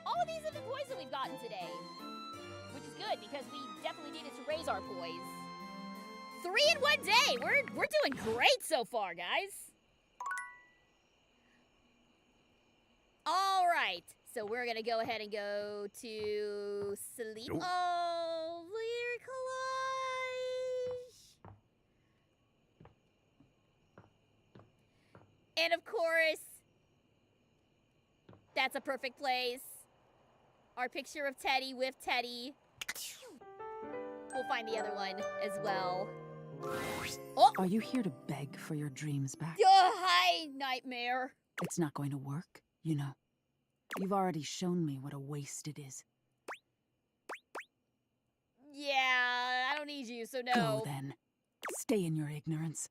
All of these have been points that we've gotten today. Which is good because we definitely needed to raise our poise. 3 in 1 day. We're doing great so far, guys. All right. So we're going to go ahead and go to sleep. Nope. Oh, lyrical And of course, that's a perfect place. Our picture of Teddy with Teddy. We'll find the other one as well. Oh! Are you here to beg for your dreams back? Hi, Nightmare. It's not going to work, you know. You've already shown me what a waste it is. Yeah, I don't need you, so no. Go then. Stay in your ignorance.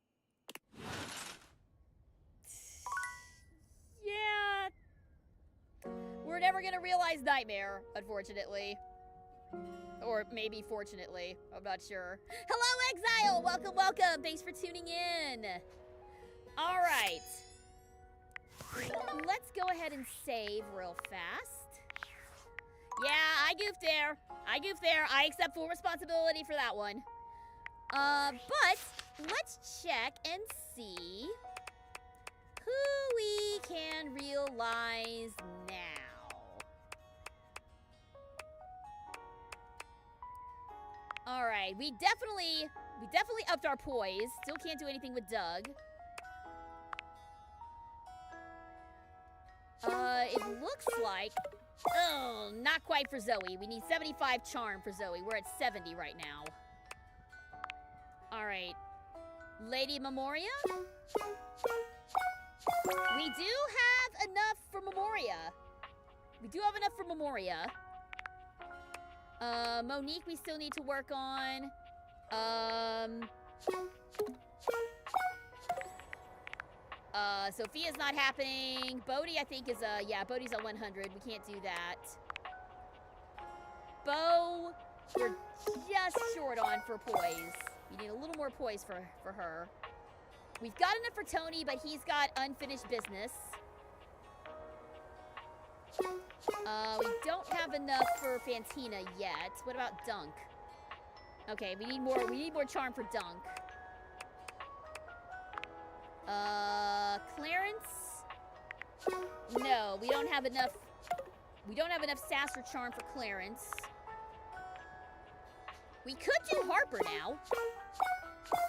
Yeah. We're never gonna realize Nightmare, unfortunately. Or maybe fortunately. I'm not sure. Hello, Exile! Welcome, welcome! Thanks for tuning in. Alright. Let's go ahead and save real fast. Yeah, I goofed there. I accept full responsibility for that one. But let's check and see who we can realize now. All right, we definitely upped our poise. Still can't do anything with Doug. It looks like, oh, not quite for Zoe. We need 75 charm for Zoe. We're at 70 right now. All right, Lady Memoria. We do have enough for Memoria. Monique, we still need to work on. Sophia's not happening. Bodhi, I think, is, yeah, Bodhi's at 100. We can't do that. Bo, we're just short on for poise. We need a little more poise for her. We've got enough for Tony, but he's got unfinished business. We don't have enough for Fantina yet. What about Dunk? Okay, we need more charm for Dunk. Clarence? No, we don't have enough. We don't have enough sass or charm for Clarence. We could do Harper now.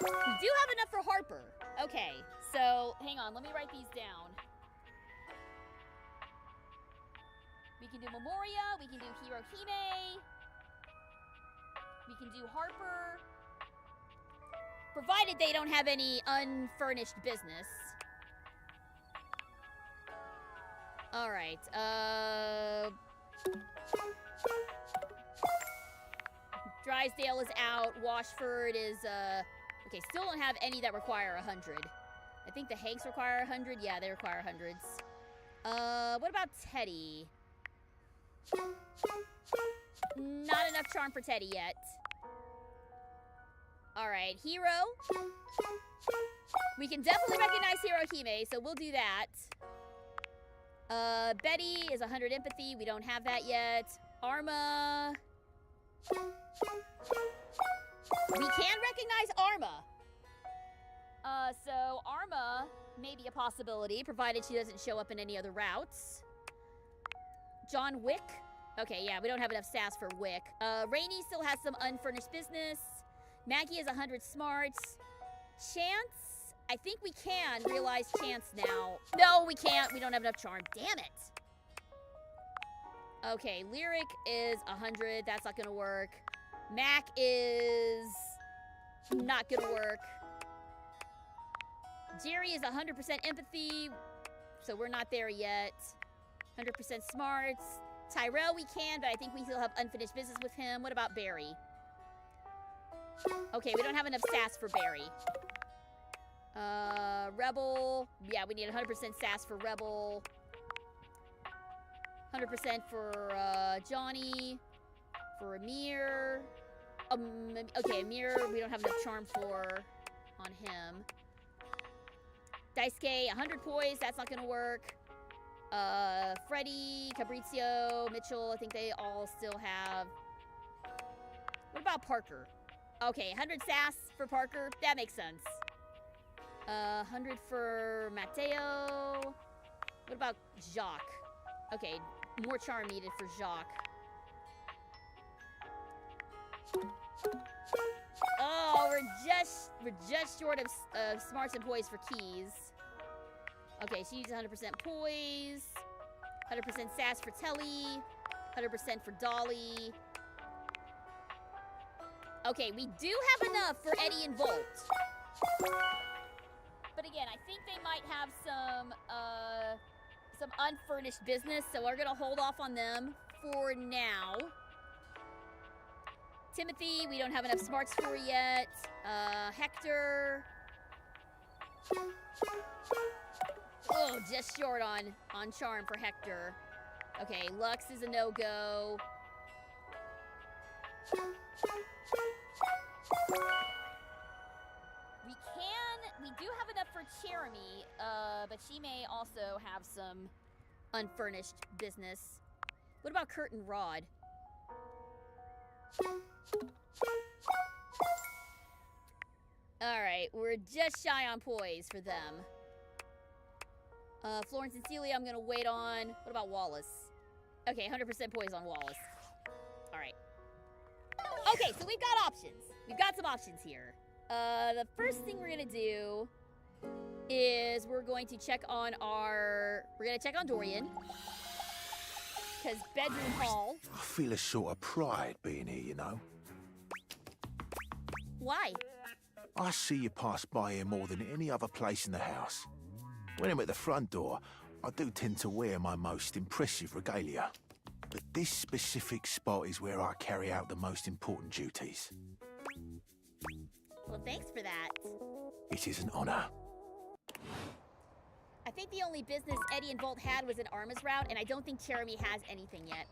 We do have enough for Harper. Okay, so hang on, let me write these down. We can do Memoria, we can do Hirohime, we can do Harper. Provided they don't have any unfurnished business. Alright, Drysdale is out, Washford is, okay, still don't have any that require 100. I think the Hanks require 100, yeah, they require hundreds. What about Teddy? Not enough charm for Teddy yet. Alright, Hero. We can definitely recognize Hirohime, so we'll do that. Betty is 100 empathy. We don't have that yet. Arma. We can recognize Arma. So Arma may be a possibility, provided she doesn't show up in any other routes. John Wick. Okay, yeah, we don't have enough sass for Wick. Rainey still has some unfurnished business. Maggie is 100 smarts. Chance? I think we can realize Chance now. No, we can't. We don't have enough charm. Damn it. Okay, Lyric is 100. That's not gonna work. Mac is not gonna work. Jerry is 100% empathy, so we're not there yet. 100% smarts. Tyrell we can, but I think we still have unfinished business with him. What about Barry? Okay, we don't have enough sass for Barry. Rebel. Yeah, we need 100% sass for Rebel. 100% for Johnny. For Amir. Okay, Amir, we don't have enough charm for on him. Daisuke, 100 poise. That's not gonna work. Freddy, Fabrizio, Mitchell, I think they all still have. What about Parker? Okay, 100 sass for Parker. That makes sense. 100 for Matteo. What about Jacques? Okay, more charm needed for Jacques. Oh, we're just short of smarts and poise for Keys. Okay, she needs 100% poise, 100% sass for Telly, 100% for Dolly. Okay, we do have enough for Eddie and Volt. But again, I think they might have some unfurnished business, so we're gonna hold off on them for now. Timothy, we don't have enough smarts for yet. Hector. Oh, just short on charm for Hector. Okay, Lux is a no-go. We do have enough for Jeremy, but she may also have some unfurnished business. What about Kurt and Rod? Alright, we're just shy on poise for them. Florence and Celia, I'm gonna wait on. What about Wallace? Okay, 100% poise on Wallace. Alright. Okay, so we've got options. We've got some options here. The first thing we're gonna do is we're going to check on Dorian. Because bedroom hall. I feel a sort of pride being here, you know. Why? I see you pass by here more than any other place in the house. When I'm at the front door, I do tend to wear my most impressive regalia. But this specific spot is where I carry out the most important duties. Well, thanks for that. It is an honor. I think the only business Eddie and Volt had was an Arma's route, and I don't think Jeremy has anything yet.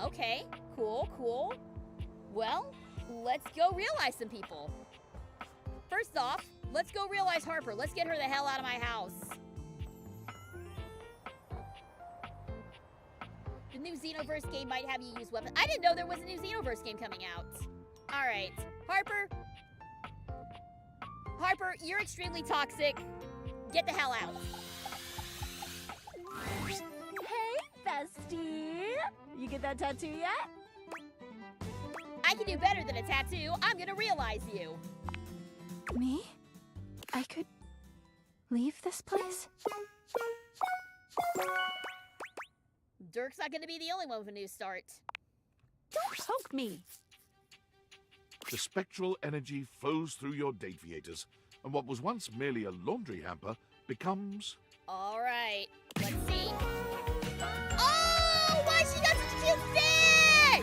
Okay, cool. Well, let's go realize some people. First off, let's go realize Harper. Let's get her the hell out of my house. The new Xenoverse game might have you use weapons. I didn't know there was a new Xenoverse game coming out. All right, Harper, you're extremely toxic. Get the hell out. Hey, bestie. You get that tattoo yet? I can do better than a tattoo. I'm gonna realize you. Me? I could leave this place? Dirk's not gonna be the only one with a new start. Don't poke me. The spectral energy flows through your Dateviators, and what was once merely a laundry hamper becomes... All right, let's see. Oh, why she got such a cute fit?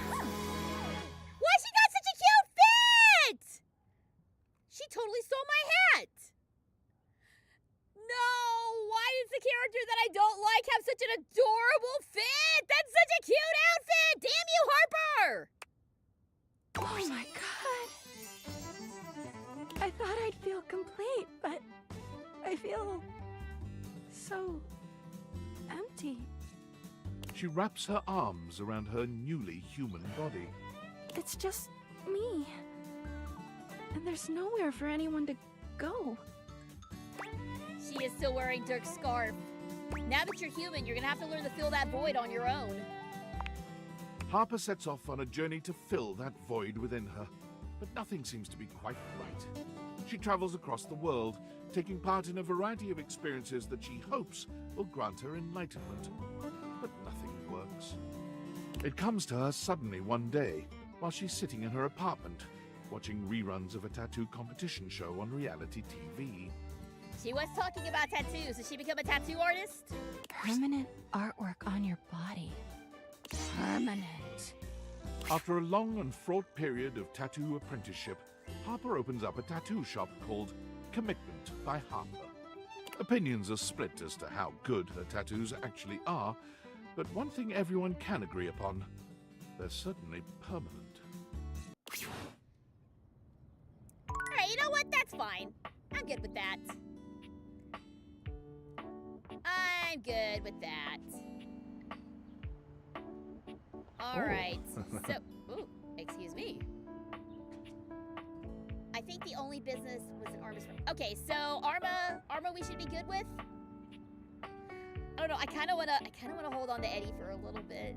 Why she got such a cute fit? She totally stole my hat. No, why does the character that I don't like have such an adorable fit? That's such a cute outfit. Damn you, Harper. Oh my god. I thought I'd feel complete, but I feel so empty. She wraps her arms around her newly human body. It's just me. And there's nowhere for anyone to go. She is still wearing Dirk's scarf. Now that you're human, you're gonna have to learn to fill that void on your own. Harper sets off on a journey to fill that void within her, but nothing seems to be quite right. She travels across the world, taking part in a variety of experiences that she hopes will grant her enlightenment. But nothing works. It comes to her suddenly one day, while she's sitting in her apartment, watching reruns of a tattoo competition show on reality TV. She was talking about tattoos. Did she become a tattoo artist? Permanent artwork on your body. Permanent. After a long and fraught period of tattoo apprenticeship, Harper opens up a tattoo shop called Commitment by Harper. Opinions are split as to how good her tattoos actually are, but one thing everyone can agree upon, they're certainly permanent. Alright, you know what? That's fine. I'm good with that. I'm good with that. Alright, so... Ooh, excuse me. I think the only business was an Arma's... Okay, so Arma we should be good with? I don't know, I kinda wanna hold on to Eddie for a little bit.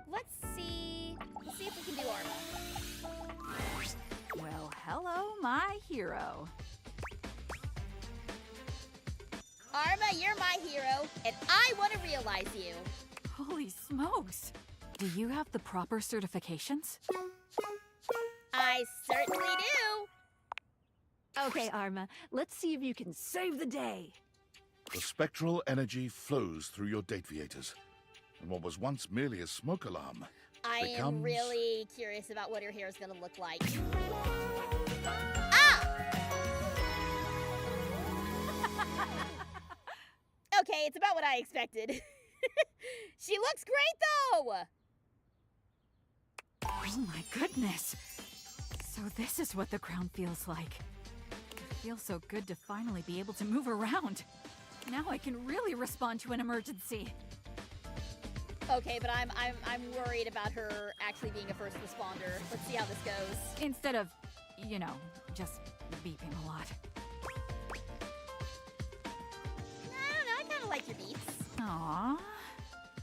Let's see if we can do Arma. Well, hello, my hero. you're my hero, and I want to realize you. Holy smokes! Do you have the proper certifications? I certainly do. Okay, Arma, let's see if you can save the day. The spectral energy flows through your dateviators, and what was once merely a smoke alarm I am becomes... really curious about what her hair is going to look like. Ah! Okay, it's about what I expected. She looks great, though! Oh my goodness! So this is what the crown feels like. It feels so good to finally be able to move around. Now I can really respond to an emergency. Okay, but I'm worried about her actually being a first responder. Let's see how this goes. Instead of, you know, just beeping a lot. I don't know, I kind of like your beats. Aww.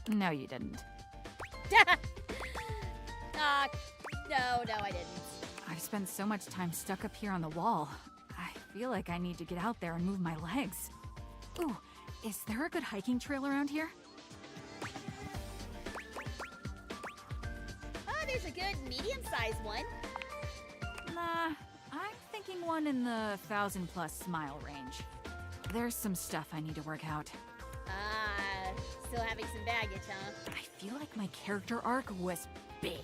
No, you didn't. No, I didn't. I've spent so much time stuck up here on the wall. I feel like I need to get out there and move my legs. Ooh, is there a good hiking trail around here? Oh, there's a good medium-sized one. Nah, I'm thinking one in the 1,000+ mile range. There's some stuff I need to work out. Still having some baggage, huh? I feel like my character arc was big.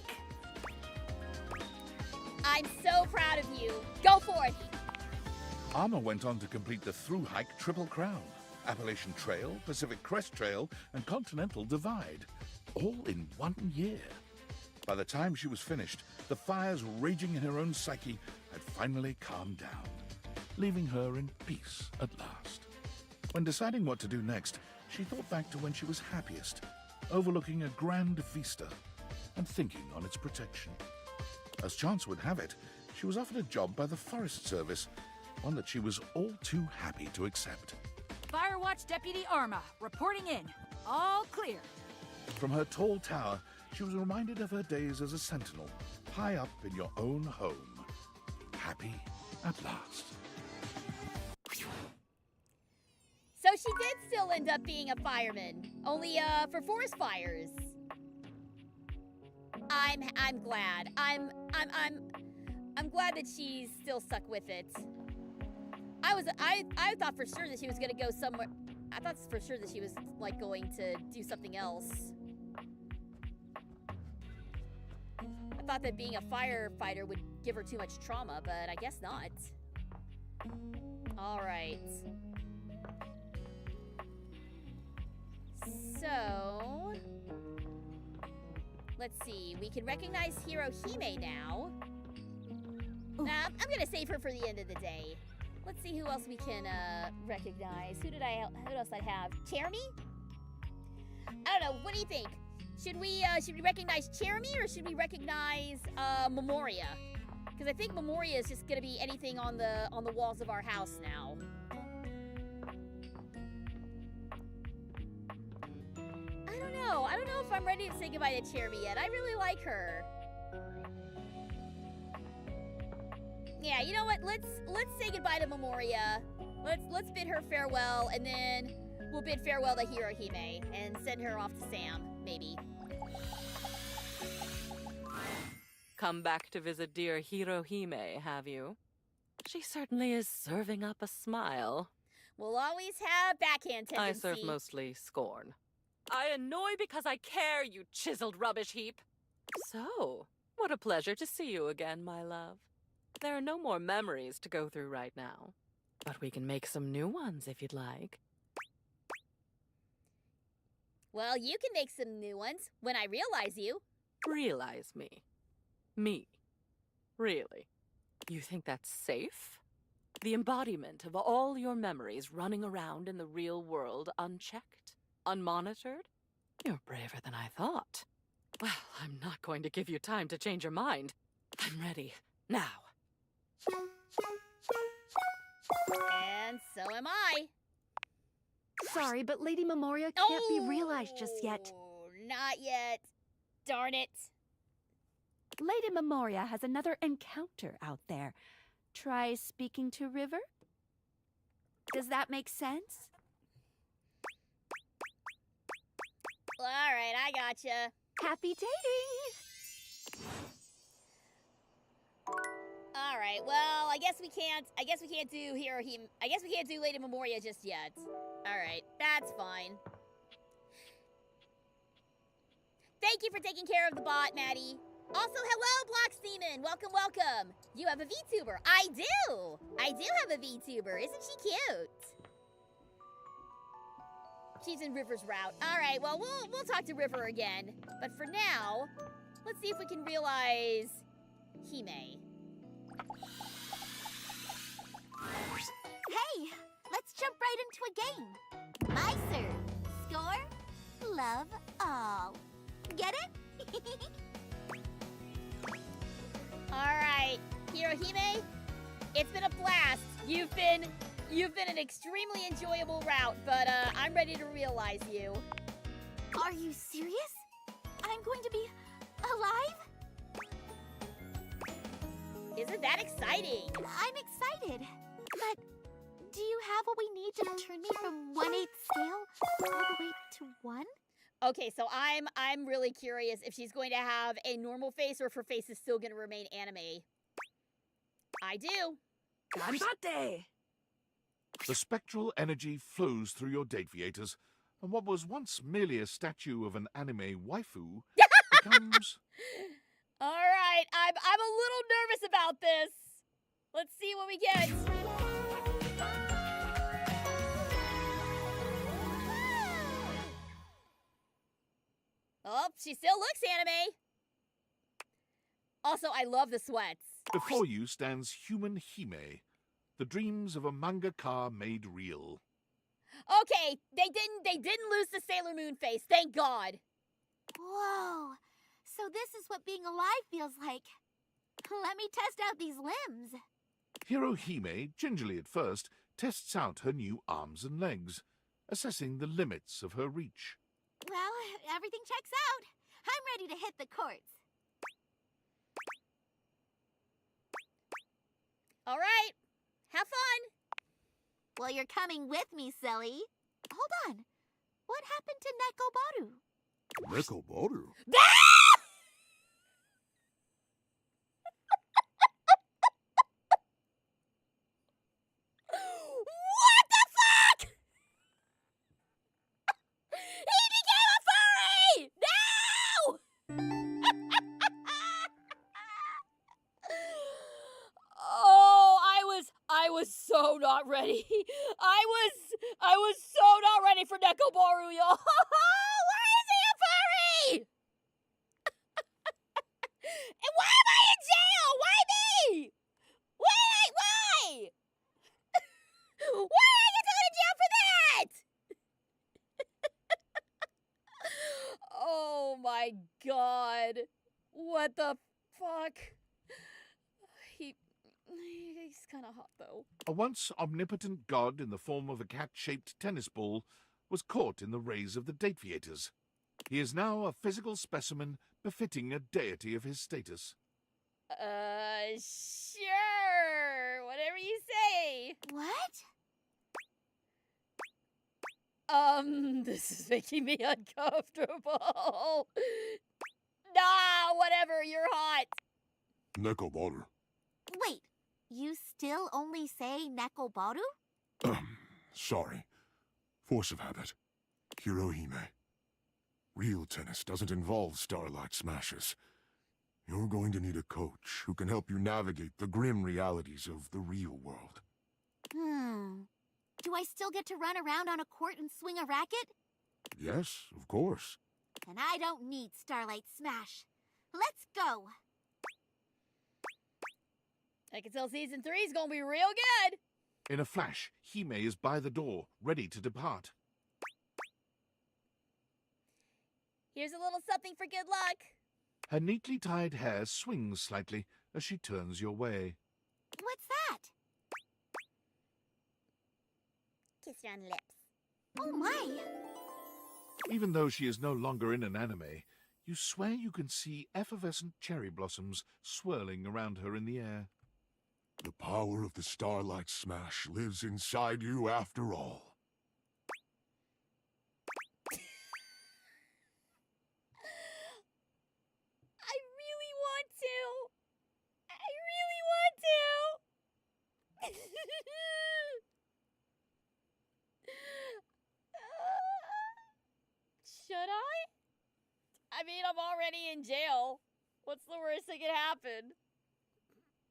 I'm so proud of you. Go forth! Arma went on to complete the through-hike Triple Crown, Appalachian Trail, Pacific Crest Trail, and Continental Divide, all in 1 year. By the time she was finished, the fires raging in her own psyche had finally calmed down, leaving her in peace at last. When deciding what to do next, she thought back to when she was happiest, overlooking a grand vista and thinking on its protection. As chance would have it, she was offered a job by the Forest Service, one that she was all too happy to accept. Firewatch Deputy Arma, reporting in. All clear. From her tall tower, she was reminded of her days as a sentinel, high up in your own home. Happy at last. So she did still end up being a fireman, only for forest fires. I'm glad. I'm glad that she's still stuck with it. I thought for sure that she was gonna go somewhere. I thought for sure that she was like going to do something else. I thought that being a firefighter would give her too much trauma, but I guess not. All right. So, let's see. We can recognize Hirohime now. I'm gonna save her for the end of the day. Let's see who else we can recognize. Who else I have? Cherami? I don't know. What do you think? Should we recognize Cherami or should we recognize Memoria? Because I think Memoria is just gonna be anything on the walls of our house now. I don't know if I'm ready to say goodbye to Cherami yet. I really like her. Yeah, you know what? Let's say goodbye to Memoria. Let's bid her farewell, and then we'll bid farewell to Hirohime and send her off to Sam, maybe. Come back to visit dear Hirohime, have you? She certainly is serving up a smile. We'll always have backhand tendency. I serve mostly scorn. I annoy because I care, you chiseled rubbish heap. So, what a pleasure to see you again, my love. There are no more memories to go through right now, but we can make some new ones if you'd like. Well, you can make some new ones when I realize you. Realize me? Me? Really? You think that's safe? The embodiment of all your memories running around in the real world unchecked? Unmonitored? You're braver than I thought. Well, I'm not going to give you time to change your mind. I'm ready. Now. And so am I. Sorry, but Lady Memoria can't be realized just yet. Not yet. Darn it. Lady Memoria has another encounter out there. Try speaking to River? Does that make sense? Alright, I gotcha. Happy dating! Alright, well, I guess we can't do Hirohime. I guess we can't do Lady Memoria just yet. Alright, that's fine. Thank you for taking care of the bot, Maddie. Also, hello, Blocks Demon. Welcome, welcome. You have a VTuber. I do. I do have a VTuber. Isn't she cute? She's in River's route. All right, well, we'll talk to River again. But for now, let's see if we can realize Hime. Hey, let's jump right into a game. My serve. Score, love all. Get it? All right, Hirohime, it's been a blast. You've been an extremely enjoyable route, but I'm ready to realize you. Are you serious? I'm going to be alive? Isn't that exciting? I'm excited. But do you have what we need to turn me from 1/8 scale all the way to 1? Okay, so I'm really curious if she's going to have a normal face or if her face is still going to remain anime. I do. Ganbate! The spectral energy flows through your Dateviators, and what was once merely a statue of an anime waifu becomes... All right, I'm a little nervous about this. Let's see what we get. Oh, she still looks anime. Also, I love the sweats. Before you stands human Hime, the dreams of a mangaka made real. Okay, they didn't lose the Sailor Moon face, thank God. Whoa, so this is what being alive feels like. Let me test out these limbs. Hirohime, gingerly at first, tests out her new arms and legs, assessing the limits of her reach. Well, everything checks out. I'm ready to hit the courts. All right, have fun. Well, you're coming with me, silly. Hold on. What happened to Nekobaru? Nekobaru? What the fuck? He became a furry! No! Oh, I was so not ready. I was so not ready for Nekobaru, y'all. Why is he a furry? And why am I in jail? Why me? Why? Why did I get thrown in jail for that? Oh my God. What the fuck? He's kind of hot, though. A once omnipotent god in the form of a cat-shaped tennis ball was caught in the rays of the Dateviators. He is now a physical specimen befitting a deity of his status. Sure. Whatever you say. What? This is making me uncomfortable. Nah, whatever, you're hot. Nekobaru. Wait, you still only say Nekobaru? Sorry. Force of habit. Hirohime. Real tennis doesn't involve starlight smashes. You're going to need a coach who can help you navigate the grim realities of the real world. Do I still get to run around on a court and swing a racket? Yes, of course. Then I don't need Starlight Smash. Let's go! I can tell season 3 is gonna be real good. In a flash, Hime is by the door, ready to depart. Here's a little something for good luck. Her neatly tied hair swings slightly as she turns your way. What's that? Kiss you on the lips. Oh my! Even though she is no longer in an anime, you swear you can see effervescent cherry blossoms swirling around her in the air. The power of the Starlight Smash lives inside you after all. Should I? I mean, I'm already in jail. What's the worst that could happen?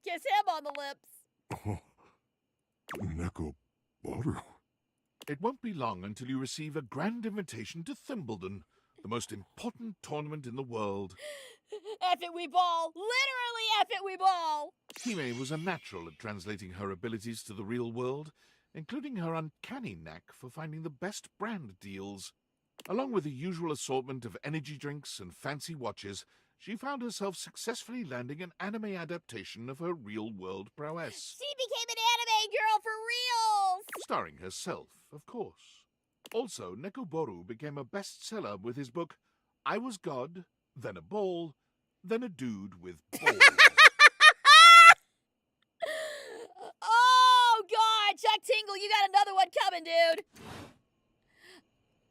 Kiss him on the lips. Neko Boru. It won't be long until you receive a grand invitation to Thimbledon, the most important tournament in the world. F it, we ball! Literally F it, we ball! Hime was a natural at translating her abilities to the real world, including her uncanny knack for finding the best brand deals. Along with the usual assortment of energy drinks and fancy watches, she found herself successfully landing an anime adaptation of her real-world prowess. She became an anime girl for reals! Starring herself, of course. Also, Nekoboru became a bestseller with his book, I Was God, Then a Ball, Then a Dude with Balls. Oh, God! Chuck Tingle, you got another one coming, dude!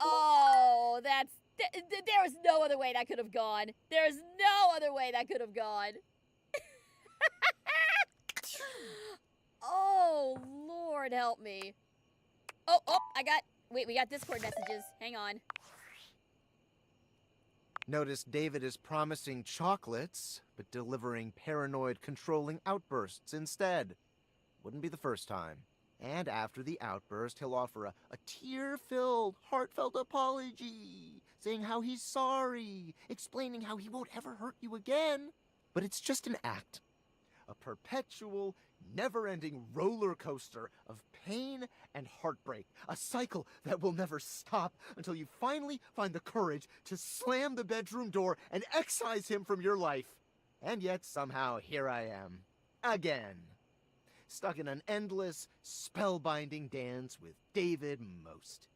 Oh, that's... there was no other way that could have gone. There's no other way that could have gone. Oh, Lord help me. Oh, I got... Wait, we got Discord messages. Hang on. Notice David is promising chocolates, but delivering paranoid, controlling outbursts instead. Wouldn't be the first time. And after the outburst, he'll offer a tear-filled, heartfelt apology, saying how he's sorry, explaining how he won't ever hurt you again. But it's just an act. A perpetual, never-ending roller coaster of pain and heartbreak. A cycle that will never stop until you finally find the courage to slam the bedroom door and excise him from your life. And yet somehow here I am. Again. Stuck in an endless, spellbinding dance with David Most.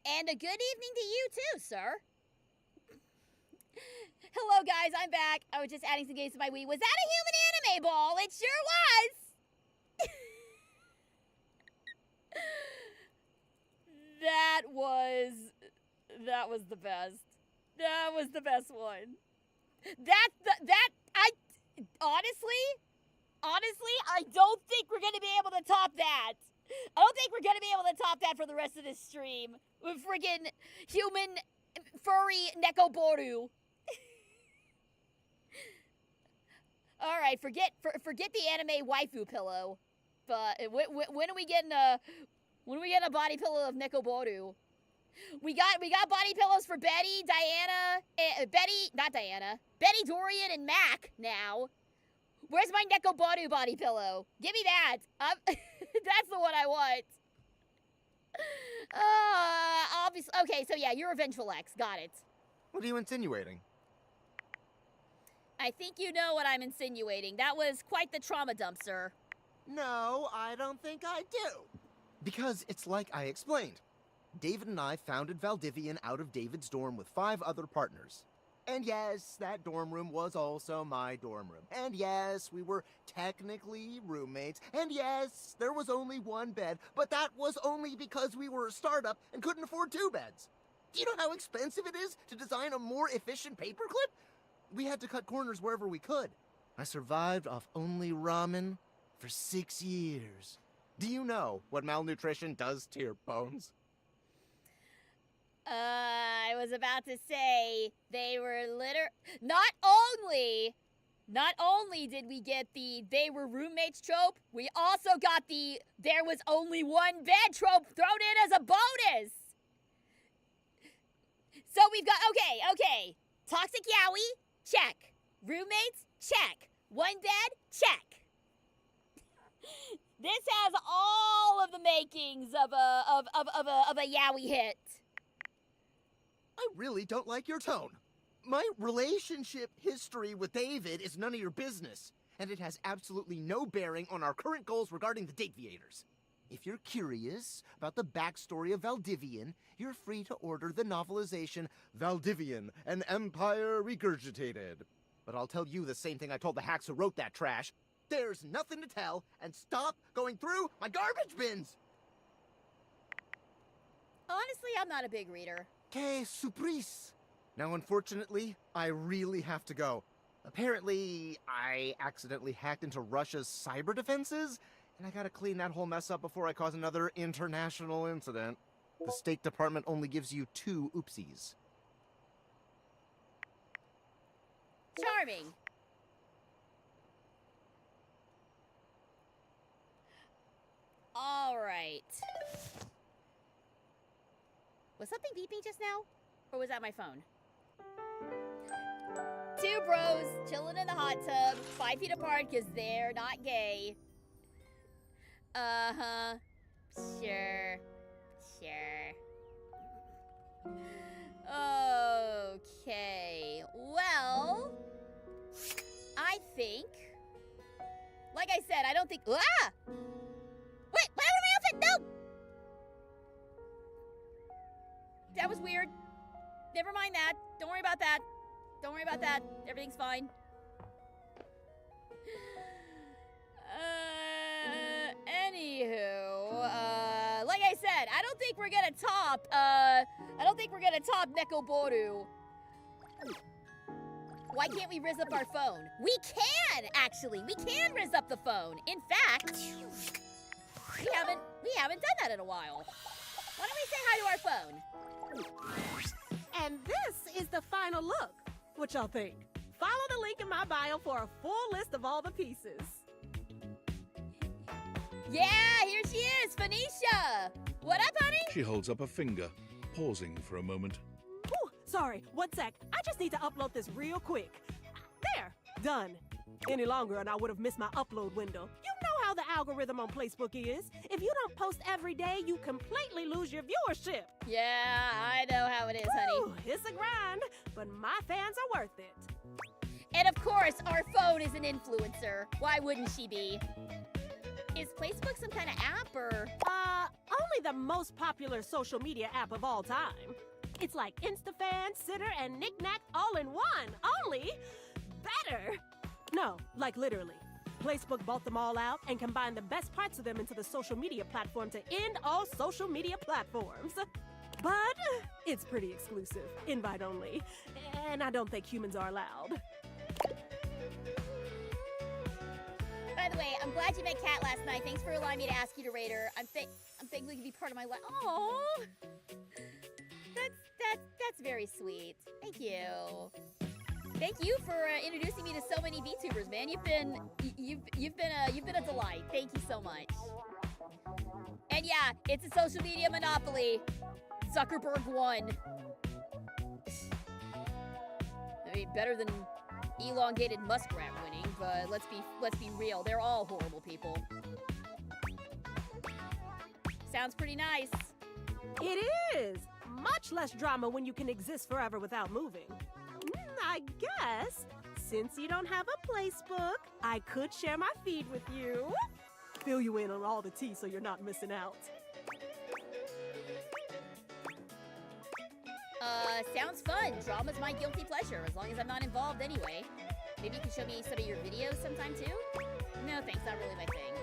And a good evening to you too, sir. Hello, guys. I'm back. I was just adding some games to my Wii. Was that a human anime ball? It sure was. That was the best. That was the best one. Honestly, I don't think we're gonna be able to top that. I don't think we're gonna be able to top that for the rest of this stream. With friggin' human furry Nekoboru. All right, forget the anime waifu pillow. But when are we getting a body pillow of Nekoboru? We got body pillows for Betty, Betty, Dorian, and Mac now. Where's my Nekoboru body pillow? Give me that. That's the one I want. Obviously. Okay, so yeah, you're a vengeful ex. Got it. What are you insinuating? I think you know what I'm insinuating. That was quite the trauma dump, sir. No, I don't think I do. Because it's like I explained. David and I founded Valdivian out of David's dorm with 5 other partners. And yes, that dorm room was also my dorm room. And yes, we were technically roommates. And yes, there was only 1 bed, but that was only because we were a startup and couldn't afford 2 beds. Do you know how expensive it is to design a more efficient paperclip? We had to cut corners wherever we could. I survived off only ramen for 6 years. Do you know what malnutrition does to your bones? I was about to say, they were not only did we get the they were roommates trope, we also got the there was only 1 bed trope thrown in as a bonus. So we've got, okay. Toxic yaoi, check. Roommates, check. 1 bed, check. This has all of the makings of a yaoi hit. I really don't like your tone. My relationship history with David is none of your business, and it has absolutely no bearing on our current goals regarding the Dateviators. If you're curious about the backstory of Valdivian, you're free to order the novelization Valdivian, an Empire Regurgitated. But I'll tell you the same thing I told the hacks who wrote that trash. There's nothing to tell, and stop going through my garbage bins! Honestly, I'm not a big reader. Que surprise! Now, unfortunately, I really have to go. Apparently, I accidentally hacked into Russia's cyber defenses, and I gotta clean that whole mess up before I cause another international incident. The State Department only gives you 2 oopsies. Charming. All right. Was something beeping just now? Or was that my phone? 2 bros chilling in the hot tub, 5 feet apart because they're not gay. Uh-huh. Sure. Sure. Okay. Well, I think... Like I said, I don't think... Ah! Wait, what happened to my outfit? No! That was weird. Never mind that. Don't worry about that. Don't worry about that. Everything's fine. Anywho, like I said, I don't think we're gonna top Nekoboru. Why can't we riz up our phone? We can, actually. We can riz up the phone. In fact, we haven't done that in a while. Why don't we say hi to our phone? And this is the final look. What y'all think? Follow the link in my bio for a full list of all the pieces. Yeah, here she is, Phoenicia. What up, honey? She holds up a finger, pausing for a moment. Ooh, sorry, 1 sec. I just need to upload this real quick. There, done. Any longer and I would have missed my upload window. You know how the algorithm on Facebook is. If you don't post every day, you completely lose your viewership. Yeah, I know how it is, honey. Ooh, it's a grind, but my fans are worth it. And of course, our phone is an influencer. Why wouldn't she be? Is Facebook some kind of app or? Only the most popular social media app of all time. It's like InstaFan, Sitter, and Knick-Knack all in one. Only better. No, like literally. Facebook bought them all out and combined the best parts of them into the social media platform to end all social media platforms. But it's pretty exclusive, invite only, and I don't think humans are allowed. By the way, I'm glad you met Kat last night. Thanks for allowing me to ask you to rate her. I'm thankful you can be part of my life. Oh, that's very sweet. Thank you. Thank you for introducing me to so many VTubers, man. You've been a delight. Thank you so much. And yeah, it's a social media monopoly. Zuckerberg won. I mean, better than elongated muskrat winning, but let's be real. They're all horrible people. Sounds pretty nice. It is. Much less drama when you can exist forever without moving. I guess, since you don't have a placebook, I could share my feed with you. Fill you in on all the tea so you're not missing out. Sounds fun. Drama's my guilty pleasure, as long as I'm not involved anyway. Maybe you can show me some of your videos sometime too? No thanks, not really my thing.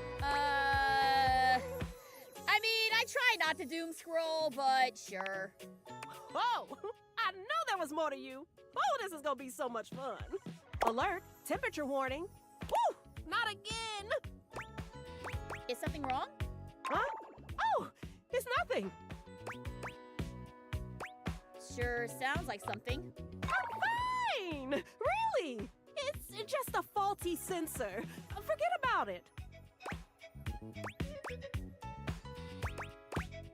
I mean, I try not to doom scroll, but sure. Oh, I know there was more to you. Oh, this is gonna be so much fun. Alert, temperature warning. Woo, not again. Is something wrong? Huh? Oh, it's nothing. Sure sounds like something. I'm fine! Really! It's just a faulty sensor. Forget about it.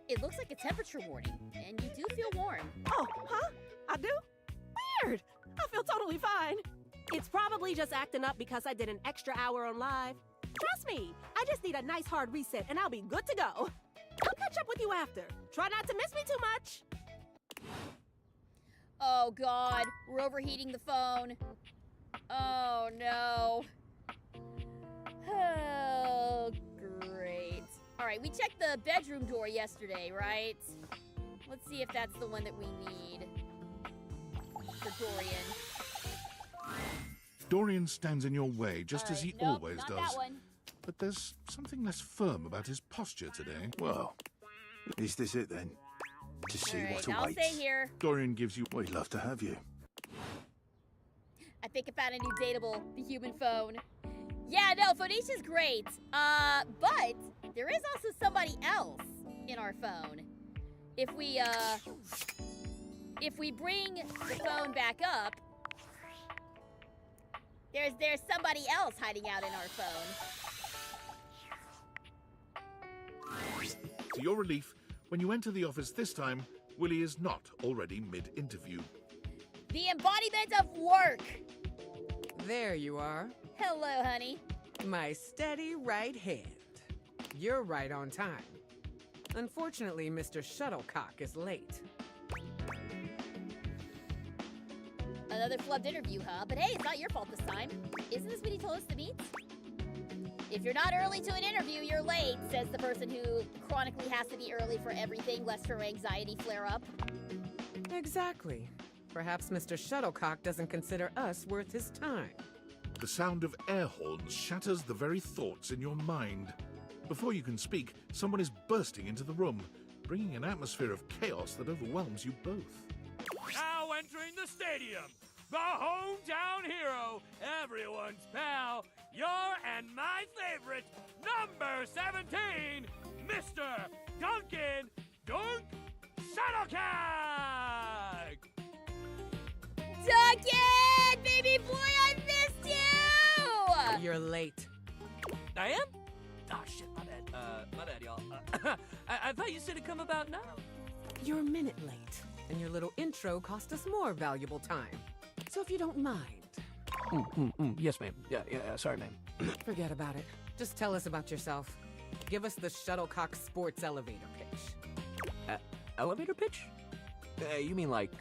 It looks like a temperature warning, and you do feel warm. Oh, huh? I do? Weird! I feel totally fine. It's probably just acting up because I did an extra hour on live. Trust me, I just need a nice hard reset and I'll be good to go. I'll catch up with you after. Try not to miss me too much. Oh God, we're overheating the phone. Oh no. Oh, great. All right, we checked the bedroom door yesterday, right? Let's see if that's the one that we need for Dorian. Dorian stands in your way, just as he nope, always not does. That one. But there's something less firm about his posture today. Well, is this it then? to see All right, what I'll awaits. stay here. Dorian gives you... We'd love to have you. I think I found a new datable, the human phone. Yeah, no, Phoenicia's great. But there is also somebody else in our phone. If we bring the phone back up, there's somebody else hiding out in our phone. To your relief, when you enter the office this time, Willie is not already mid-interview. The embodiment of work. There you are. Hello, honey. My steady right hand. You're right on time. Unfortunately, Mr. Shuttlecock is late. Another flubbed interview, huh? But hey, it's not your fault this time. Isn't this what he told us to meet? If you're not early to an interview, you're late, says the person who chronically has to be early for everything lest her anxiety flare up. Exactly. Perhaps Mr. Shuttlecock doesn't consider us worth his time. The sound of air horns shatters the very thoughts in your mind. Before you can speak, someone is bursting into the room, bringing an atmosphere of chaos that overwhelms you both. Now entering the stadium, the hometown hero, everyone's pal, your and my favorite, number 17, Mr. Duncan Dunk Shuttlecock! Duncan! Baby boy, I missed you! You're late. I am? Oh, shit, my bad. My bad, y'all. I thought you said it'd come about now. You're a minute late, and your little intro cost us more valuable time. So if you don't mind. Yes, ma'am. Yeah, sorry, ma'am. Forget about it. Just tell us about yourself. Give us the Shuttlecock Sports elevator pitch. Elevator pitch? You mean like,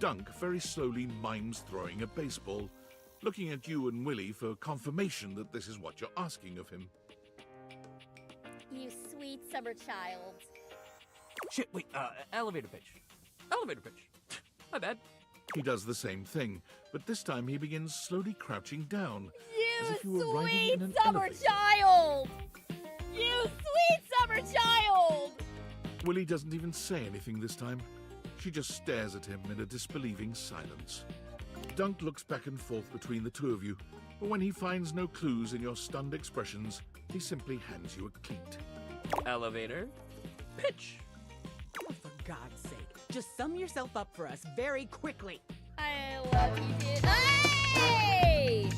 Dunk very slowly mimes throwing a baseball, looking at you and Willie for confirmation that this is what you're asking of him. You sweet summer child. Shit, wait, elevator pitch. Elevator pitch. My bad. He does the same thing, but this time he begins slowly crouching down, as if you You were riding sweet in an summer elevator. child! You sweet summer child! Willie doesn't even say anything this time. She just stares at him in a disbelieving silence. Dunk looks back and forth between the two of you, but when he finds no clues in your stunned expressions, he simply hands you a cleat. Elevator pitch. Oh, for God's sake, just sum yourself up for us very quickly. I love you, dude. Hey!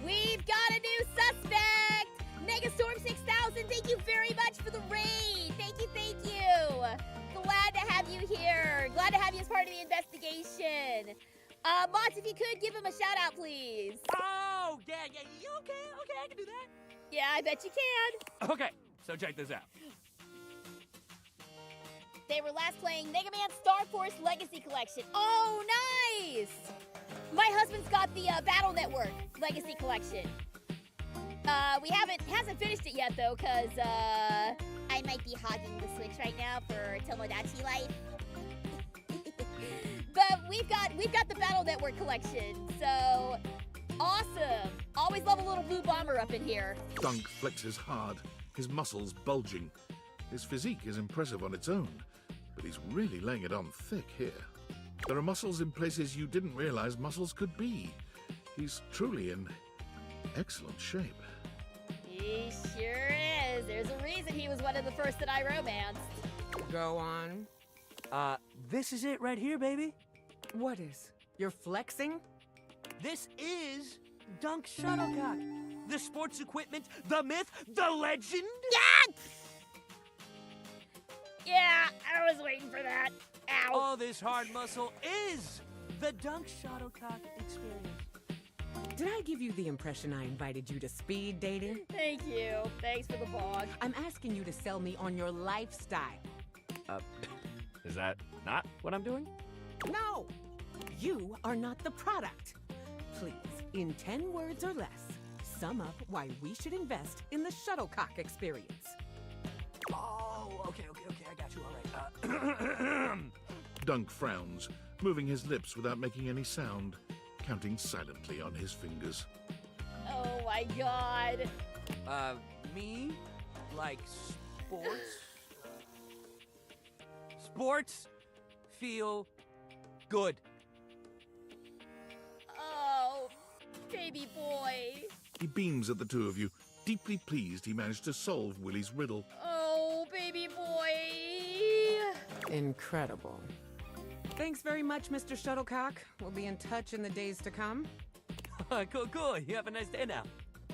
We've got a new suspect! Megastorm 6000, thank you very much for the raid! Thank you, thank you! Glad to have you here. Glad to have you as part of the investigation. Mott's, if you could, give him a shout out, please. Oh, yeah, you okay, I can do that. Yeah, I bet you can. Okay, so check this out. They were last playing Mega Man Star Force Legacy Collection. Oh, nice! My husband's got the Battle Network Legacy Collection. We hasn't finished it yet though, cause I might be hogging the Switch right now for Tomodachi Life. But we've got the Battle Network collection, so awesome! Always love a little blue bomber up in here. Dunk flexes hard, his muscles bulging. His physique is impressive on its own, but he's really laying it on thick here. There are muscles in places you didn't realize muscles could be. He's truly in excellent shape. He sure is. There's a reason he was one of the first that I romanced. Go on. This is it right here, baby. What is? You're flexing? This is Dunk Shuttlecock. The sports equipment, the myth, the legend. Yeah, I was waiting for that. Ow. All this hard muscle is the Dunk Shuttlecock experience. Did I give you the impression I invited you to speed dating? Thank you. Thanks for the vlog. I'm asking you to sell me on your lifestyle. Is that not what I'm doing? No! You are not the product. Please, in 10 words or less, sum up why we should invest in the Shuttlecock experience. Oh, okay, I got you, all right. Dunk frowns, moving his lips without making any sound, counting silently on his fingers. Oh my god. Me? Like sports? sports feel good. Oh, baby boy. He beams at the two of you, deeply pleased he managed to solve Willie's riddle. Oh, baby boy. Incredible. Thanks very much, Mr. Shuttlecock. We'll be in touch in the days to come. Cool. You have a nice day now.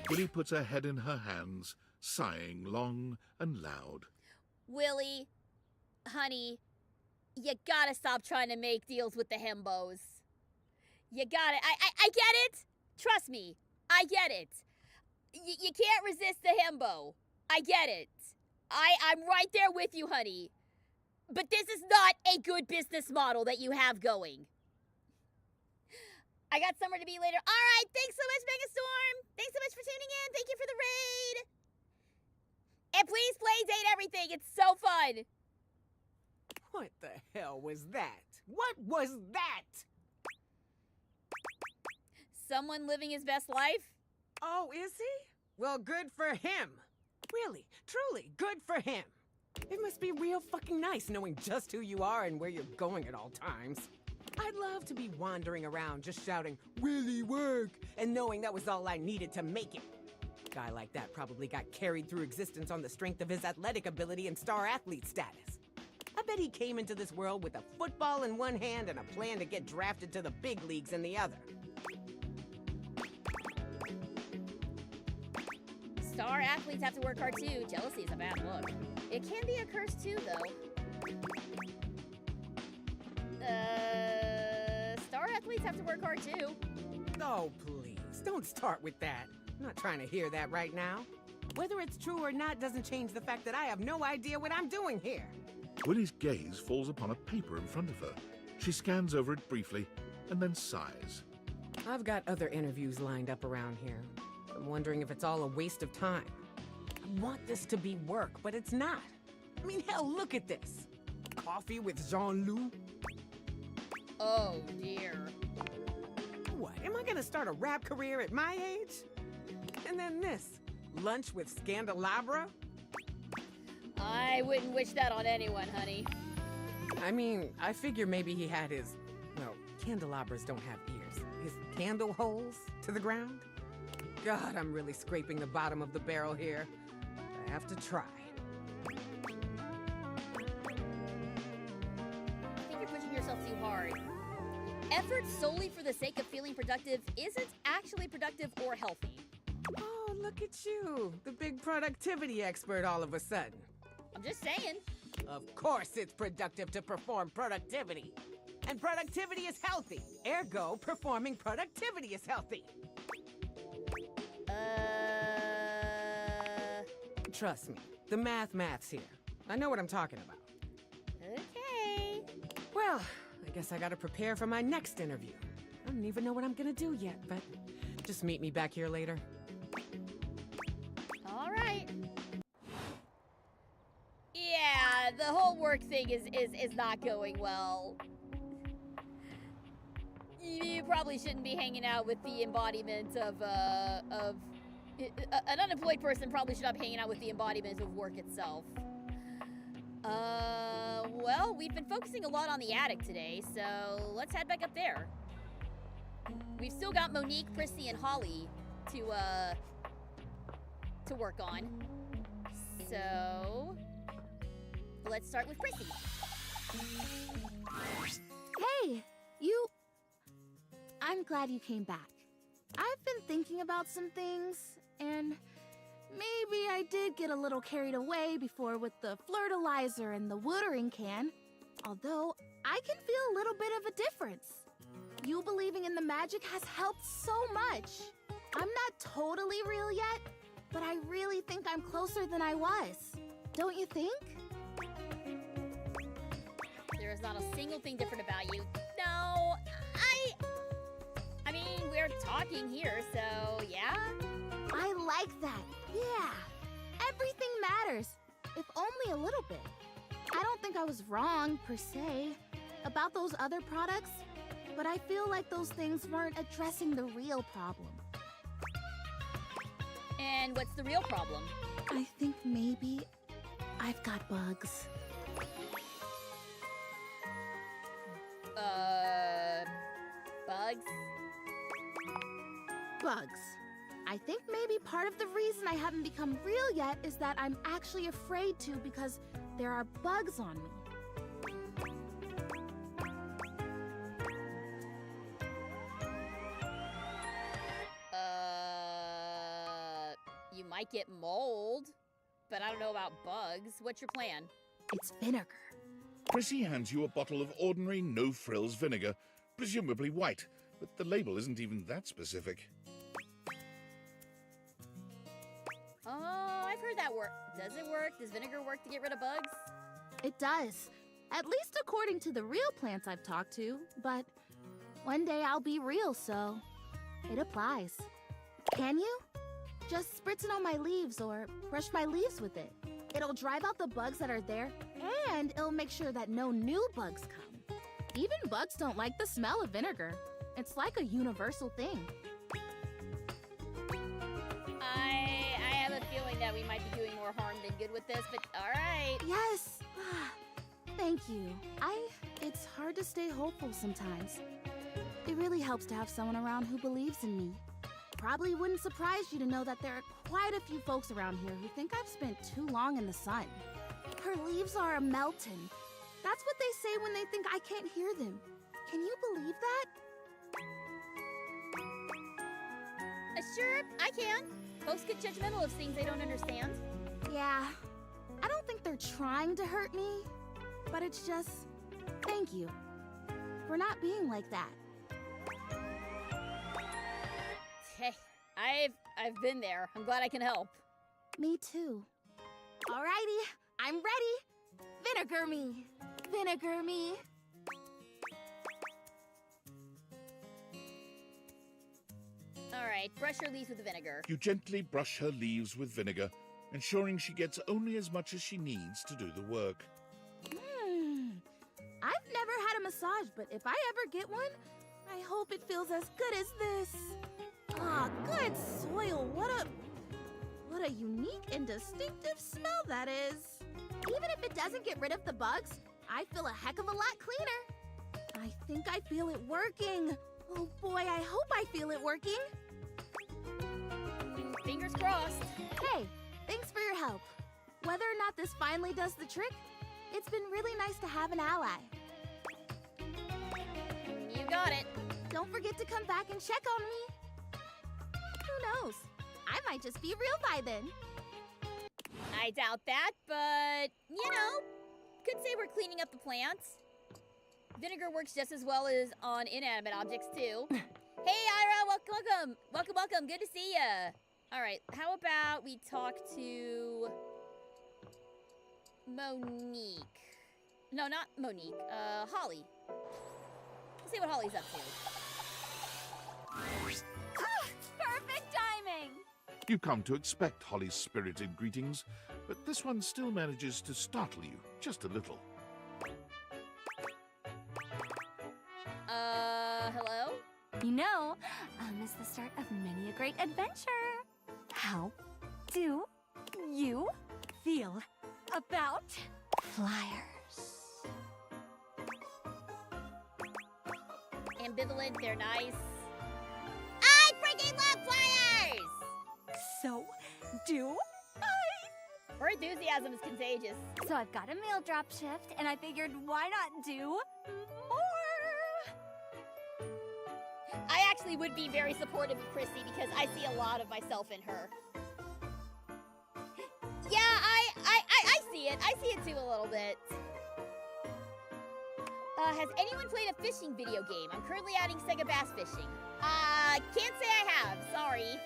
Willie puts her head in her hands, sighing long and loud. Willie, honey, you gotta stop trying to make deals with the himbos. You got it. I get it. Trust me. I get it. You can't resist the himbo. I get it. I'm right there with you, honey. But this is not a good business model that you have going. I got somewhere to be later. All right. Thanks so much, Megastorm. Thanks so much for tuning in. Thank you for the raid. And please play date everything. It's so fun. What the hell was that? What was that? Someone living his best life? Oh, is he? Well, good for him. Really, truly, good for him. It must be real fucking nice knowing just who you are and where you're going at all times. I'd love to be wandering around just shouting, "Willie, work," and knowing that was all I needed to make it. A guy like that probably got carried through existence on the strength of his athletic ability and star athlete status. I bet he came into this world with a football in one hand and a plan to get drafted to the big leagues in the other. Star athletes have to work hard too. Jealousy is a bad look. It can be a curse too, though. Star athletes have to work hard too. Oh, please, don't start with that. I'm not trying to hear that right now. Whether it's true or not doesn't change the fact that I have no idea what I'm doing here. Willie's gaze falls upon a paper in front of her. She scans over it briefly and then sighs. I've got other interviews lined up around here. I'm wondering if it's all a waste of time. I want this to be work, but it's not. I mean, hell, look at this. Coffee with Jean-Loup? Oh, dear. What, am I gonna start a rap career at my age? And then this, lunch with Scandelabra? I wouldn't wish that on anyone, honey. I mean, I figure maybe he had his, well, candelabras don't have ears. His candle holes to the ground? God, I'm really scraping the bottom of the barrel here. I have to try. I think you're pushing yourself too hard. Effort solely for the sake of feeling productive isn't actually productive or healthy. Oh, look at you, the big productivity expert all of a sudden. I'm just saying. Of course it's productive to perform productivity. And productivity is healthy. Ergo, performing productivity is healthy. Trust me, the math's here. I know what I'm talking about. Okay. Well, I guess I gotta prepare for my next interview. I don't even know what I'm gonna do yet, but just meet me back here later. All right. Yeah, the whole work thing is not going well. You probably shouldn't be hanging out with the embodiment of an unemployed person probably should not be hanging out with the embodiment of work itself. Well, we've been focusing a lot on the attic today, so let's head back up there. We've still got Monique, Prissy, and Holly to work on. So, let's start with Prissy. Hey, I'm glad you came back. I've been thinking about some things, and maybe I did get a little carried away before with the flirtilizer and the watering can. Although, I can feel a little bit of a difference. You believing in the magic has helped so much. I'm not totally real yet, but I really think I'm closer than I was. Don't you think? There is not a single thing different about you. No, I mean, we're talking here, so yeah? I like that, yeah. Everything matters, if only a little bit. I don't think I was wrong, per se, about those other products, but I feel like those things weren't addressing the real problem. And what's the real problem? I think maybe I've got bugs. Bugs? Bugs. I think maybe part of the reason I haven't become real yet is that I'm actually afraid to because there are bugs on me. You might get mold, but I don't know about bugs. What's your plan? It's vinegar. Prissy hands you a bottle of ordinary no-frills vinegar, presumably white, but the label isn't even that specific. Oh, I've heard that work. Does it work? Does vinegar work to get rid of bugs? It does. At least according to the real plants I've talked to, but one day I'll be real, so it applies. Can you? Just spritz it on my leaves or brush my leaves with it. It'll drive out the bugs that are there, and it'll make sure that no new bugs come. Even bugs don't like the smell of vinegar. It's like a universal thing. I have a feeling that we might be doing more harm than good with this, but alright. Yes! Thank you. It's hard to stay hopeful sometimes. It really helps to have someone around who believes in me. Probably wouldn't surprise you to know that there are quite a few folks around here who think I've spent too long in the sun. Her leaves are melting. That's what they say when they think I can't hear them. Can you believe that? Sure, I can. Folks get judgmental of things they don't understand. Yeah, I don't think they're trying to hurt me, but it's just, thank you for not being like that. Hey, I've been there. I'm glad I can help. Me too. Alrighty, I'm ready. Vinegar me. Vinegar me. Alright, brush her leaves with the vinegar. You gently brush her leaves with vinegar, ensuring she gets only as much as she needs to do the work. I've never had a massage, but if I ever get one, I hope it feels as good as this. Ah, good soil. What a unique and distinctive smell that is. Even if it doesn't get rid of the bugs, I feel a heck of a lot cleaner. I think I feel it working. Oh boy, I hope I feel it working. Fingers crossed. Hey, thanks for your help. Whether or not this finally does the trick, it's been really nice to have an ally. You got it. Don't forget to come back and check on me. Who knows? I might just be real by then. I doubt that, but, you know, could say we're cleaning up the plants. Vinegar works just as well as on inanimate objects, too. Hey, Ira, welcome. Good to see ya. All right, how about we talk to Monique? No, not Monique. Holly. Let's see what Holly's up to. Perfect timing! You come to expect Holly's spirited greetings, but this one still manages to startle you just a little. Hello? You know, is the start of many a great adventure. How do you feel about flyers? Ambivalent, they're nice. I freaking love flyers! So do I. Her enthusiasm is contagious. So I've got a meal drop shift, and I figured why not do more? I actually would be very supportive of Chrissy because I see a lot of myself in her. Yeah, I see it. I see it too a little bit. Has anyone played a fishing video game? I'm currently adding Sega Bass Fishing. Can't say I have. Sorry.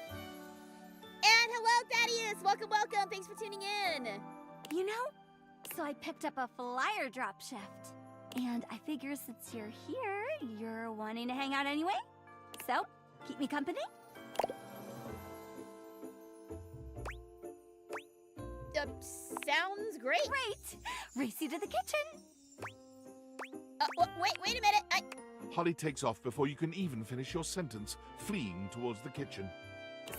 And hello, Thaddeus. Welcome. Thanks for tuning in. You know, so I picked up a flyer drop shift. And I figure since you're here, you're wanting to hang out anyway? So, keep me company? Sounds great. Great. Race you to the kitchen. Wait a minute. Holly takes off before you can even finish your sentence, fleeing towards the kitchen.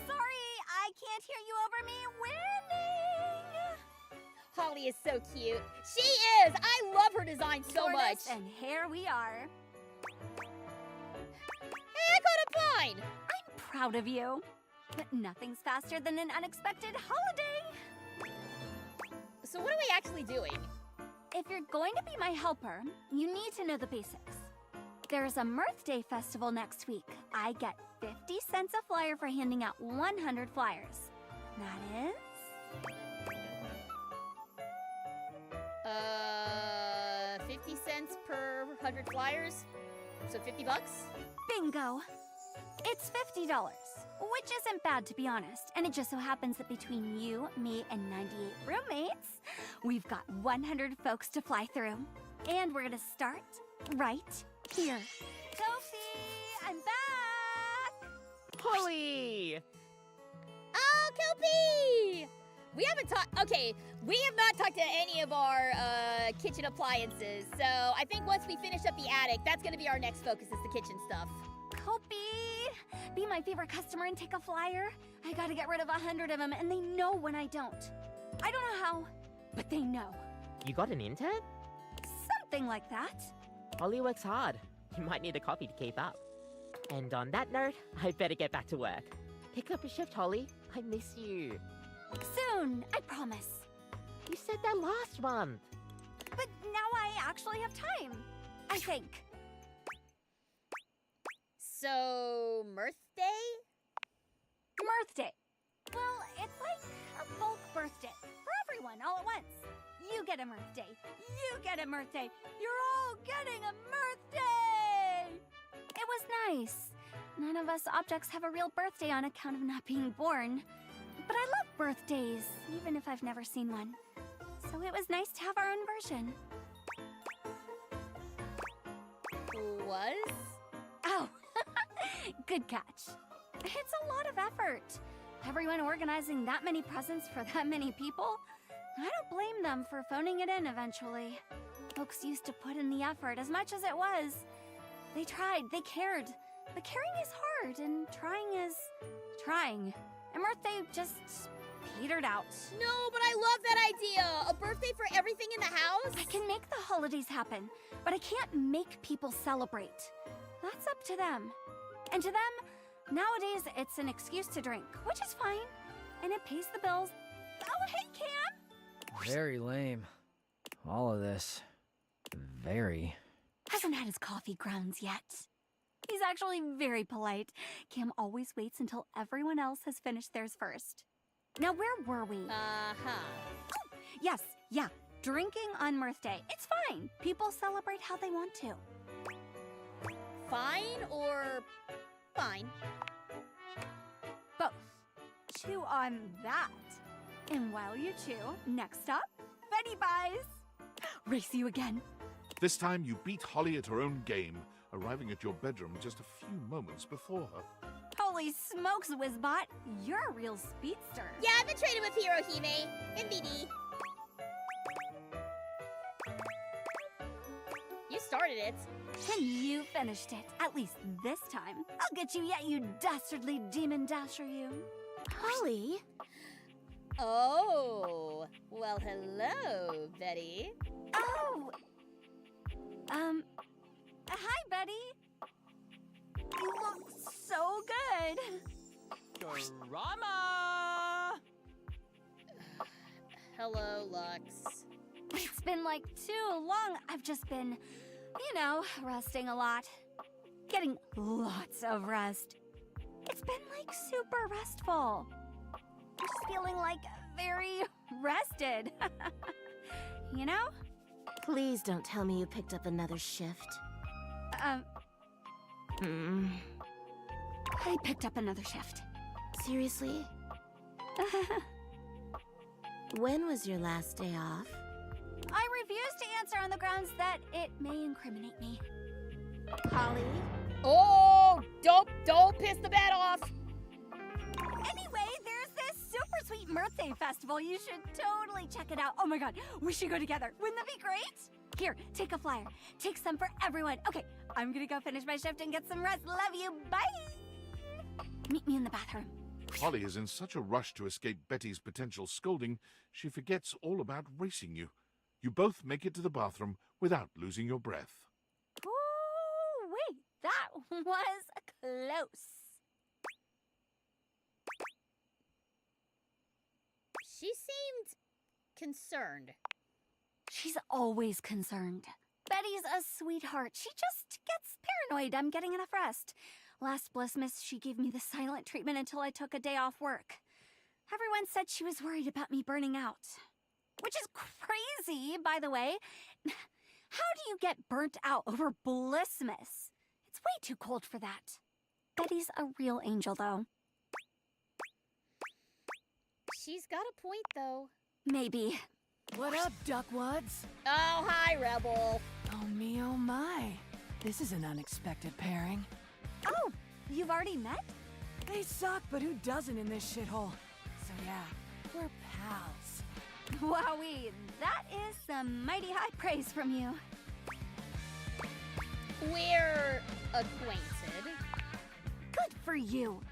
Sorry, I can't hear you over me winning. Holly is so cute. She is. I love her design so much. And here we are. fine. I'm proud of you. But nothing's faster than an unexpected holiday. So what are we actually doing? If you're going to be my helper, you need to know the basics. There's a Mirth Day festival next week. I get 50 cents a flyer for handing out 100 flyers. That is... 50 cents per 100 flyers? So 50 bucks? Bingo! It's $50, which isn't bad to be honest. And it just so happens that between you, me, and 98 roommates, we've got 100 folks to fly through. And we're gonna start right here. Kofi, I'm back! Holly! Oh, Kopi! We haven't talked. Okay, we have not talked to any of our kitchen appliances. So I think once we finish up the attic, that's gonna be our next focus is the kitchen stuff. Kopi, be my favorite customer and take a flyer. I gotta get rid of 100 of them, and they know when I don't. I don't know how, but they know. You got an intern? Something like that. Holly works hard. You might need a copy to keep up. And on that note, I better get back to work. Pick up a shift, Holly. I miss you. Soon, I promise. You said that last month. But now I actually have time. I think. So, Mirth Day? Mirth Day. Well, it's like a bulk birthday for everyone all at once. You get a Mirth Day. You get a Mirth Day. You're all getting a Mirth Day! It was nice. None of us objects have a real birthday on account of not being born. But I love birthdays, even if I've never seen one. So it was nice to have our own version. Was? Oh, good catch. It's a lot of effort. Everyone organizing that many presents for that many people? I don't blame them for phoning it in eventually. Folks used to put in the effort as much as it was. They tried, they cared. But caring is hard, and trying is trying. And birthday just petered out. No, but I love that idea! A birthday for everything in the house? I can make the holidays happen, but I can't make people celebrate. That's up to them. And to them, nowadays it's an excuse to drink, which is fine. And it pays the bills. Oh, hey, Cam! Very lame. All of this. Very. Hasn't had his coffee grounds yet. He's actually very polite. Cam always waits until everyone else has finished theirs first. Now, where were we? Uh-huh. Oh, yes, yeah. Drinking on Mirth Day. It's fine. People celebrate how they want to. Fine or fine? Both. Chew on that. And while you chew, next up, Betty buys. Race you again. This time you beat Holly at her own game, arriving at your bedroom just a few moments before her. Holy smokes, Wizbot. You're a real speedster. Yeah, I've been training with Hirohime and BD. You started it. And you finished it. At least this time. I'll get you yet, you dastardly demon dasher, you. Holly? Oh, well, hello, Betty. Oh! Hi, Betty. You look so good. Drama! Hello, Lux. It's been like too long. I've just been, resting a lot. Getting lots of rest. It's been like super restful. I'm just feeling like very rested. You know? Please don't tell me you picked up another shift. I picked up another shift. Seriously? When was your last day off? I refuse to answer on the grounds that it may incriminate me. Holly? Oh, don't piss the bed off. Anyway, there's this super sweet Mirth Day festival. You should totally check it out. Oh my god, we should go together. Wouldn't that be great? Here, take a flyer. Take some for everyone. Okay, I'm gonna go finish my shift and get some rest. Love you. Bye. Meet me in the bathroom. Holly is in such a rush to escape Betty's potential scolding, she forgets all about racing you. You both make it to the bathroom without losing your breath. Ooh, wait, that was close. She seemed concerned. She's always concerned. Betty's a sweetheart. She just gets paranoid I'm getting enough rest. Last Blissmas, she gave me the silent treatment until I took a day off work. Everyone said she was worried about me burning out. Which is crazy, by the way. How do you get burnt out over Blissmas? It's way too cold for that. Betty's a real angel, though. She's got a point, though. Maybe. What up, Duckwoods? Oh, hi, Rebel. Oh me, oh my. This is an unexpected pairing. Oh, you've already met? They suck, but who doesn't in this shithole? So yeah, we're pals. Wowee, that is some mighty high praise from you. We're acquainted. Good for you.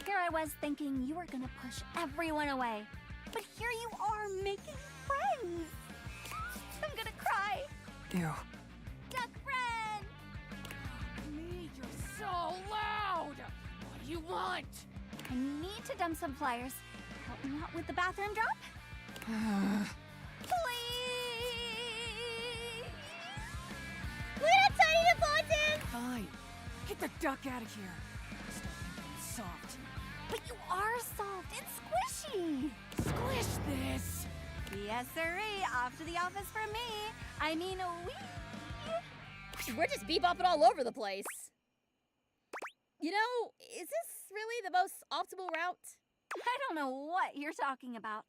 Here I was thinking you were gonna push everyone away. But here you are making friends. I'm gonna cry. Ew. Duck friend! Me, you're so loud! What do you want? I need to dump some flyers. Help me out with the bathroom drop? Please! Little tiny Napoleons! Fine. Get the duck out of here. Stop being soft. But you are soft and squishy. Squish this! Yes, sirree. Off to the office from me. I mean, we. We're just bebopping all over the place. You know, is this really the most optimal route? I don't know what you're talking about.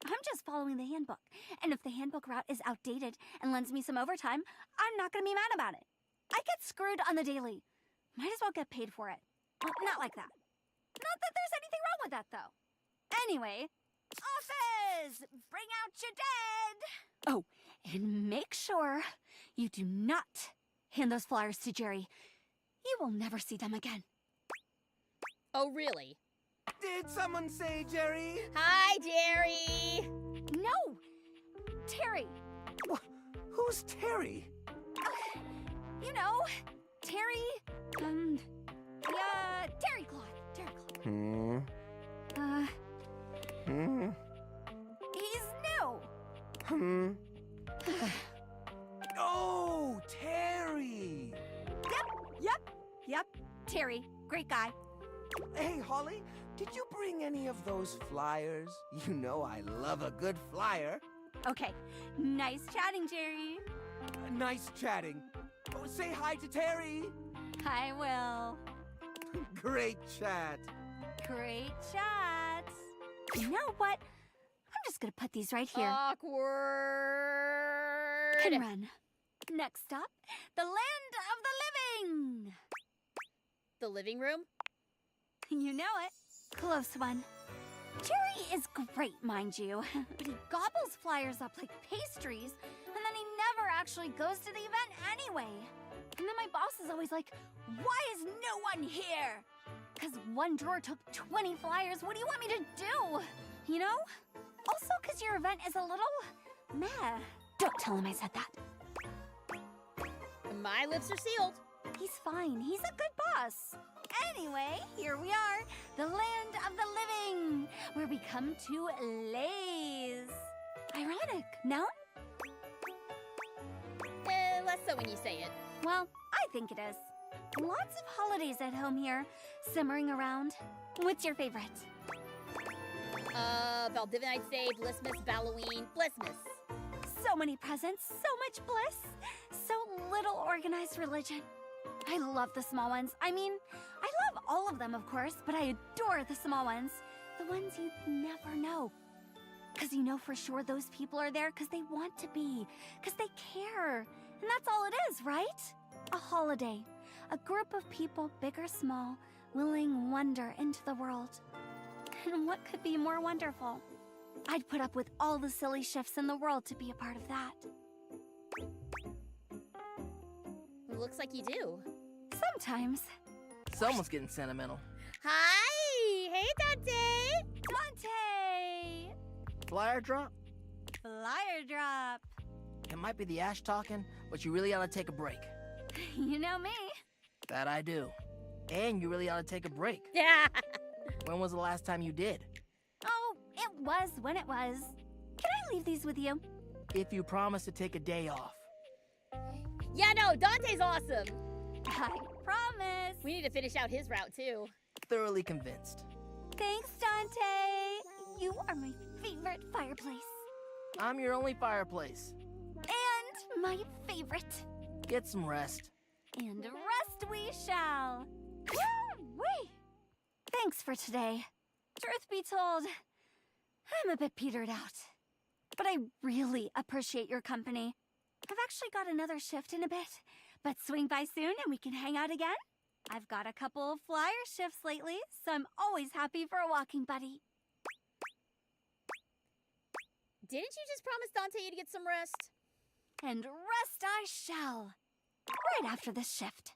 I'm just following the handbook. And if the handbook route is outdated and lends me some overtime, I'm not going to be mad about it. I get screwed on the daily. Might as well get paid for it. Well, not like that. Not that there's anything wrong with that, though. Anyway, office! Bring out your dead! Oh, and make sure you do not hand those flyers to Jerry. You will never see them again. Oh, really? Did someone say Jerry? Hi, Jerry! No! Terry! Who's Terry? You know, Terry, Terry Cloth. Terry Cloth. He's new. Oh, Terry! Yep. Terry, great guy. Hey, Holly, did you bring any of those flyers? You know I love a good flyer. Okay, nice chatting, Jerry. Nice chatting. Oh, say hi to Terry. I will. Great chat. Great chat. You know what? I'm just gonna put these right here. Awkward. Can run. Next stop, the land of the living. The living room? You know it. Close one. Jerry is great, mind you, but he gobbles flyers up like pastries, and then he never actually goes to the event anyway. And then my boss is always like, why is no one here? Because one drawer took 20 flyers. What do you want me to do? You know? Also, because your event is a little meh. Don't tell him I said that. My lips are sealed. He's fine. He's a good boss. Anyway, here we are, the land of the living, where we come to laze. Ironic, no? Less so when you say it. Well, I think it is. Lots of holidays at home here, simmering around. What's your favorite? Valdivinite Day, Blissmas, Halloween, Blissmas. So many presents, so much bliss, so little organized religion. I love the small ones. I mean, I love all of them, of course, but I adore the small ones. The ones you'd never know. Because you know for sure those people are there because they want to be, because they care. And that's all it is, right? A holiday. A group of people, big or small, willing wonder into the world. And what could be more wonderful? I'd put up with all the silly shifts in the world to be a part of that. Looks like you do. Sometimes. Someone's getting sentimental. Hi! Hey, Dante! Dante! Flyer drop? Flyer drop. It might be the ash talking, but you really ought to take a break. You know me. That I do. And you really ought to take a break. Yeah. When was the last time you did? Oh, it was when it was. Can I leave these with you? If you promise to take a day off. Yeah, no, Dante's awesome. I promise. We need to finish out his route, too. Thoroughly convinced. Thanks, Dante. You are my favorite fireplace. I'm your only fireplace. And my favorite. Get some rest. And rest we shall. Woo-wee. Thanks for today. Truth be told, I'm a bit petered out. But I really appreciate your company. I've actually got another shift in a bit, but swing by soon and we can hang out again. I've got a couple of flyer shifts lately, so I'm always happy for a walking buddy. Didn't you just promise Dante to get some rest? And rest I shall. Right after this shift.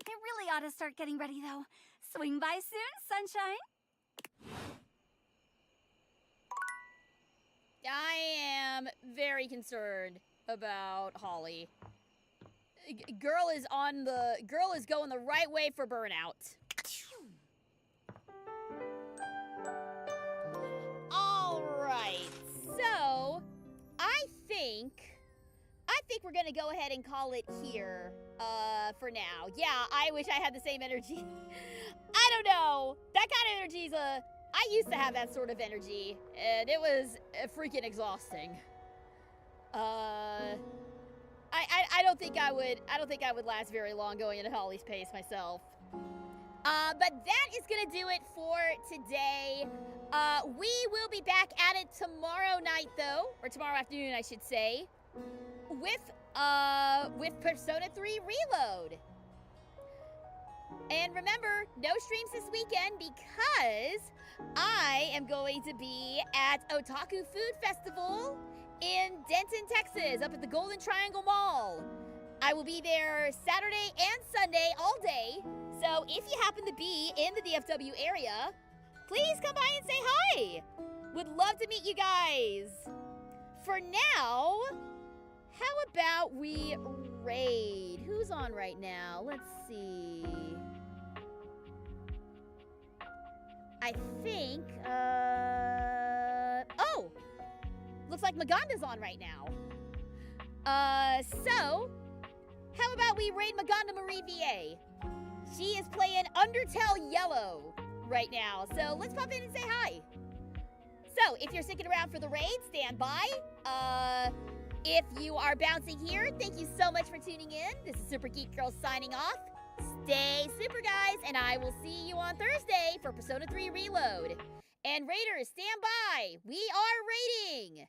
I really ought to start getting ready, though. Swing by soon, sunshine. I am very concerned about Holly. Girl is going the right way for burnout. All right. So, I think we're going to go ahead and call it here for now. Yeah, I wish I had the same energy. I don't know. That kind of energy is I used to have that sort of energy, and it was freaking exhausting. I don't think I would last very long going at Holly's pace myself. But that is gonna do it for today. We will be back at it tomorrow night, though, or tomorrow afternoon, I should say, with Persona 3 Reload. And remember, no streams this weekend because I am going to be at Otaku Food Festival in Denton, Texas, up at the Golden Triangle Mall. I will be there Saturday and Sunday all day, so if you happen to be in the DFW area, please come by and say hi. Would love to meet you guys. For now, how about we raid? Who's on right now? Let's see. I think, oh! Looks like Maganda's on right now. So, how about we raid Maganda Marie VA? She is playing Undertale Yellow right now, so let's pop in and say hi. So, if you're sticking around for the raid, stand by. If you are bouncing here, thank you so much for tuning in. This is Super Geek Girl signing off. Stay super, guys, and I will see you on Thursday for Persona 3 Reload. And Raiders, stand by. We are raiding.